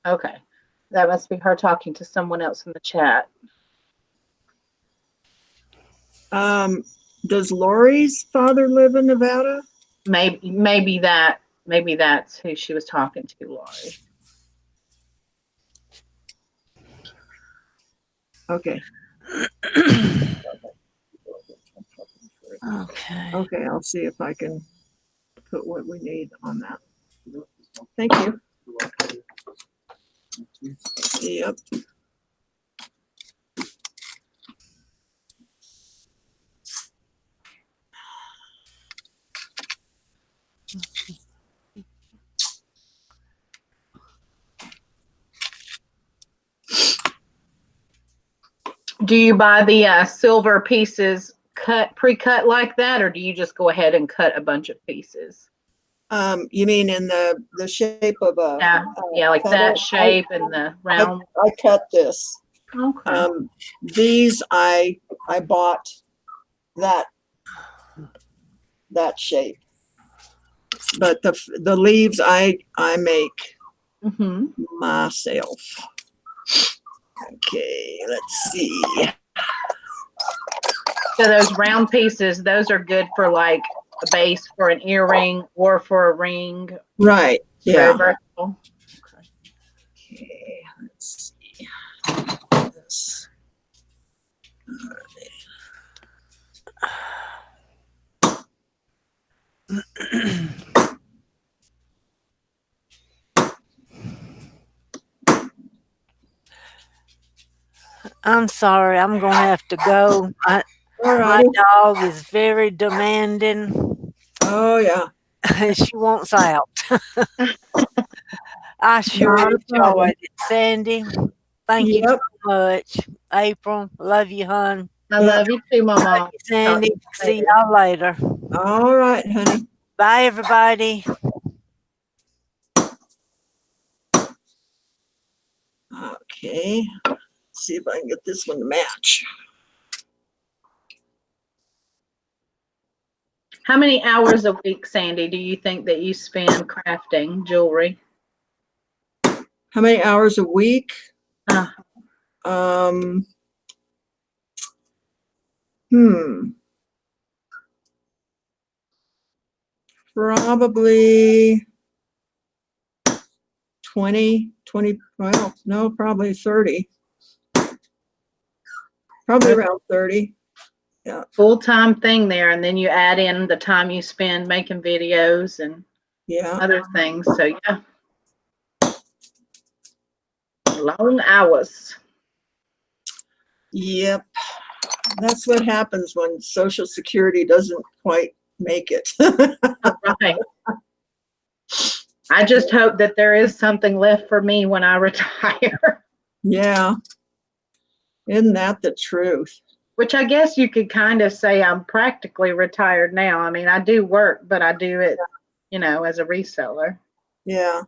Okay. That must be her talking to someone else in the chat. Does Lori's father live in Nevada? Maybe that's who she was talking to, Lori. Okay. Okay, I'll see if I can put what we need on that. Thank you. Yep. Do you buy the silver pieces pre-cut like that, or do you just go ahead and cut a bunch of pieces? You mean in the shape of a like feather? that shape and the round? I cut this. Okay. These I bought that shape, but the leaves I make myself. Okay, let's see. So those round pieces, those are good for like a base for an earring or for a ring. Right. Yeah. Very versatile. Okay, let's see. This. I'm sorry, I'm gonna have to go. My dog is very demanding. Oh yeah. She wants out. I sure enjoyed it, Sandy. Thank you so much. April, love you, hon. I love you too, Mama. Love you, Sandy. See y'all later. All right, honey. Bye, everybody. Okay. See if I can get this one to match. How many hours a week, Sandy, do you think that you spend crafting jewelry? How many hours a week? Probably 20, well, no, probably 30. Probably around 30. Full-time thing there, and then you add in the time you spend making videos and Yeah. other things. So yeah, long hours. Yep. That's what happens when Social Security doesn't quite make it. Right. I just hope that there is something left for me when I retire. Yeah. Isn't that the truth? Which I guess you could kind of say I'm practically retired now. I mean, I do work, but I do it, as a reseller. Yeah.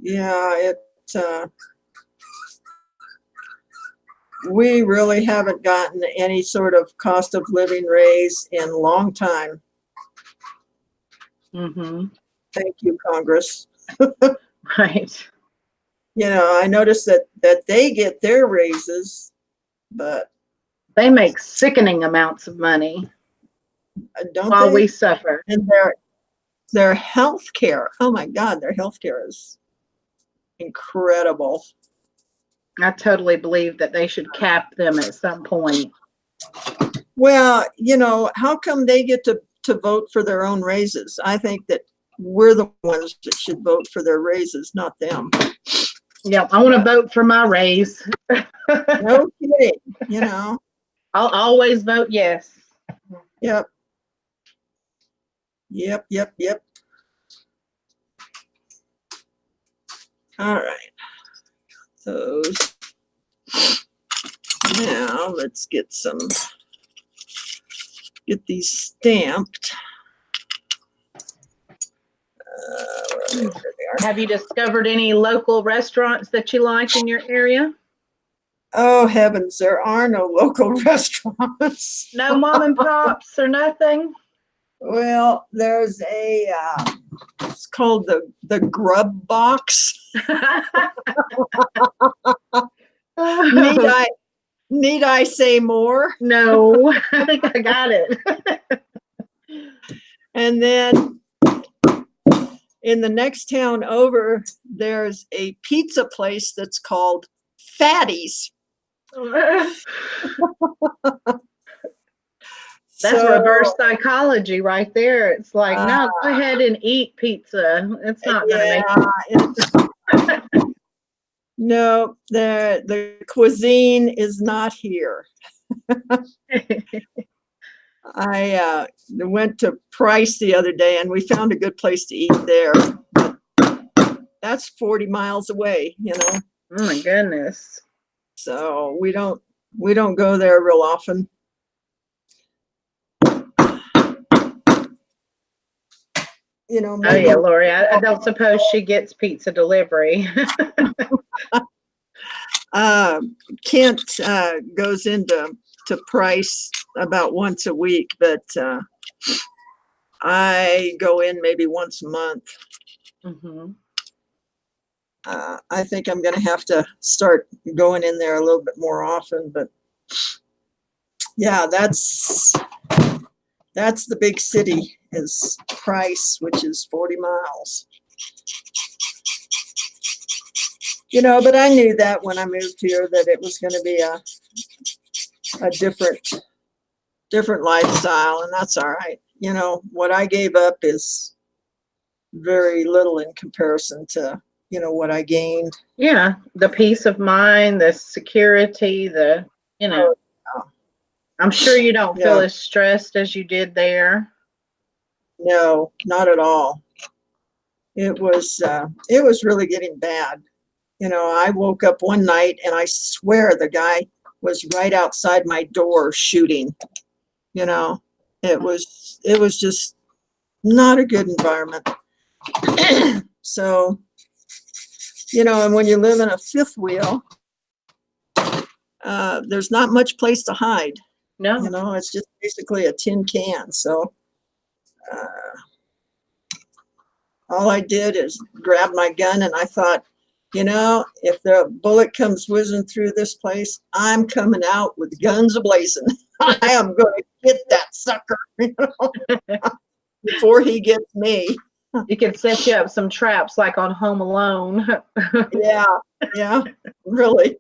Yeah, we really haven't gotten any sort of cost of living raise in a long time. Mm-hmm. Thank you, Congress. Right. I noticed that they get their raises, but They make sickening amounts of money don't while they? we suffer. And their health care. Oh my God, their health care is incredible. I totally believe that they should cap them at some point. Well, how come they get to vote for their own raises? I think that we're the ones that should vote for their raises, not them. Yeah, I want to vote for my raise. No kidding, I'll always vote yes. Yep. Yep, yep, yep. All right. Those. Now let's get these stamped. There they are. Have you discovered any local restaurants that you like in your area? Oh heavens, there are no local restaurants. No mom and pops or nothing? Well, there's it's called the Grub Box. Need I say more? No, I think I got it. And then in the next town over, there's a pizza place that's called Fatty's. That's reverse psychology right there. It's like, no, go ahead and eat pizza. It's not going to make No, the cuisine is not here. I went to Price the other day and we found a good place to eat there. That's 40 miles away, Oh my goodness. So we don't go there real often. Oh yeah, Lori, I don't suppose she gets pizza delivery. Kent goes into Price about once a week, but I go in maybe once a month. Mm-hmm. I think I'm going to have to start going in there a little bit more often, but yeah, that's the big city is Price, which is 40 miles. But I knew that when I moved here that it was going to be a different lifestyle, and that's all right. What I gave up is very little in comparison to, what I gained. Yeah, the peace of mind, the security, I'm sure you don't feel as stressed as you did there. No, not at all. It was really getting bad. I woke up one night and I swear the guy was right outside my door shooting. It was just not a good environment. So, and when you live in a fifth wheel, there's not much place to hide. No. It's just basically a tin can. So all I did is grab my gun and I thought, if the bullet comes whizzing through this place, I'm coming out with guns ablazing. I am going to get that sucker before he gets me. You could set you up some traps like on Home Alone. Yeah, yeah, really.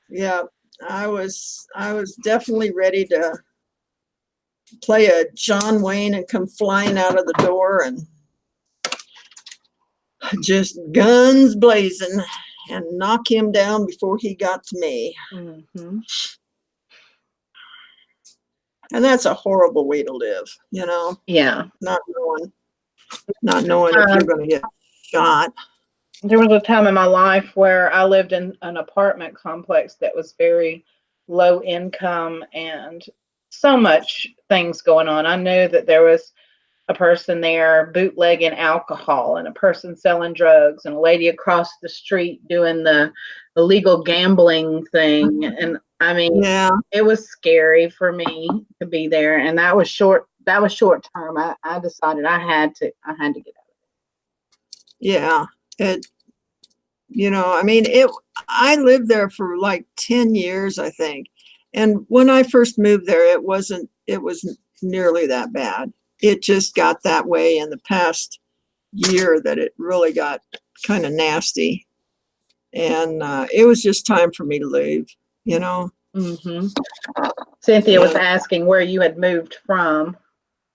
Yeah, I was definitely ready to play a John Wayne and come flying out of the door and just guns blazing and knock him down before he got to me. Hmm. And that's a horrible way to live, you know, Yeah. not knowing if you're going to get shot. There was a time in my life where I lived in an apartment complex that was very low income and so much things going on. I knew that there was a person there bootlegging alcohol and a person selling drugs and a lady across the street doing the illegal gambling thing. And I mean, Yeah, it was scary for me to be there. And that was short term. I decided I had to get out. yeah. It, I mean, I lived there for like 10 years, I think. And when I first moved there, it wasn't nearly that bad. It just got that way in the past year that it really got kind of nasty. And it was just time for me to leave, you know. Mm-hmm. Cynthia was And asking where you had moved from.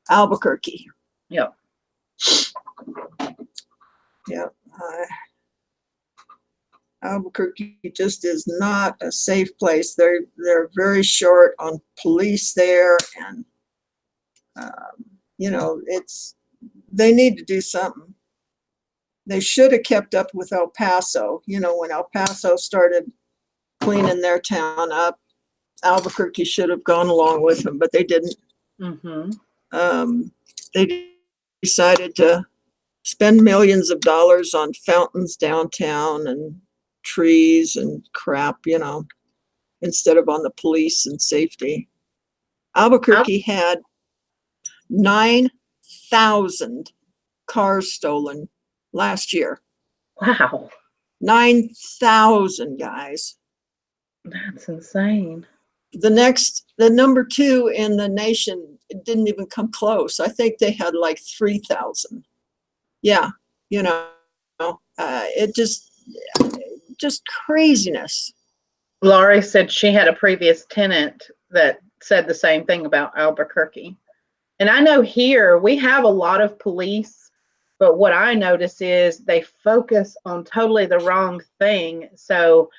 Albuquerque. Yep. Yeah. Albuquerque just is not a safe place. They're very short on police there, and they need to do something. They should have kept up with El Paso. When El Paso started cleaning their town up, Albuquerque should have gone along with them, but they didn't. Mm-hmm. They decided to spend millions of dollars on fountains downtown and trees and crap, instead of on the police and safety. Albuquerque had 9,000 cars stolen last year. Wow. 9,000, guys. That's insane. The number two in the nation, it didn't even come close. I think they had like 3,000. Yeah, it just craziness. Laurie said she had a previous tenant that said the same thing about Albuquerque. And I know here we have a lot of police, but what I notice is they focus on totally the wrong thing. So,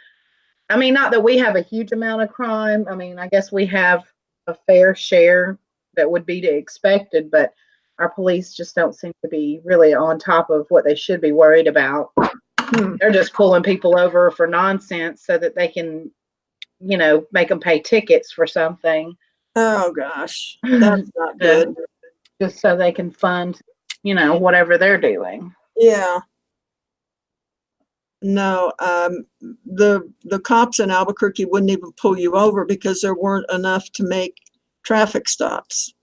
I mean, not that we have a huge amount of crime. I mean, I guess we have a fair share that would be to expected, but our police just don't seem to be really on top of what they should be worried about. They're just pulling people over for nonsense so that they can, make them pay tickets for something. Oh gosh, that's not good. Just so they can fund, whatever they're doing. Yeah. No, the cops in Albuquerque wouldn't even pull you over because there weren't enough to make traffic stops.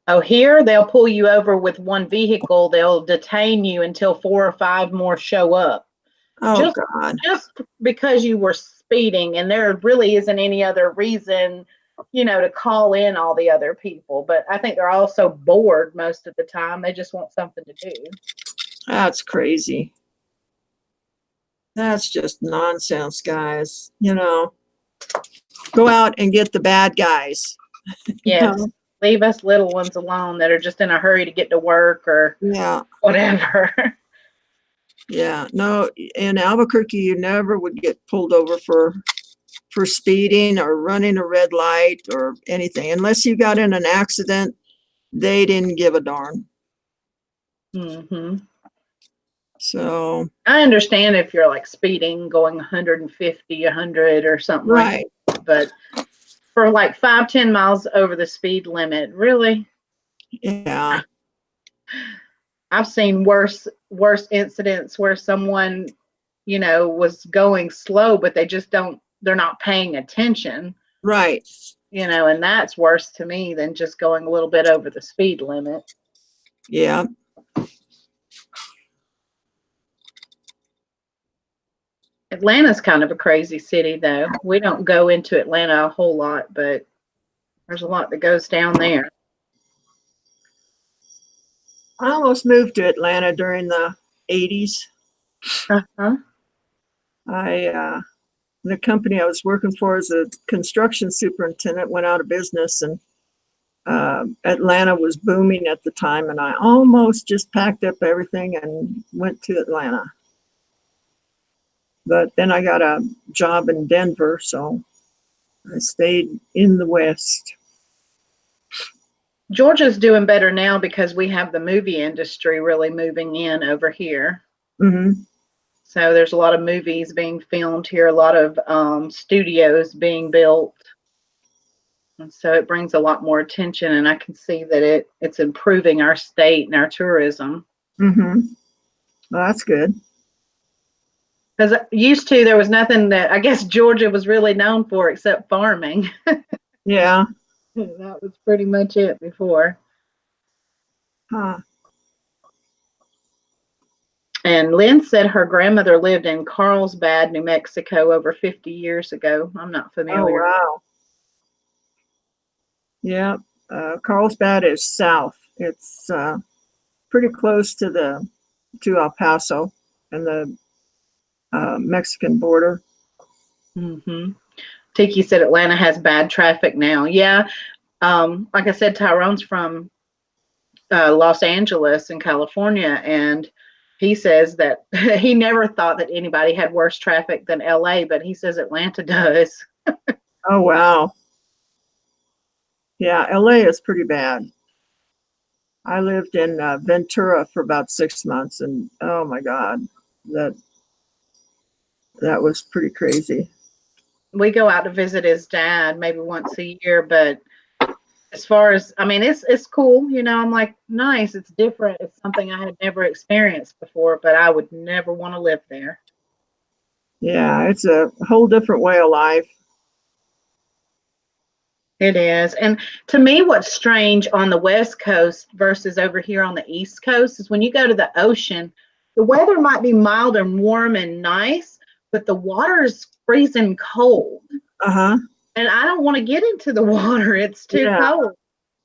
Oh, here they'll pull you over with one vehicle. They'll detain you until 4 or 5 more show up. Oh God. Just because you were speeding, and there really isn't any other reason, to call in all the other people. But I think they're also bored most of the time. They just want something to do. That's crazy. That's just nonsense, guys. Go out and get the bad guys. Yes. Leave us little ones alone that are just in a hurry to get to work or whatever. Yeah. No, in Albuquerque, you never would get pulled over for speeding or running a red light or anything. Unless you got in an accident, they didn't give a darn. Mm-hmm. So I understand if you're like speeding, going 150, 100 or something right. like that. But for like 5-10 miles over the speed limit, really? Yeah. I've seen worse incidents where someone, was going slow, but they're not paying attention. Right. And that's worse to me than just going a little bit over the speed limit. Yeah. Atlanta's kind of a crazy city, though. We don't go into Atlanta a whole lot, but there's a lot that goes down there. I almost moved to Atlanta during the 80s. Uh-huh. The company I was working for as a construction superintendent went out of business, and Atlanta was booming at the time, and I almost just packed up everything and went to Atlanta. But then I got a job in Denver, so I stayed in the West. Georgia's doing better now because we have the movie industry really moving in over here. Hmm. So there's a lot of movies being filmed here, a lot of studios being built. And so it brings a lot more attention, and I can see that it's improving our state and our tourism. Hmm. Well, that's good. Because used to, there was nothing that I guess Georgia was really known for except farming. Yeah. That was pretty much it before. Huh. And Lynn said her grandmother lived in Carlsbad, New Mexico over 50 years ago. I'm not Oh, familiar. wow. Yeah. Carlsbad is south. It's pretty close to El Paso and the Mexican border. Mm-hmm. Tiki said Atlanta has bad traffic now. Yeah. Like I said, Tyrone's from Los Angeles in California, and he says that he never thought that anybody had worse traffic than LA, but he says Atlanta does. Oh, wow. Yeah, LA is pretty bad. I lived in Ventura for about 6 months, and oh my God, that was pretty crazy. We go out to visit his dad maybe once a year, but as far as, I mean, it's cool, you know. I'm like, nice, it's different, it's something I had never experienced before, but I would never want to live there. Yeah, it's a whole different way of life. It is. And to me, what's strange on the West Coast versus over here on the East Coast is when you go to the ocean, the weather might be mild and warm and nice, but the water is freezing cold. Uh-huh. And I don't want to get into the water. It's too Yeah. cold.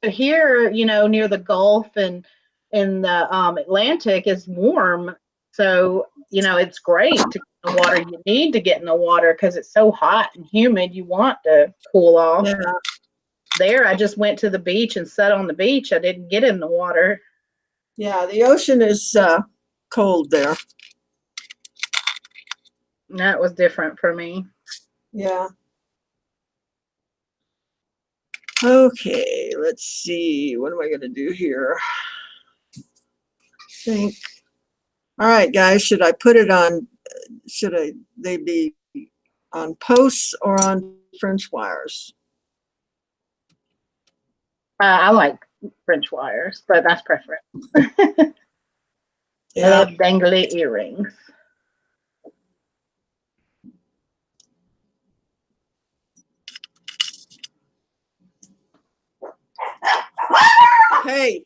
But here, you know, near the Gulf and in the Atlantic is warm. So, you know, it's great to get in the water. You need to get in the water because it's so hot and humid. You want to cool off. Yeah. There, I just went to the beach and sat on the beach. I didn't get in the water. Yeah, the ocean is cold there. And that was different for me. Yeah. Okay, let's see. What am I going to do here? Think. All right, guys, should I put it on, they be on posts or on French wires? I like French wires, but that's preference. I Yeah. love dangly earrings. Hey.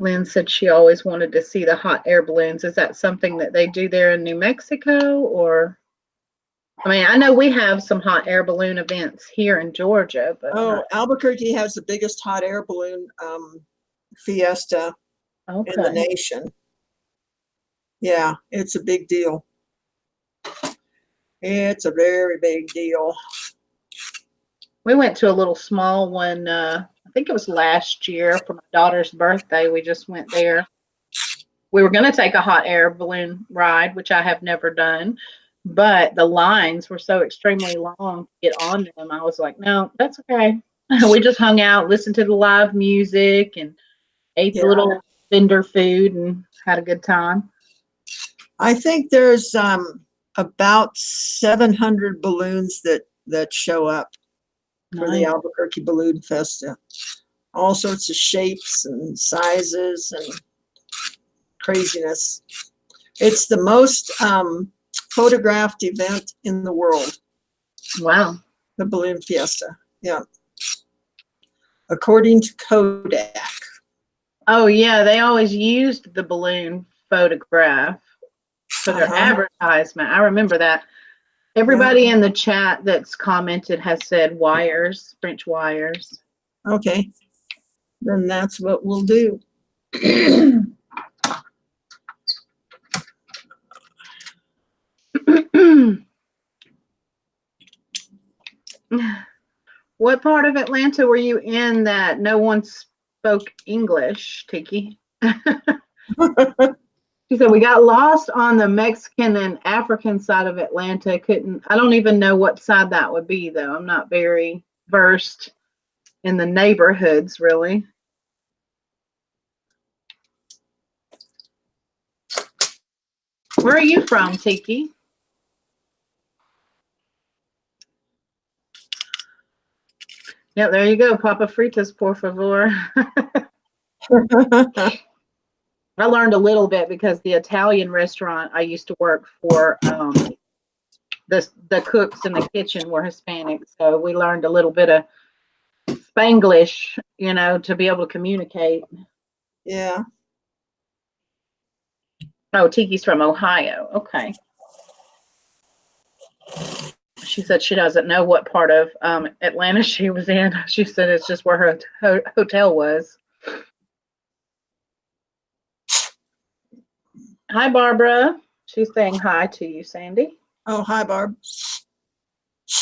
Lynn said she always wanted to see the hot air balloons. Is that something that they do there in New Mexico? Or, I mean, I know we have some hot air balloon events here in Georgia, but Albuquerque has the biggest hot air balloon fiesta in the okay. nation. Yeah, it's a big deal. It's a very big deal. We went to a little small one, I think it was last year for my daughter's birthday. We just went there. We were going to take a hot air balloon ride, which I have never done, but the lines were so extremely long to get on them. I was like, no, that's okay. We just hung out, listened to the live music, and ate the little vendor food and had a good time. I think there's about 700 balloons that show up for the Nice. Albuquerque Balloon Festa. All sorts of shapes and sizes and craziness. It's the most photographed event in the world, Wow. the Balloon Fiesta. Yeah. According to Kodak. Oh, yeah. They always used the balloon photograph for their advertisement. I remember that. Everybody in the chat that's commented has said wires, French wires. Okay. then that's what we'll do. What part of Atlanta were you in that no one spoke English, Tiki? She said, we got lost on the Mexican and African side of Atlanta. I don't even know what side that would be, though. I'm not very versed in the neighborhoods, really. Where are you from, Tiki? Yeah, there you go. Papa Fritas, por favor. I learned a little bit because the Italian restaurant I used to work for, the cooks in the kitchen were Hispanic, so we learned a little bit of Spanglish, to be able to communicate. Yeah. Oh, Tiki's from Ohio. Okay. She said she doesn't know what part of Atlanta she was in. She said it's just where her hotel was. Hi, Barbara. She's saying hi to you, Sandy. Oh, hi, Barb.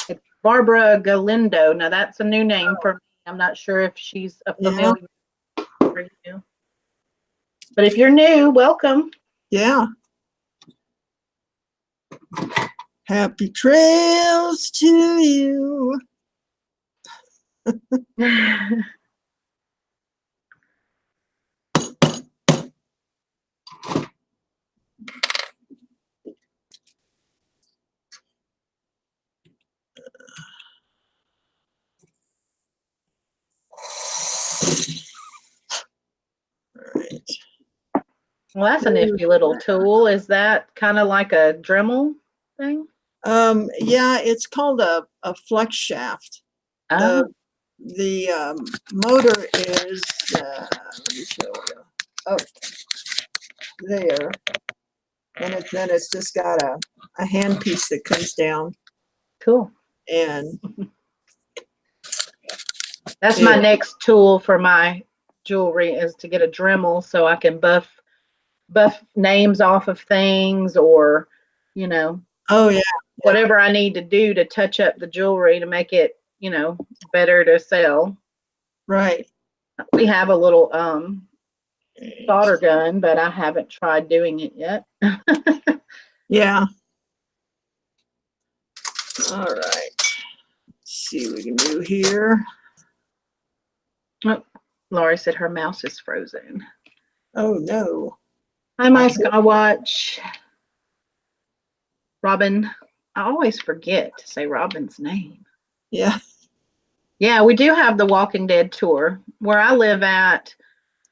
It's Barbara Galindo. Now, that's a new name for me. I'm not sure if she's a familiar for you. But if you're new, welcome. Yeah. Happy trails to you. Right. Well, that's a nifty little tool. Is that kind of like a Dremel thing? Yeah, it's called a flex shaft. Oh, The motor is, let me show you. Oh, there. And then it's just got a handpiece that comes down. cool. And That's my next tool for my jewelry is to get a Dremel so I can buff names off of things or, oh yeah, whatever I need to do to touch up the jewelry to make it, better to sell. right. We have a little solder gun, but I haven't tried doing it yet. Yeah. All right. Let's see what we can do here. Oh, Laurie said her mouse is frozen. Oh no. Hi, my Skywatch. Robin. I always forget to say Robin's name. Yeah. Yeah, we do have the Walking Dead tour where I live at,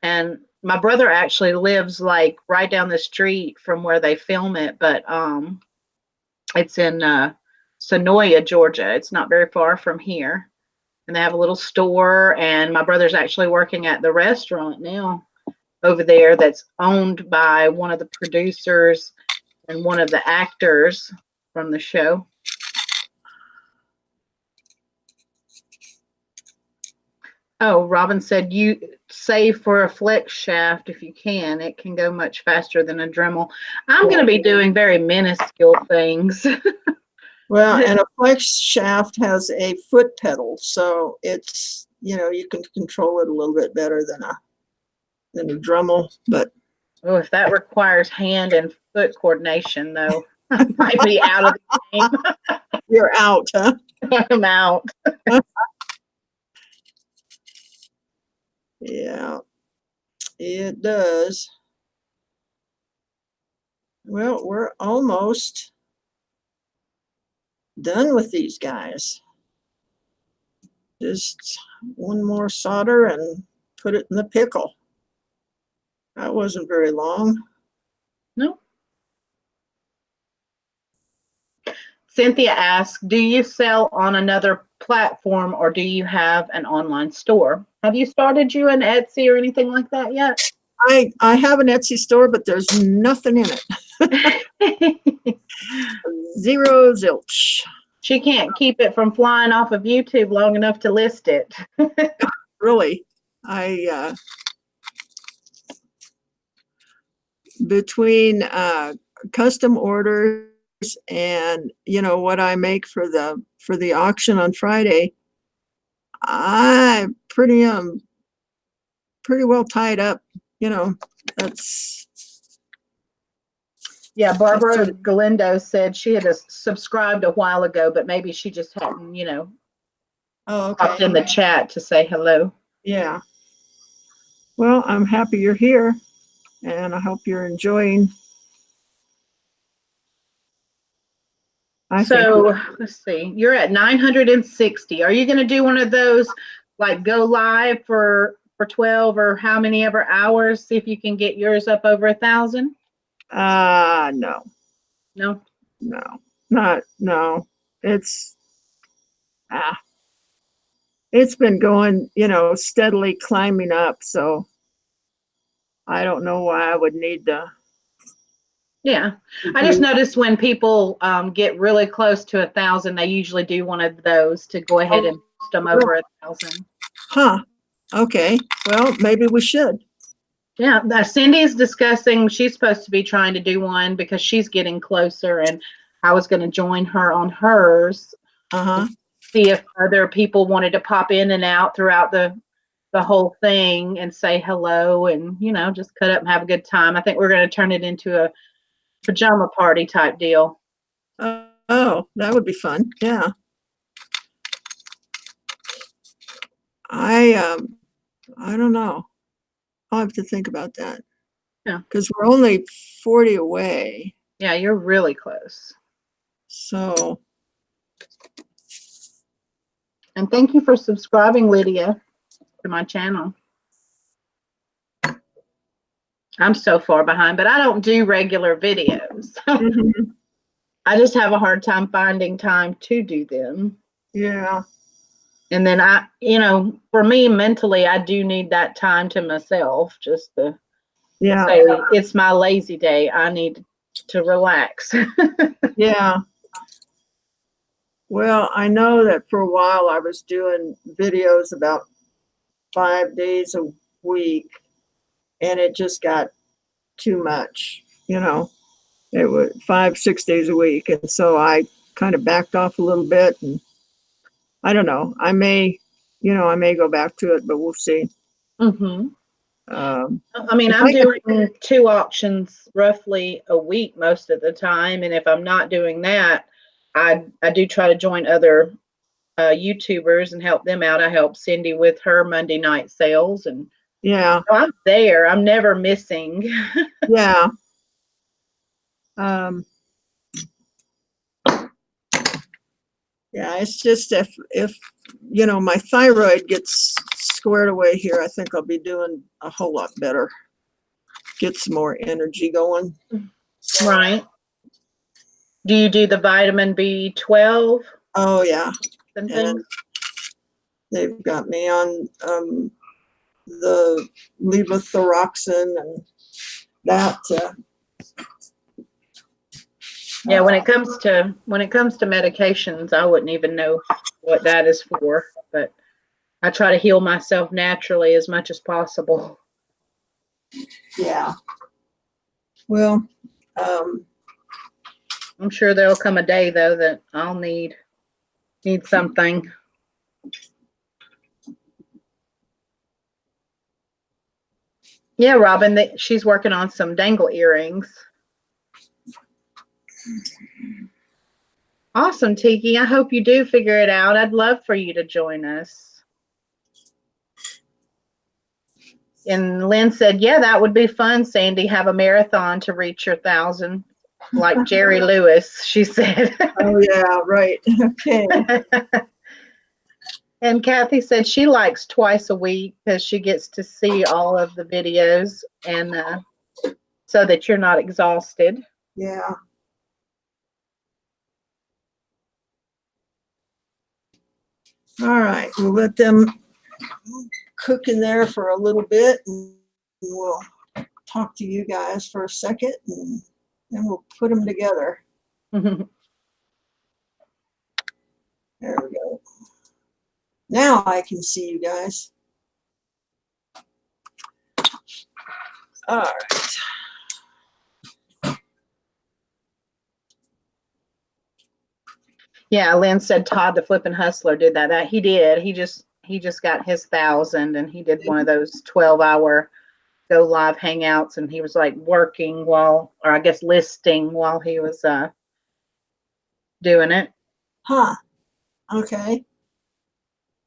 and my brother actually lives like right down the street from where they film it, but it's in Sonoya, Georgia. It's not very far from here. And they have a little store, and my brother's actually working at the restaurant now over there that's owned by one of the producers and one of the actors from the show. Oh, Robin said you save for a flex shaft if you can. It can go much faster than a Dremel. I'm going to be doing very minuscule things. Well, and a flex shaft has a foot pedal, so it's, you can control it a little bit better than a Dremel, but Oh, if that requires hand and foot coordination, though, I might be out of the game. you're out, huh? I'm out. Yeah, it does. Well, we're almost done with these guys. Just one more solder and put it in the pickle. That wasn't very long. No. Cynthia asks, do you sell on another platform or do you have an online store? Have you started an Etsy or anything like that yet? I have an Etsy store, but there's nothing in it. Zero zilch. She can't keep it from flying off of YouTube long enough to list it. Really? I between custom orders and what I make for the auction on Friday, I'm pretty well tied up. That's Yeah, that's Barbara sort of, Galindo said she had subscribed a while ago, but maybe she just hadn't, oh, popped okay. in the chat to say hello. Yeah. Well, I'm happy you're here, and I hope you're enjoying. So let's see, you're at 960. Are you going to do one of those, like go live for 12 or how many ever hours? See if you can get yours up over 1,000. No, No. no. It's it's been going, steadily climbing up. So I don't know why I would need to. Yeah, I just noticed when people get really close to 1,000, they usually do one of those to go ahead and boost them over 1,000. Huh. Okay. Well, maybe we should. Yeah, Cindy's discussing. She's supposed to be trying to do one because she's getting closer, and I was going to join her on hers. See if other people wanted to pop in and out throughout the whole thing and say hello and just cut up and have a good time. I think we're going to turn it into a pajama party type deal. Oh, that would be fun. Yeah. I don't know. I'll have to think about that. Yeah. Because we're only 40 away. Yeah, you're really close. So. And thank you for subscribing, Lydia, to my channel. I'm so far behind, but I don't do regular videos. I just have a hard time finding time to do them. Yeah. And then for me mentally, I do need that time to myself just to say it's my lazy day. I need to relax. Yeah. Well, I know that for a while I was doing videos about 5 days a week, and it just got too much, it was 5-6 days a week. And so I kind of backed off a little bit, and I don't know, I may go back to it, but we'll see. I mean, I'm doing 2 auctions roughly a week most of the time. And if I'm not doing that, I do try to join other YouTubers and help them out. I help Cindy with her Monday night sales, and yeah, so I'm there. I'm never missing. Yeah. Yeah, it's just if my thyroid gets squared away here, I think I'll be doing a whole lot better. Get some more energy going. Right. Do you do the vitamin B12? Oh yeah. And they've got me on the levothyroxine and that. Yeah, when it comes to medications, I wouldn't even know what that is for, but I try to heal myself naturally as much as possible. Yeah. Well, I'm sure there'll come a day though that I'll need something. Yeah, Robin, she's working on some dangle earrings. Awesome, Tiki. I hope you do figure it out. I'd love for you to join us. And Lynn said, yeah, that would be fun, Sandy. Have a marathon to reach your 1,000, like Jerry Lewis, she said. Oh, yeah, right. Okay. And Kathy said she likes twice a week because she gets to see all of the videos and so that you're not exhausted. Yeah. All right, we'll let them cook in there for a little bit, and we'll talk to you guys for a second, and then we'll put them together. There we go. Now I can see you guys. All right. Yeah, Lynn said Todd the Flippin' Hustler did that. That he did. He just got his 1,000, and he did one of those 12-hour go live hangouts, and he was like working while, or I guess listing while he was doing it. Huh. Okay.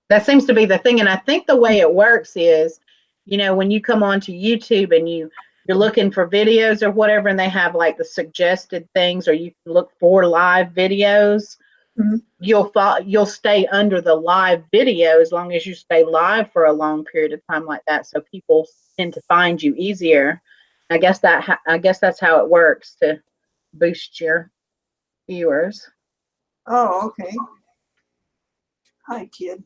That seems to be the thing. And I think the way it works is, when you come onto YouTube and you're looking for videos or whatever, and they have like the suggested things, or you can look for live videos, Mhm. you'll stay under the live video as long as you stay live for a long period of time like that. So people tend to find you easier. I guess that's how it works to boost your viewers. Oh, okay. Hi, kid.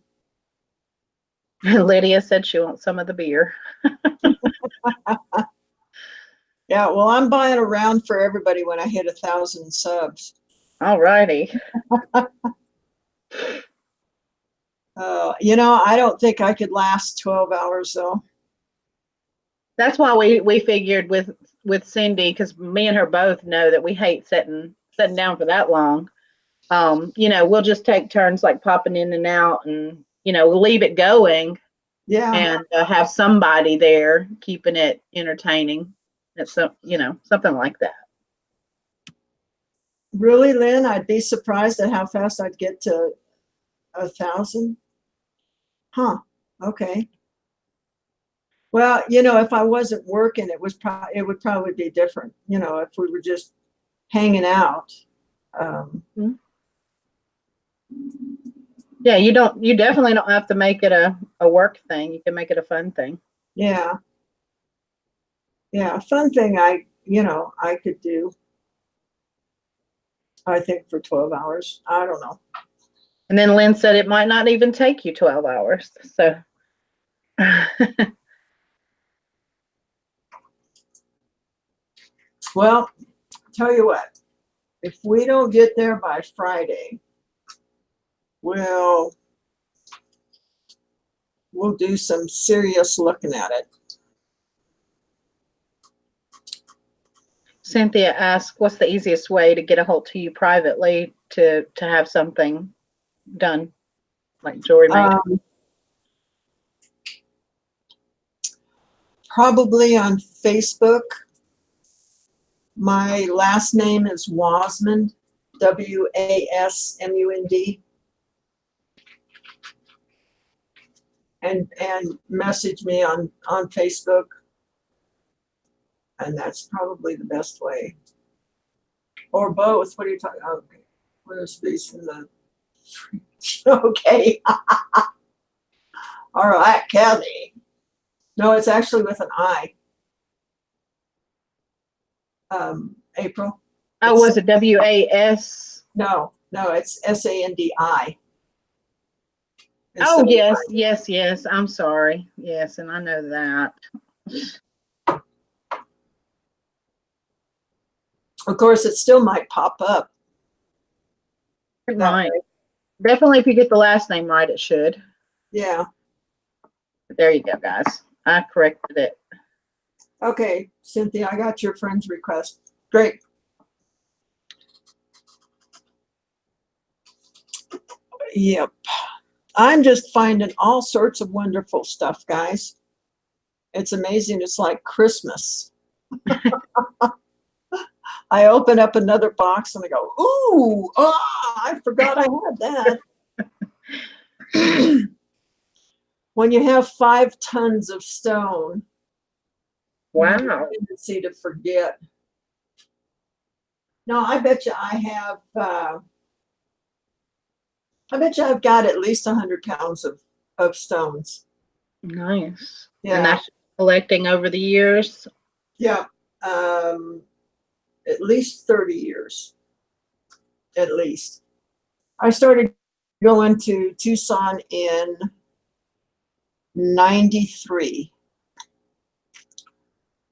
Lydia said she wants some of the beer. Yeah, well, I'm buying a round for everybody when I hit 1,000 subs. All righty. I don't think I could last 12 hours though. That's why we figured with Cindy, because me and her both know that we hate sitting down for that long. We'll just take turns like popping in and out, and we'll leave it going, Yeah. and have somebody there keeping it entertaining. It's something like that. Really, Lynn? I'd be surprised at how fast I'd get to 1,000. Huh. Okay. Well, if I wasn't working, it would probably be different. If we were just hanging out. Yeah, you definitely don't have to make it a work thing. You can make it a fun thing. Yeah. Yeah, a fun thing I could do. I think for 12 hours. I don't know. And then Lynn said it might not even take you 12 hours. So Well, tell you what, if we don't get there by Friday, we'll do some serious looking at it. Cynthia asked, what's the easiest way to get a hold to you privately to have something done, like jewelry made? Probably on Facebook. My last name is Wasmund, Wasmund. And message me on Facebook. And that's probably the best way. Or both. What are you talking about? Okay. Where's space in the okay. All right, Kathy. No, it's actually with an I. April. Oh, was it WAS? No, it's SANDI. Oh, yes. I'm sorry. Yes, and I know that. Of course, it still might pop up. It might. Definitely, if you get the last name right, it should. Yeah. But there you go, guys. I corrected it. Okay, Cynthia, I got your friend's request. Great. Yep. I'm just finding all sorts of wonderful stuff, guys. It's amazing. It's like Christmas. I open up another box and I go, ooh, I forgot I had that. When you have 5 tons of stone, Wow. you have a tendency to forget. No, I bet you I've got at least 100 pounds of stones. Nice. Yeah. And that's collecting over the years? Yeah. At least 30 years. At least. I started going to Tucson in 93.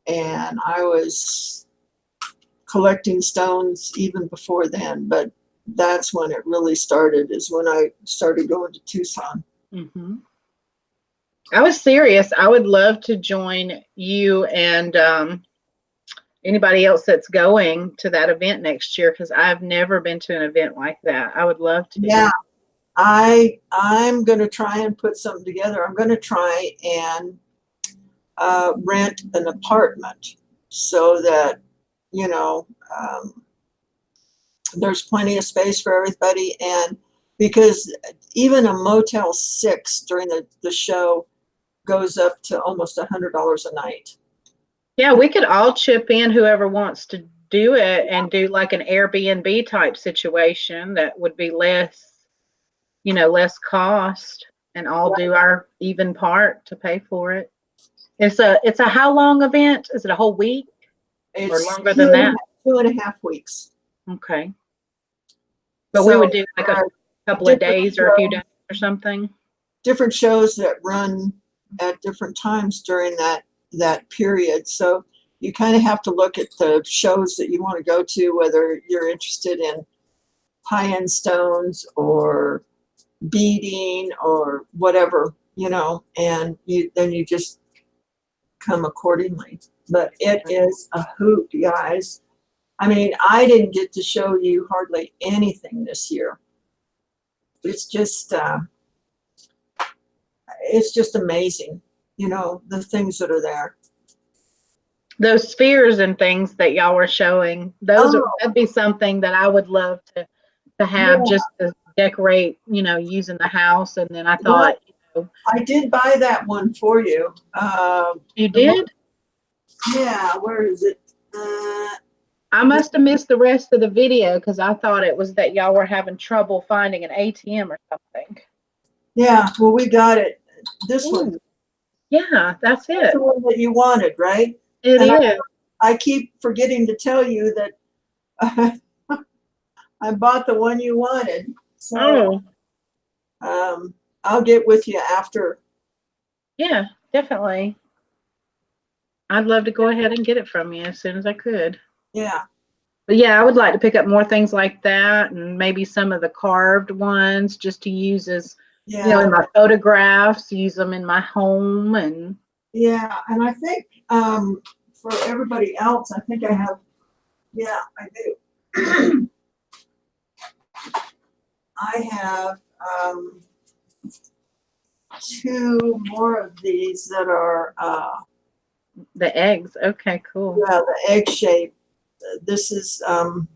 And I was collecting stones even before then, but that's when it really started, is when I started going to Tucson. Mm-hmm. I was serious. I would love to join you and anybody else that's going to that event next year because I've never been to an event like that. I would love to. Yeah, I'm going to try and put something together. I'm going to try and rent an apartment so that, you know, there's plenty of space for everybody. And because even a Motel 6 during the show goes up to almost $100 a night. Yeah, we could all chip in, whoever wants to do it, and do like an Airbnb type situation that would be less, less cost, and all do our even part to pay for it. It's a how long event? Is it a whole week or It's longer than that? 2.5 weeks. Okay. But we would do like a couple of different days or a few days or something. different shows that run at different times during that period. So you kind of have to look at the shows that you want to go to, whether you're interested in high-end stones or beading or whatever, and then you just come accordingly. But it is a hoot, guys. I mean, I didn't get to show you hardly anything this year. It's just amazing, the things that are there. Those spheres and things that y'all were showing, that'd be something that I would love to have, just to decorate, using the house. And then I thought, I did buy that one for you. You did? Yeah, where is it? I must have missed the rest of the video because I thought it was that y'all were having trouble finding an ATM or something. Yeah, well, we got it. This one. Yeah, that's it. That's the one that you wanted, right? It is. I keep forgetting to tell you that I bought the one you wanted. So I'll get with you after. Yeah, definitely. I'd love to go ahead and get it from you as soon as I could. Yeah. But yeah, I would like to pick up more things like that, and maybe some of the carved ones just to use as, in my photographs, use them in my home. And yeah, and I think for everybody else, I think I have, I do. I have 2 more of these that are the eggs. Okay, cool. Yeah, the egg shape. This is do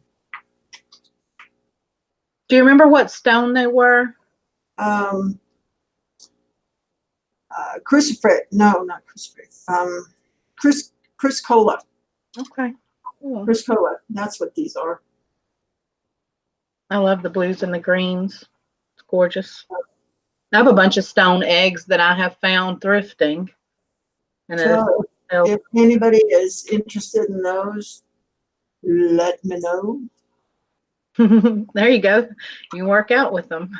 you remember what stone they were? crucifix. No, not crucifix. Criscola. Okay, cool. Criscola. That's what these are. I love the blues and the greens. It's gorgeous. I have a bunch of stone eggs that I have found thrifting. And So if anybody is interested in those, let me know. there you go. You can work out with them.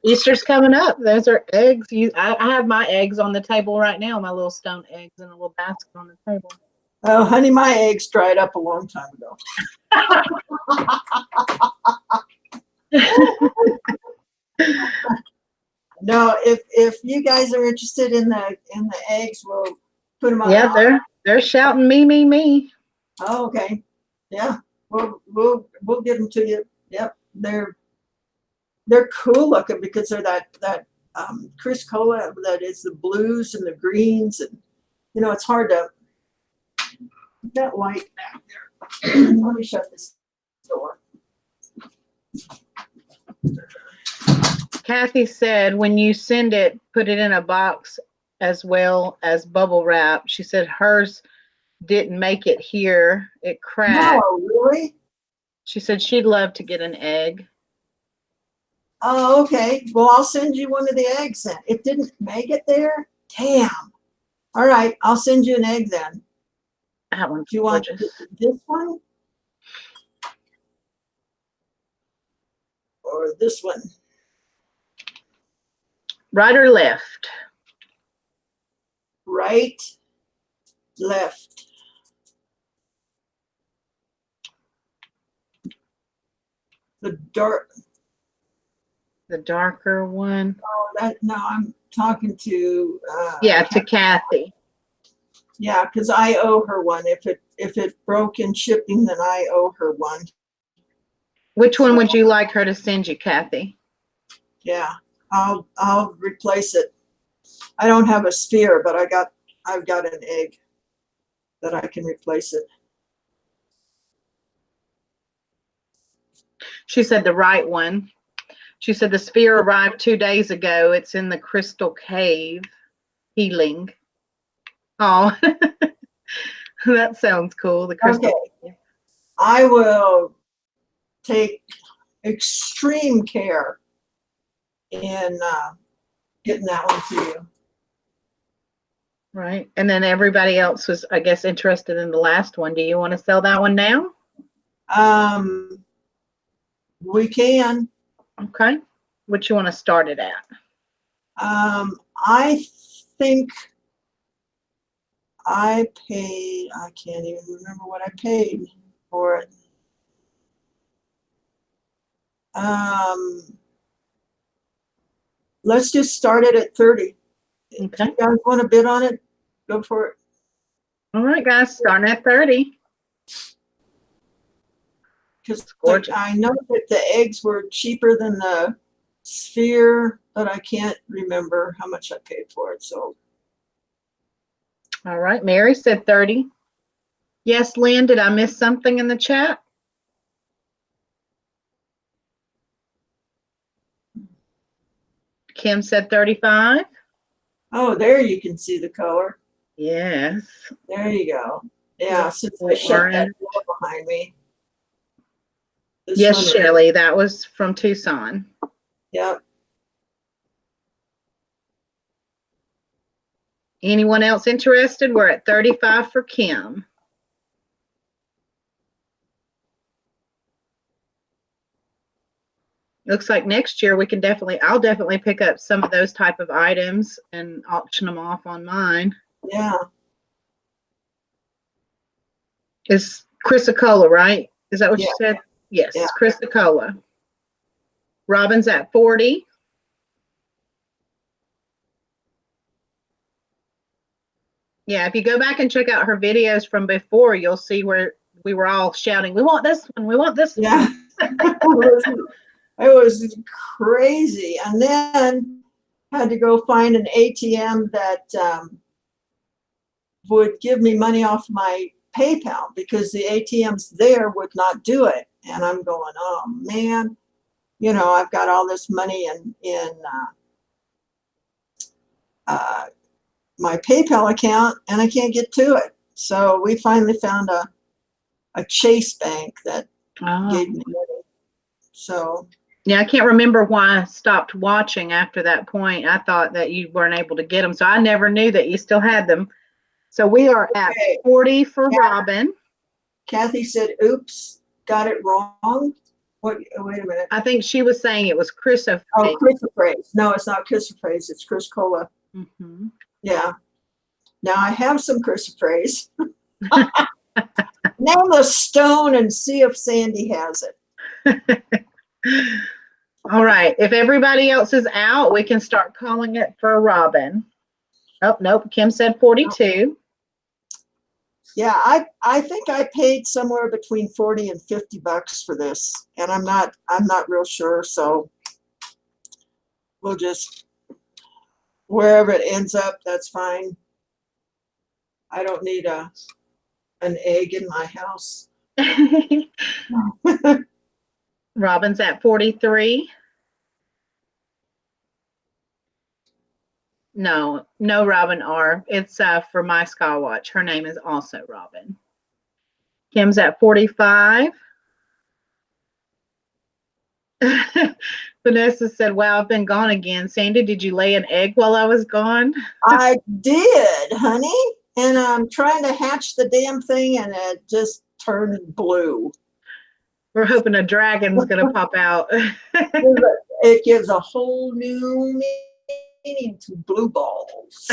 Easter's coming up. Those are eggs. I have my eggs on the table right now, my little stone eggs in a little basket on the table. Oh, honey, my eggs dried up a long time ago. No, if you guys are interested in the eggs, we'll put them on. Yeah, they're shouting me. Oh, okay. Yeah, we'll get them to you. Yep, they're cool looking because they're that Criscola that is the blues and the greens, and it's hard to that light back there. Let me shut this door. Kathy said when you send it, put it in a box as well as bubble wrap. She said hers didn't make it here. It cracked. No, really? She said she'd love to get an egg. Oh, okay. Well, I'll send you one of the eggs then. It didn't make it there? Damn. All right, I'll send you an egg then. That one's Do you want gorgeous. this one? Or this one? Right or left? Right, left. The dark. The darker one. Oh, no, I'm talking to. Yeah, to Kathy. Yeah, because I owe her one. If it broke in shipping, then I owe her one. Which one would you like her to send you, Kathy? Yeah, I'll replace it. I don't have a sphere, but I've got an egg that I can replace it. She said the right one. She said the sphere arrived 2 days ago. It's in the Crystal Cave healing. Oh, that sounds cool. The Crystal Cave. I will take extreme care in getting that one to you. Right. And then everybody else was, I guess, interested in the last one. Do you want to sell that one now? We can. Okay. What you want to start it at? I think I can't even remember what I paid for it. Let's just start it at 30. Okay. If you guys want to bid on it, go for it. All right, guys, starting at 30. Because gorgeous. I know that the eggs were cheaper than the sphere, but I can't remember how much I paid for it. So, All right, Mary said 30. Yes, Lynn, did I miss something in the chat? Kim said 35. oh, there you can see the color. Yes. There you go. Yeah, since I Orange. shut that door behind me. Yes, Shelley, that was from Tucson. Yep. Anyone else interested? We're at 35 for Kim. Looks like next year I'll definitely pick up some of those type of items and auction them off on mine. Yeah. It's Chrysocolla, right? Is that what you Yeah. said? Yes, Yeah. Chrysocolla. Robin's at 40. Yeah, if you go back and check out her videos from before, you'll see where we were all shouting, "We want this one, we want this one." Yeah. It was crazy. And then had to go find an ATM that would give me money off my PayPal because the ATMs there would not do it. And I'm going, oh man, I've got all this money in my PayPal account and I can't get to it. So we finally found a Chase bank that gave me money. So yeah, I can't remember why I stopped watching after that point. I thought that you weren't able to get them, so I never knew that you still had them. So we are at 40 for Robin. Kathy said, oops, got it wrong. What? Wait a minute. I think she was saying it was chrysoprase. Oh, chrysoprase. No, it's not chrysoprase. It's chrysocolla. Mm-hmm. Yeah. Now I have some chrysoprase. Name a stone and see if Sandy has it. All right. If everybody else is out, we can start calling it for Robin. Oh, nope. Kim said 42. Yeah, I think I paid somewhere between 40 and 50 bucks for this, and I'm not real sure, so we'll just wherever it ends up, that's fine. I don't need an egg in my house. Robin's at 43. No, Robin R. It's for my Skywatch. Her name is also Robin. Kim's at 45. Vanessa said, wow, I've been gone again. Sandy, did you lay an egg while I was gone? I did, honey. And I'm trying to hatch the damn thing and it just turned blue. We're hoping a dragon's going to pop out. It gives a whole new meaning to blue balls.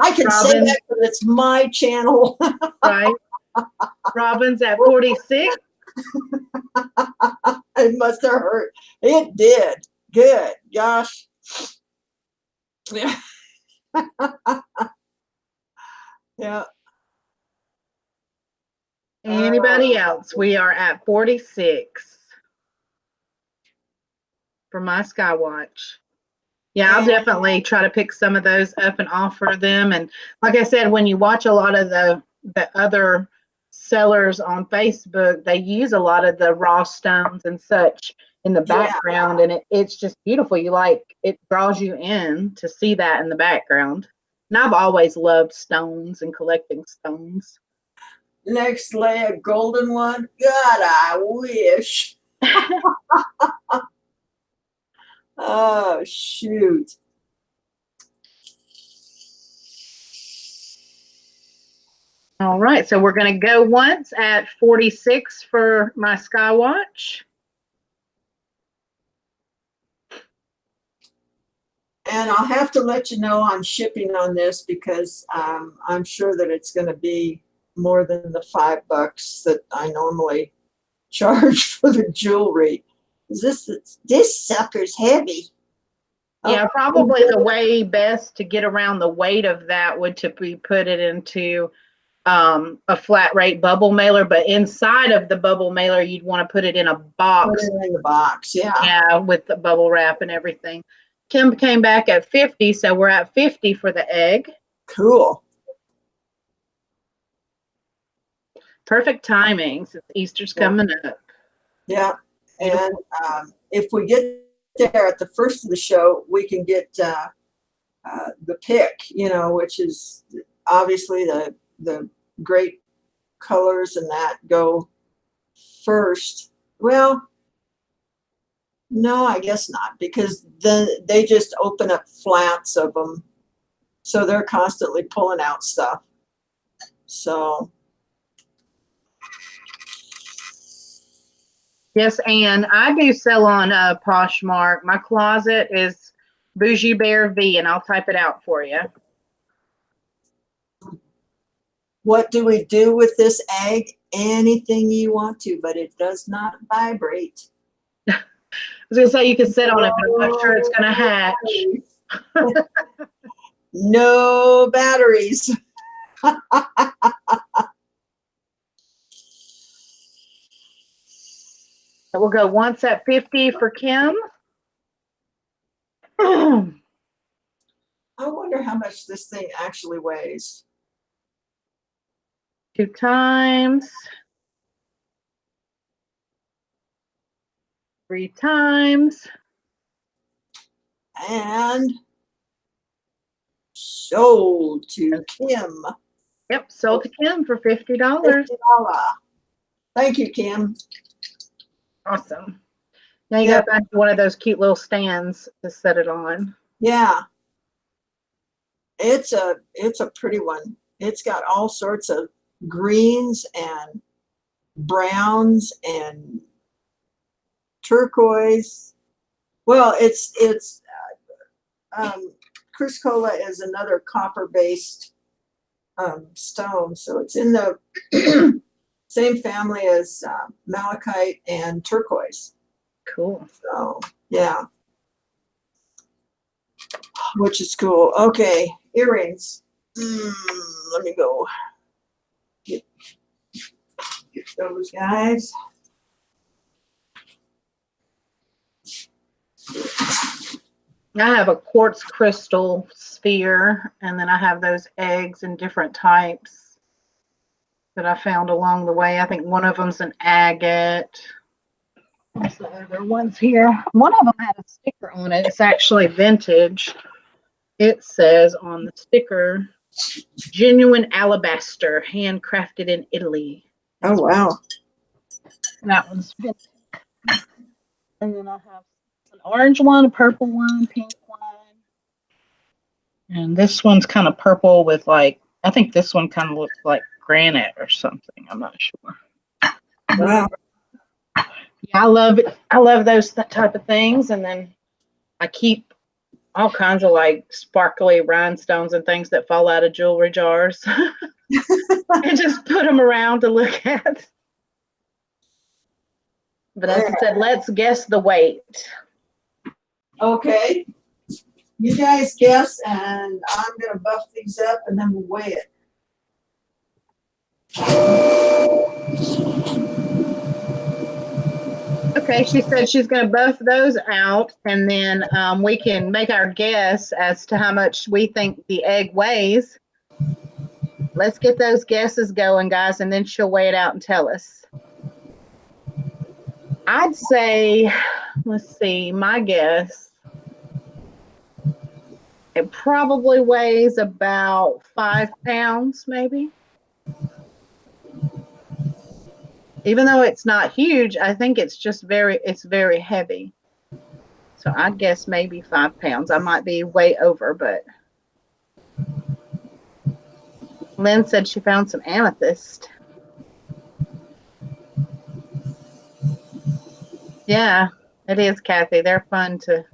I can say that because it's my channel. Right. Robin's at 46. It must have hurt. It did. Good. Gosh. Yeah. Yeah. Anybody else? We are at 46 for my Skywatch. Yeah, I'll definitely try to pick some of those up and offer them. And like I said, when you watch a lot of the other sellers on Facebook, they use a lot of the raw stones and such in the background, and it's just beautiful. It draws you in to see that in the background. And I've always loved stones and collecting stones. Next, lay a golden one. God, I wish. Oh, shoot. All right, so we're going to go once at 46 for my Skywatch. And I'll have to let you know on shipping on this because I'm sure that it's going to be more than the $5 that I normally charge for the jewelry. This sucker's heavy. Yeah, probably the way best to get around the weight of that would to be put it into a flat rate bubble mailer, but inside of the bubble mailer, you'd want to put it in a box. Put it in the box, yeah. Yeah, with the bubble wrap and everything. Kim came back at 50, so we're at 50 for the egg. Cool. Perfect timing since Easter's coming up. Yeah, and if we get there at the first of the show, we can get the pick, which is obviously the great colors and that go first. Well, no, I guess not, because then they just open up flats of them, so they're constantly pulling out stuff. So yes, and I do sell on Poshmark. My closet is Bougie Bear V, and I'll type it out for you. what do we do with this egg? Anything you want to, but it does not vibrate. I was going to say you can sit on it, but I'm not sure it's going to hatch. No batteries. So we'll go once at 50 for Kim. I wonder how much this thing actually weighs. 2 times. 3 times. And sold to Kim. Yep, sold to Kim for $50. $50. Thank you, Kim. Awesome. Now you got back to one of those cute little stands to set it on. Yeah. It's a pretty one. It's got all sorts of greens and browns and turquoise. Well, it's Criscola is another copper-based stone, so it's in the same family as malachite and turquoise. Cool. So yeah, which is cool. Okay, earrings. Let me go get those guys. I have a quartz crystal sphere, and then I have those eggs in different types that I found along the way. I think one of them's an agate. What's the other ones here? One of them had a sticker on it. It's actually vintage. It says on the sticker, genuine alabaster, handcrafted in Italy. Oh, wow. That one's vintage. And then I have an orange one, a purple one, pink one. And this one's kind of purple with I think this one kind of looks like granite or something. I'm not sure. Wow. Yeah, I love it. I love those type of things. And then I keep all kinds of sparkly rhinestones and things that fall out of jewelry jars and just put them around to look at. Vanessa said, let's guess the weight. Okay. You guys guess, and I'm gonna buff these up, and then we'll weigh it. Okay, she said she's going to buff those out, and then we can make our guess as to how much we think the egg weighs. Let's get those guesses going, guys, and then she'll weigh it out and tell us. I'd say, let's see, my guess, it probably weighs about 5 pounds, maybe. Even though it's not huge, I think it's just it's very heavy. So I guess maybe 5 pounds. I might be way over, but Lynn said she found some amethyst. Yeah, it is, Kathy. They're fun to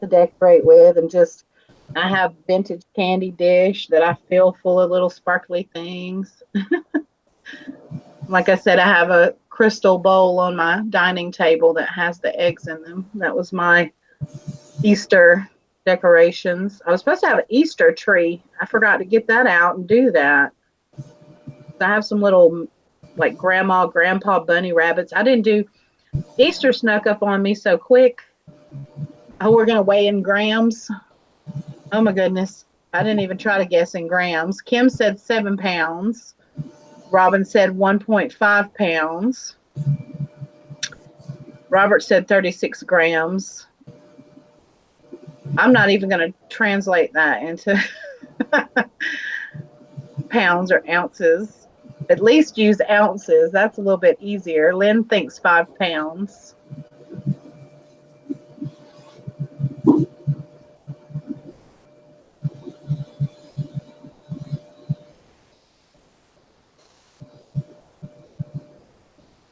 decorate with, and just I have vintage candy dish that I fill full of little sparkly things. Like I said, I have a crystal bowl on my dining table that has the eggs in them. That was my Easter decorations. I was supposed to have an Easter tree. I forgot to get that out and do that. I have some little like grandma, grandpa bunny rabbits. I didn't do Easter snuck up on me so quick. Oh, we're going to weigh in grams. Oh my goodness. I didn't even try to guess in grams. Kim said 7 pounds. Robin said 1.5 pounds. Robert said 36 grams. I'm not even going to translate that into pounds or ounces. At least use ounces. That's a little bit easier. Lynn thinks 5 pounds.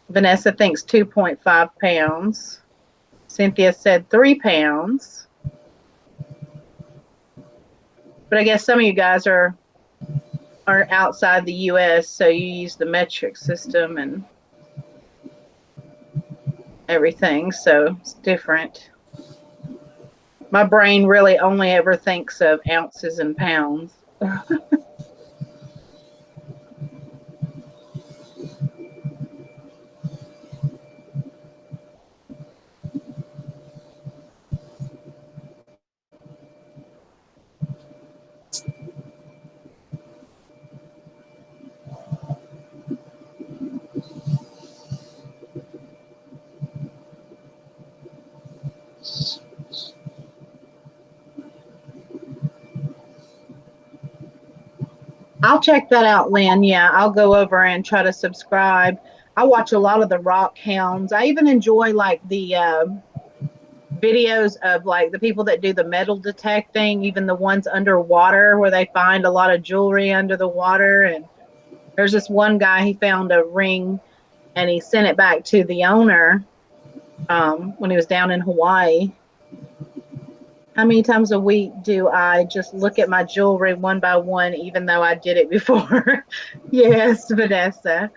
Vanessa thinks 2.5 pounds. Cynthia said 3 pounds. But I guess some of you guys are outside the US, so you use the metric system and everything, so it's different. My brain really only ever thinks of ounces and pounds. I'll check that out, Lynn. Yeah, I'll go over and try to subscribe. I watch a lot of the rock hounds. I even enjoy like the videos of like the people that do the metal detecting, even the ones underwater where they find a lot of jewelry under the water. And there's this one guy, he found a ring and he sent it back to the owner when he was down in Hawaii. How many times a week do I just look at my jewelry one by one, even though I did it before? Yes, Vanessa.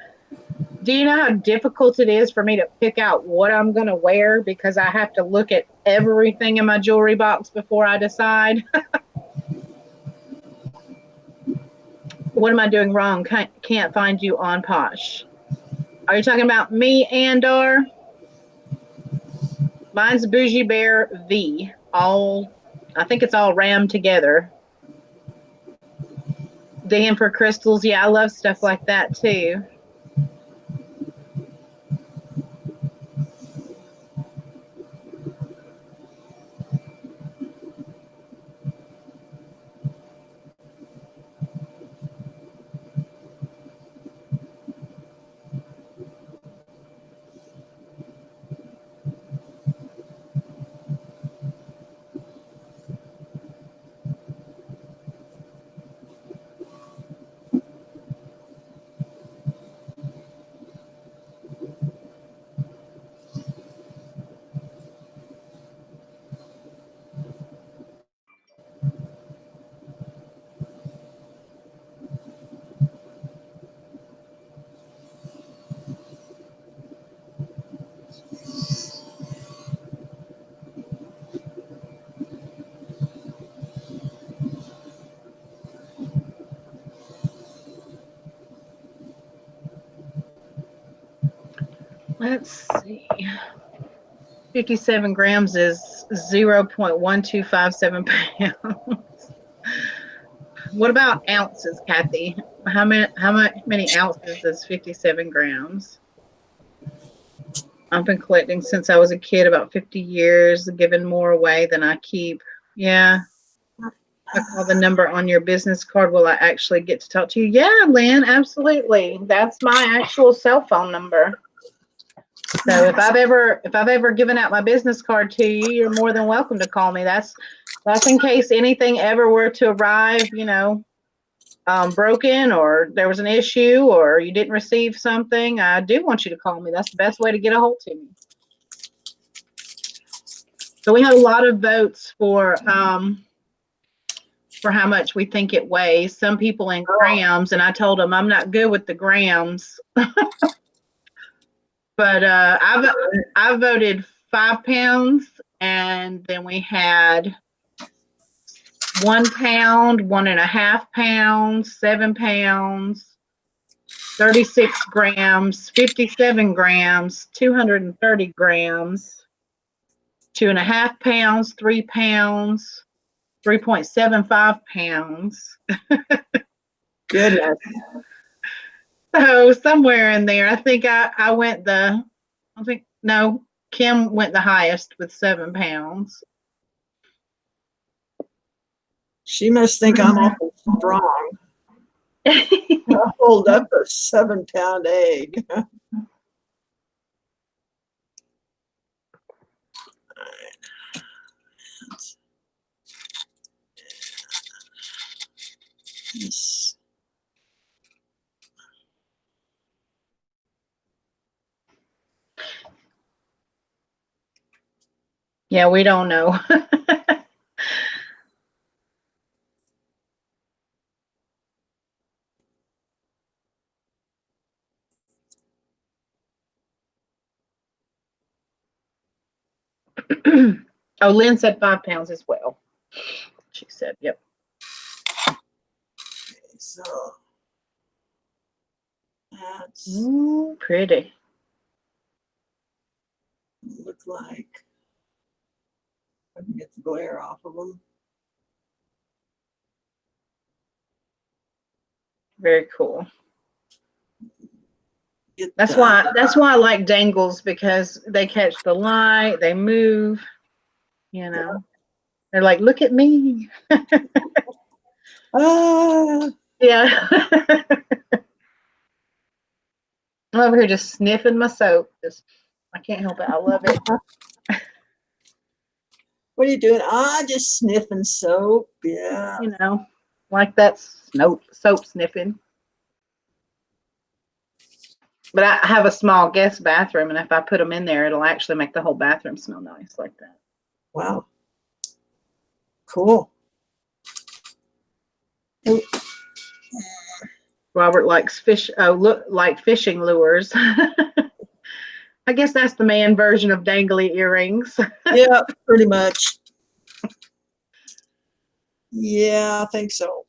Do you know how difficult it is for me to pick out what I'm going to wear because I have to look at everything in my jewelry box before I decide? What am I doing wrong? Can't find you on Posh. Are you talking about me, Andor? Mine's Bougie Bear V. I think it's all rammed together. Digging for crystals. Yeah, I love stuff like that too. Let's see. 57 grams is 0.1257 pounds. What about ounces, Kathy? How many ounces is 57 grams? I've been collecting since I was a kid, about 50 years, giving more away than I keep. Yeah. I call the number on your business card. Will I actually get to talk to you? Yeah, Lynn, absolutely. That's my actual cell phone number. So if I've ever given out my business card to you, you're more than welcome to call me. That's in case anything ever were to arrive, broken, or there was an issue, or you didn't receive something. I do want you to call me. That's the best way to get a hold to me. So we had a lot of votes for how much we think it weighs. Some people in grams, and I told them I'm not good with the grams. But I voted 5 pounds, and then we had 1 pound, 1.5 pounds, 7 pounds, 36 grams, 57 grams, 230 grams, 2.5 pounds, 3 pounds, 3.75 pounds. Goodness. So somewhere in there, I think Kim went the highest with 7 pounds. She must think I'm awful strong. I hold up a 7-pound egg. Yes. Yeah, we don't know. Oh, Lynn said 5 pounds as well. She said, yep. So that's Ooh, pretty. look like I can get the glare off of them. Very cool. Get That's why I like dangles, because they catch the light, they move, They're like, look at me. Ah, Yeah. I'm over here just sniffing my soap. I can't help it. I love it. what are you doing? Just sniffing soap. Yeah. Like that soap sniffing. But I have a small guest bathroom, and if I put them in there, it'll actually make the whole bathroom smell nice like that. Wow. Cool. Robert likes like fishing lures. I guess that's the man version of dangly earrings. Yeah, pretty much. Yeah, I think so.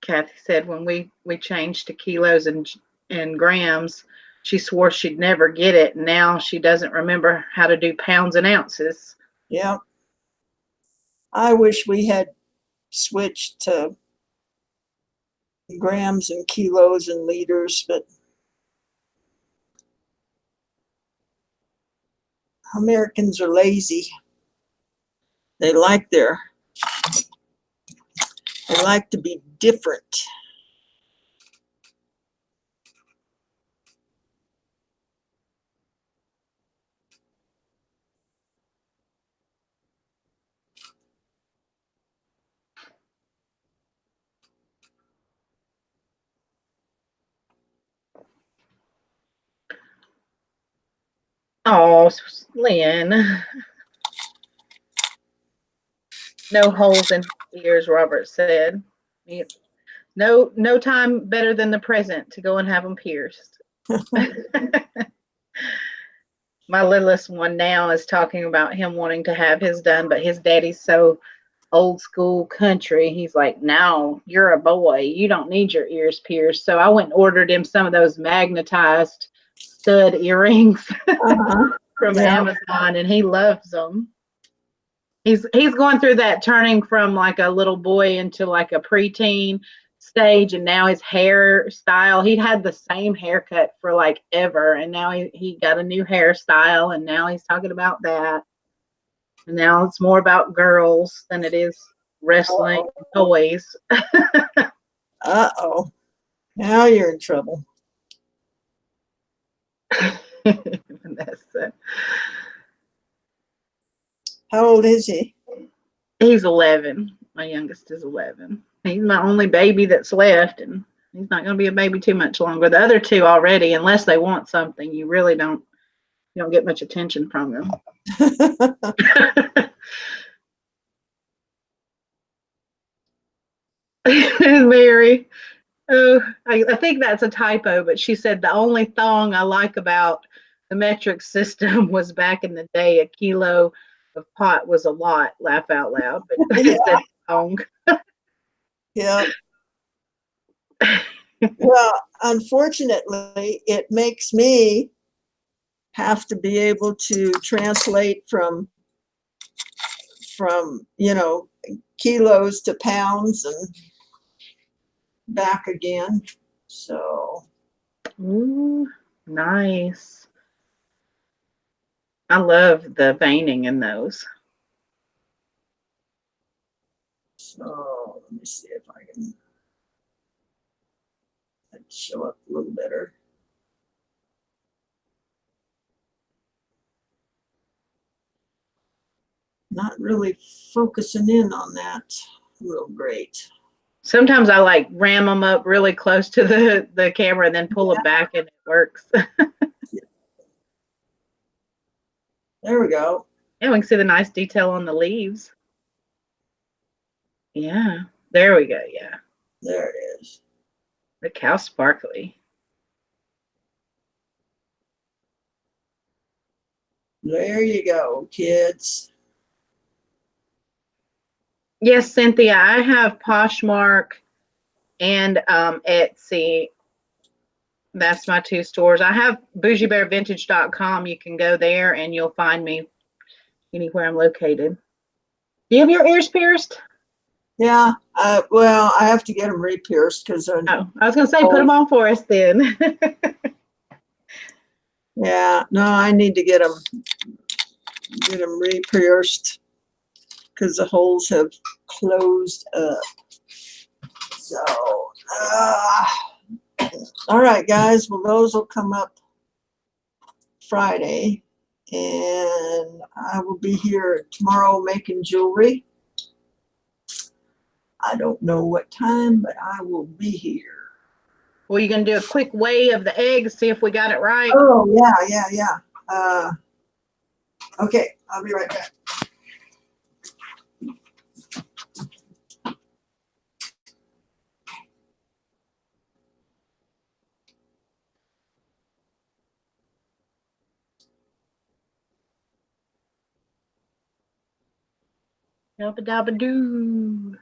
Kathy said when we changed to kilos and grams, she swore she'd never get it. Now she doesn't remember how to do pounds and ounces. Yeah. I wish we had switched to grams and kilos and liters, but Americans are lazy. They like to be different. Oh, Lynn. No holes in ears, Robert said. No time better than the present to go and have them pierced. My littlest one now is talking about him wanting to have his done, but his daddy's so old school country. He's like, no, you're a boy. You don't need your ears pierced. So I went and ordered him some of those magnetized stud earrings Uh-huh. from Yeah. Amazon, and he loves them. He's going through that turning from like a little boy into like a preteen stage, and now his hairstyle, he'd had the same haircut for like ever, and now he got a new hairstyle, and now he's talking about that. And now it's more about girls than it is wrestling and toys. Uh-oh. Now you're in trouble. Vanessa. How old is he? He's 11. My youngest is 11. He's my only baby that's left, and he's not going to be a baby too much longer. The other two already, unless they want something, you don't get much attention from them. Mary, oh, I think that's a typo, but she said the only thong I like about the metric system was back in the day, a kilo of pot was a lot. Laugh out loud, but it said thong. Yeah. Well, unfortunately, it makes me have to be able to translate from kilos to pounds and back again. So Ooh, nice. I love the veining in those. let me see if I can show up a little better. Not really focusing in on that real great. Sometimes I like ram them up really close to the camera and then pull it back, and it works. There we go. Yeah, we can see the nice detail on the leaves. Yeah, there we go. Yeah, There it is. look how sparkly. There you go, kids. Yes, Cynthia, I have Poshmark and Etsy. That's my two stores. I have bougiebearvintage.com. You can go there and you'll find me anywhere I'm located. Do you have your ears pierced? Yeah. Well, I have to get them re-pierced because. Oh, I was going to say, put them on for us then. Yeah. No, I need to get them re-pierced because the holes have closed up. So, all right, guys. Well, those will come up Friday, and I will be here tomorrow making jewelry. I don't know what time, but I will be here. Well, you going to do a quick weigh of the eggs, see if we got it right? Oh, yeah. Okay, I'll be right back. Dabba dabba doo.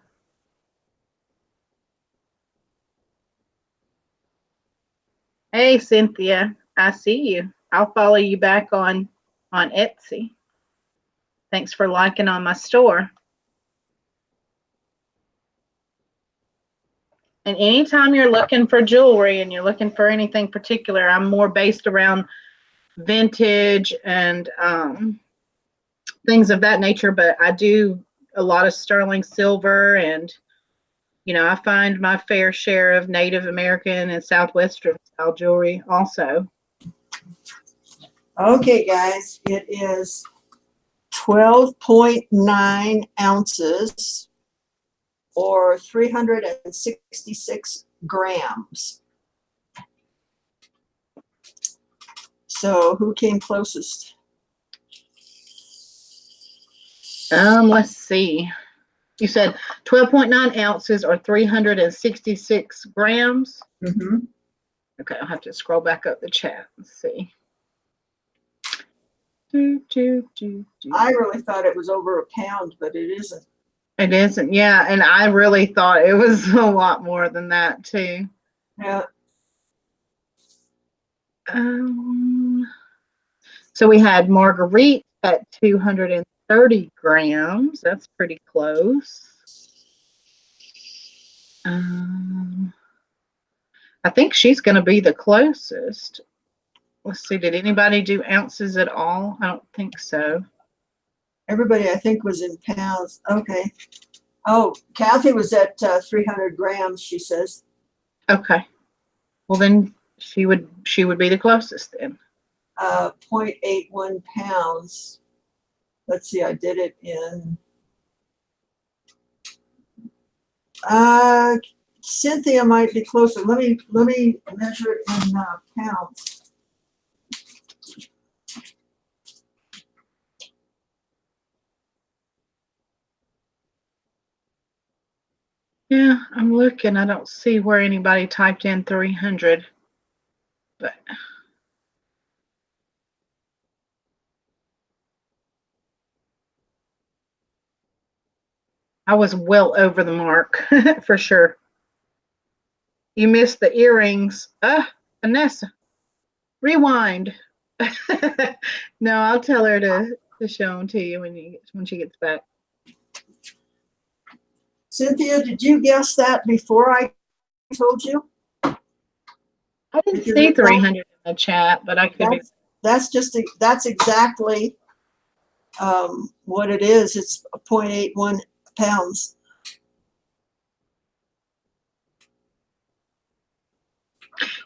Hey, Cynthia, I see you. I'll follow you back on Etsy. Thanks for liking on my store. And anytime you're looking for jewelry and you're looking for anything particular, I'm more based around vintage and things of that nature, but I do a lot of sterling silver, and I find my fair share of Native American and Southwestern style jewelry also. Okay, guys, it is 12.9 ounces or 366 grams. So who came closest? Let's see. You said 12.9 ounces or 366 grams. Mm-hmm. Okay, I'll have to scroll back up the chat and see. I really thought it was over a pound, but it isn't. It isn't, yeah, and I really thought it was a lot more than that too. Yeah. So we had Marguerite at 230 grams. That's pretty close. I think she's going to be the closest. Let's see, did anybody do ounces at all? I don't think so. Everybody, I think, was in pounds. Okay. Oh, Kathy was at 300 grams, she says. Okay. Well, then she would be the closest then. 0.81 pounds. Let's see, I did it in. Cynthia might be closer. Let me measure it in pounds. Yeah, I'm looking. I don't see where anybody typed in 300, but I was well over the mark for sure. You missed the earrings. Vanessa, rewind. No, I'll tell her to show them to you when she gets back. Cynthia, did you guess that before I told you? I didn't see 300 in the chat, but I could be. That's exactly what it is. It's 0.81 pounds.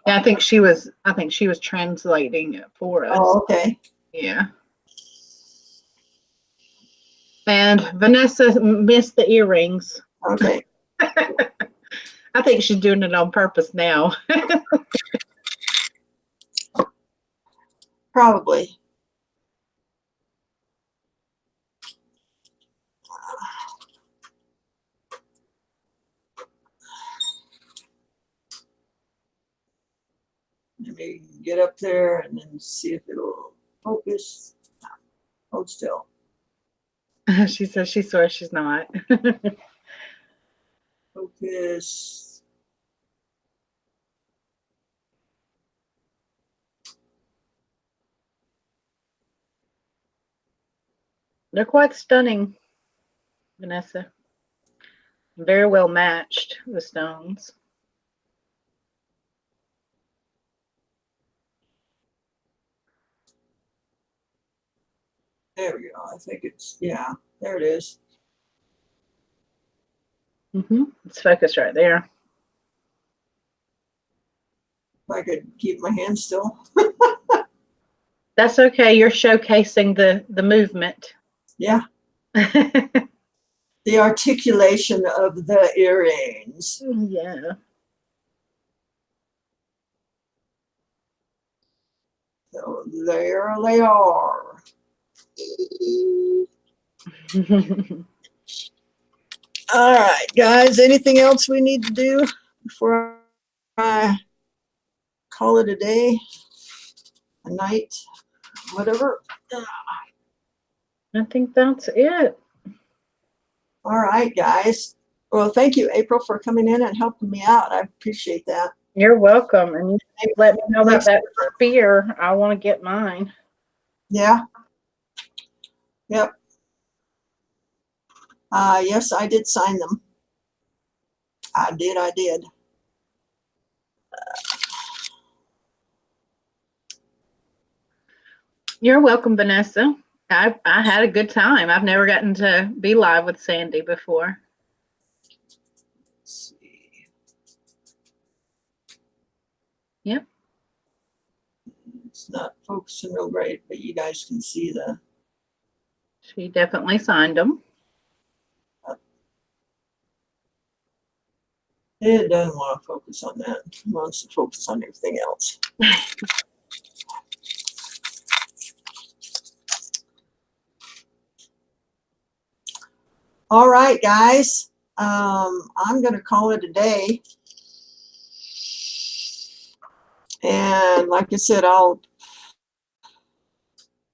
Yeah, I think she was translating it for us. Oh, okay. Yeah. And Vanessa missed the earrings. Okay. I think she's doing it on purpose now. Probably. Let me get up there and then see if it'll focus. Hold still. She says she swears she's not. Focus. They're quite stunning, Vanessa. Very well matched, the stones. There we go. I think it's, yeah, there it is. It's focused right there. If I could keep my hand still. That's okay. You're showcasing the movement. Yeah. The articulation of the earrings. Yeah. So there they are. All right, guys. Anything else we need to do before I call it a day, a night, whatever? I think that's it. All right, guys. Well, thank you, April, for coming in and helping me out. I appreciate that. You're welcome. And you let me know about that spear. I want to get mine. Yeah. Yep. Yes, I did sign them. I did. You're welcome, Vanessa. I had a good time. I've never gotten to be live with Sandy before. Let's see. Yep. It's not focusing real great, but you guys can see the. She definitely signed them. It doesn't want to focus on that. It wants to focus on everything else. All right, guys. I'm going to call it a day. And like I said, I'll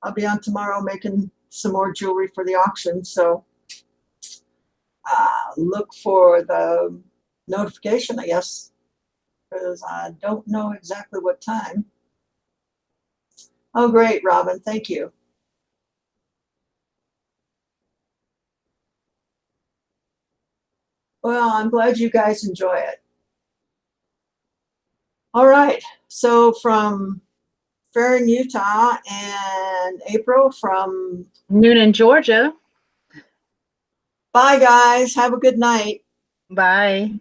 I'll be on tomorrow making some more jewelry for the auction. So look for the notification, I guess, because I don't know exactly what time. Oh, great, Robin. Thank you. Well, I'm glad you guys enjoy it. All right. So from Farron, Utah, and April from Noonan, Georgia. Bye, guys. Have a good night. Bye.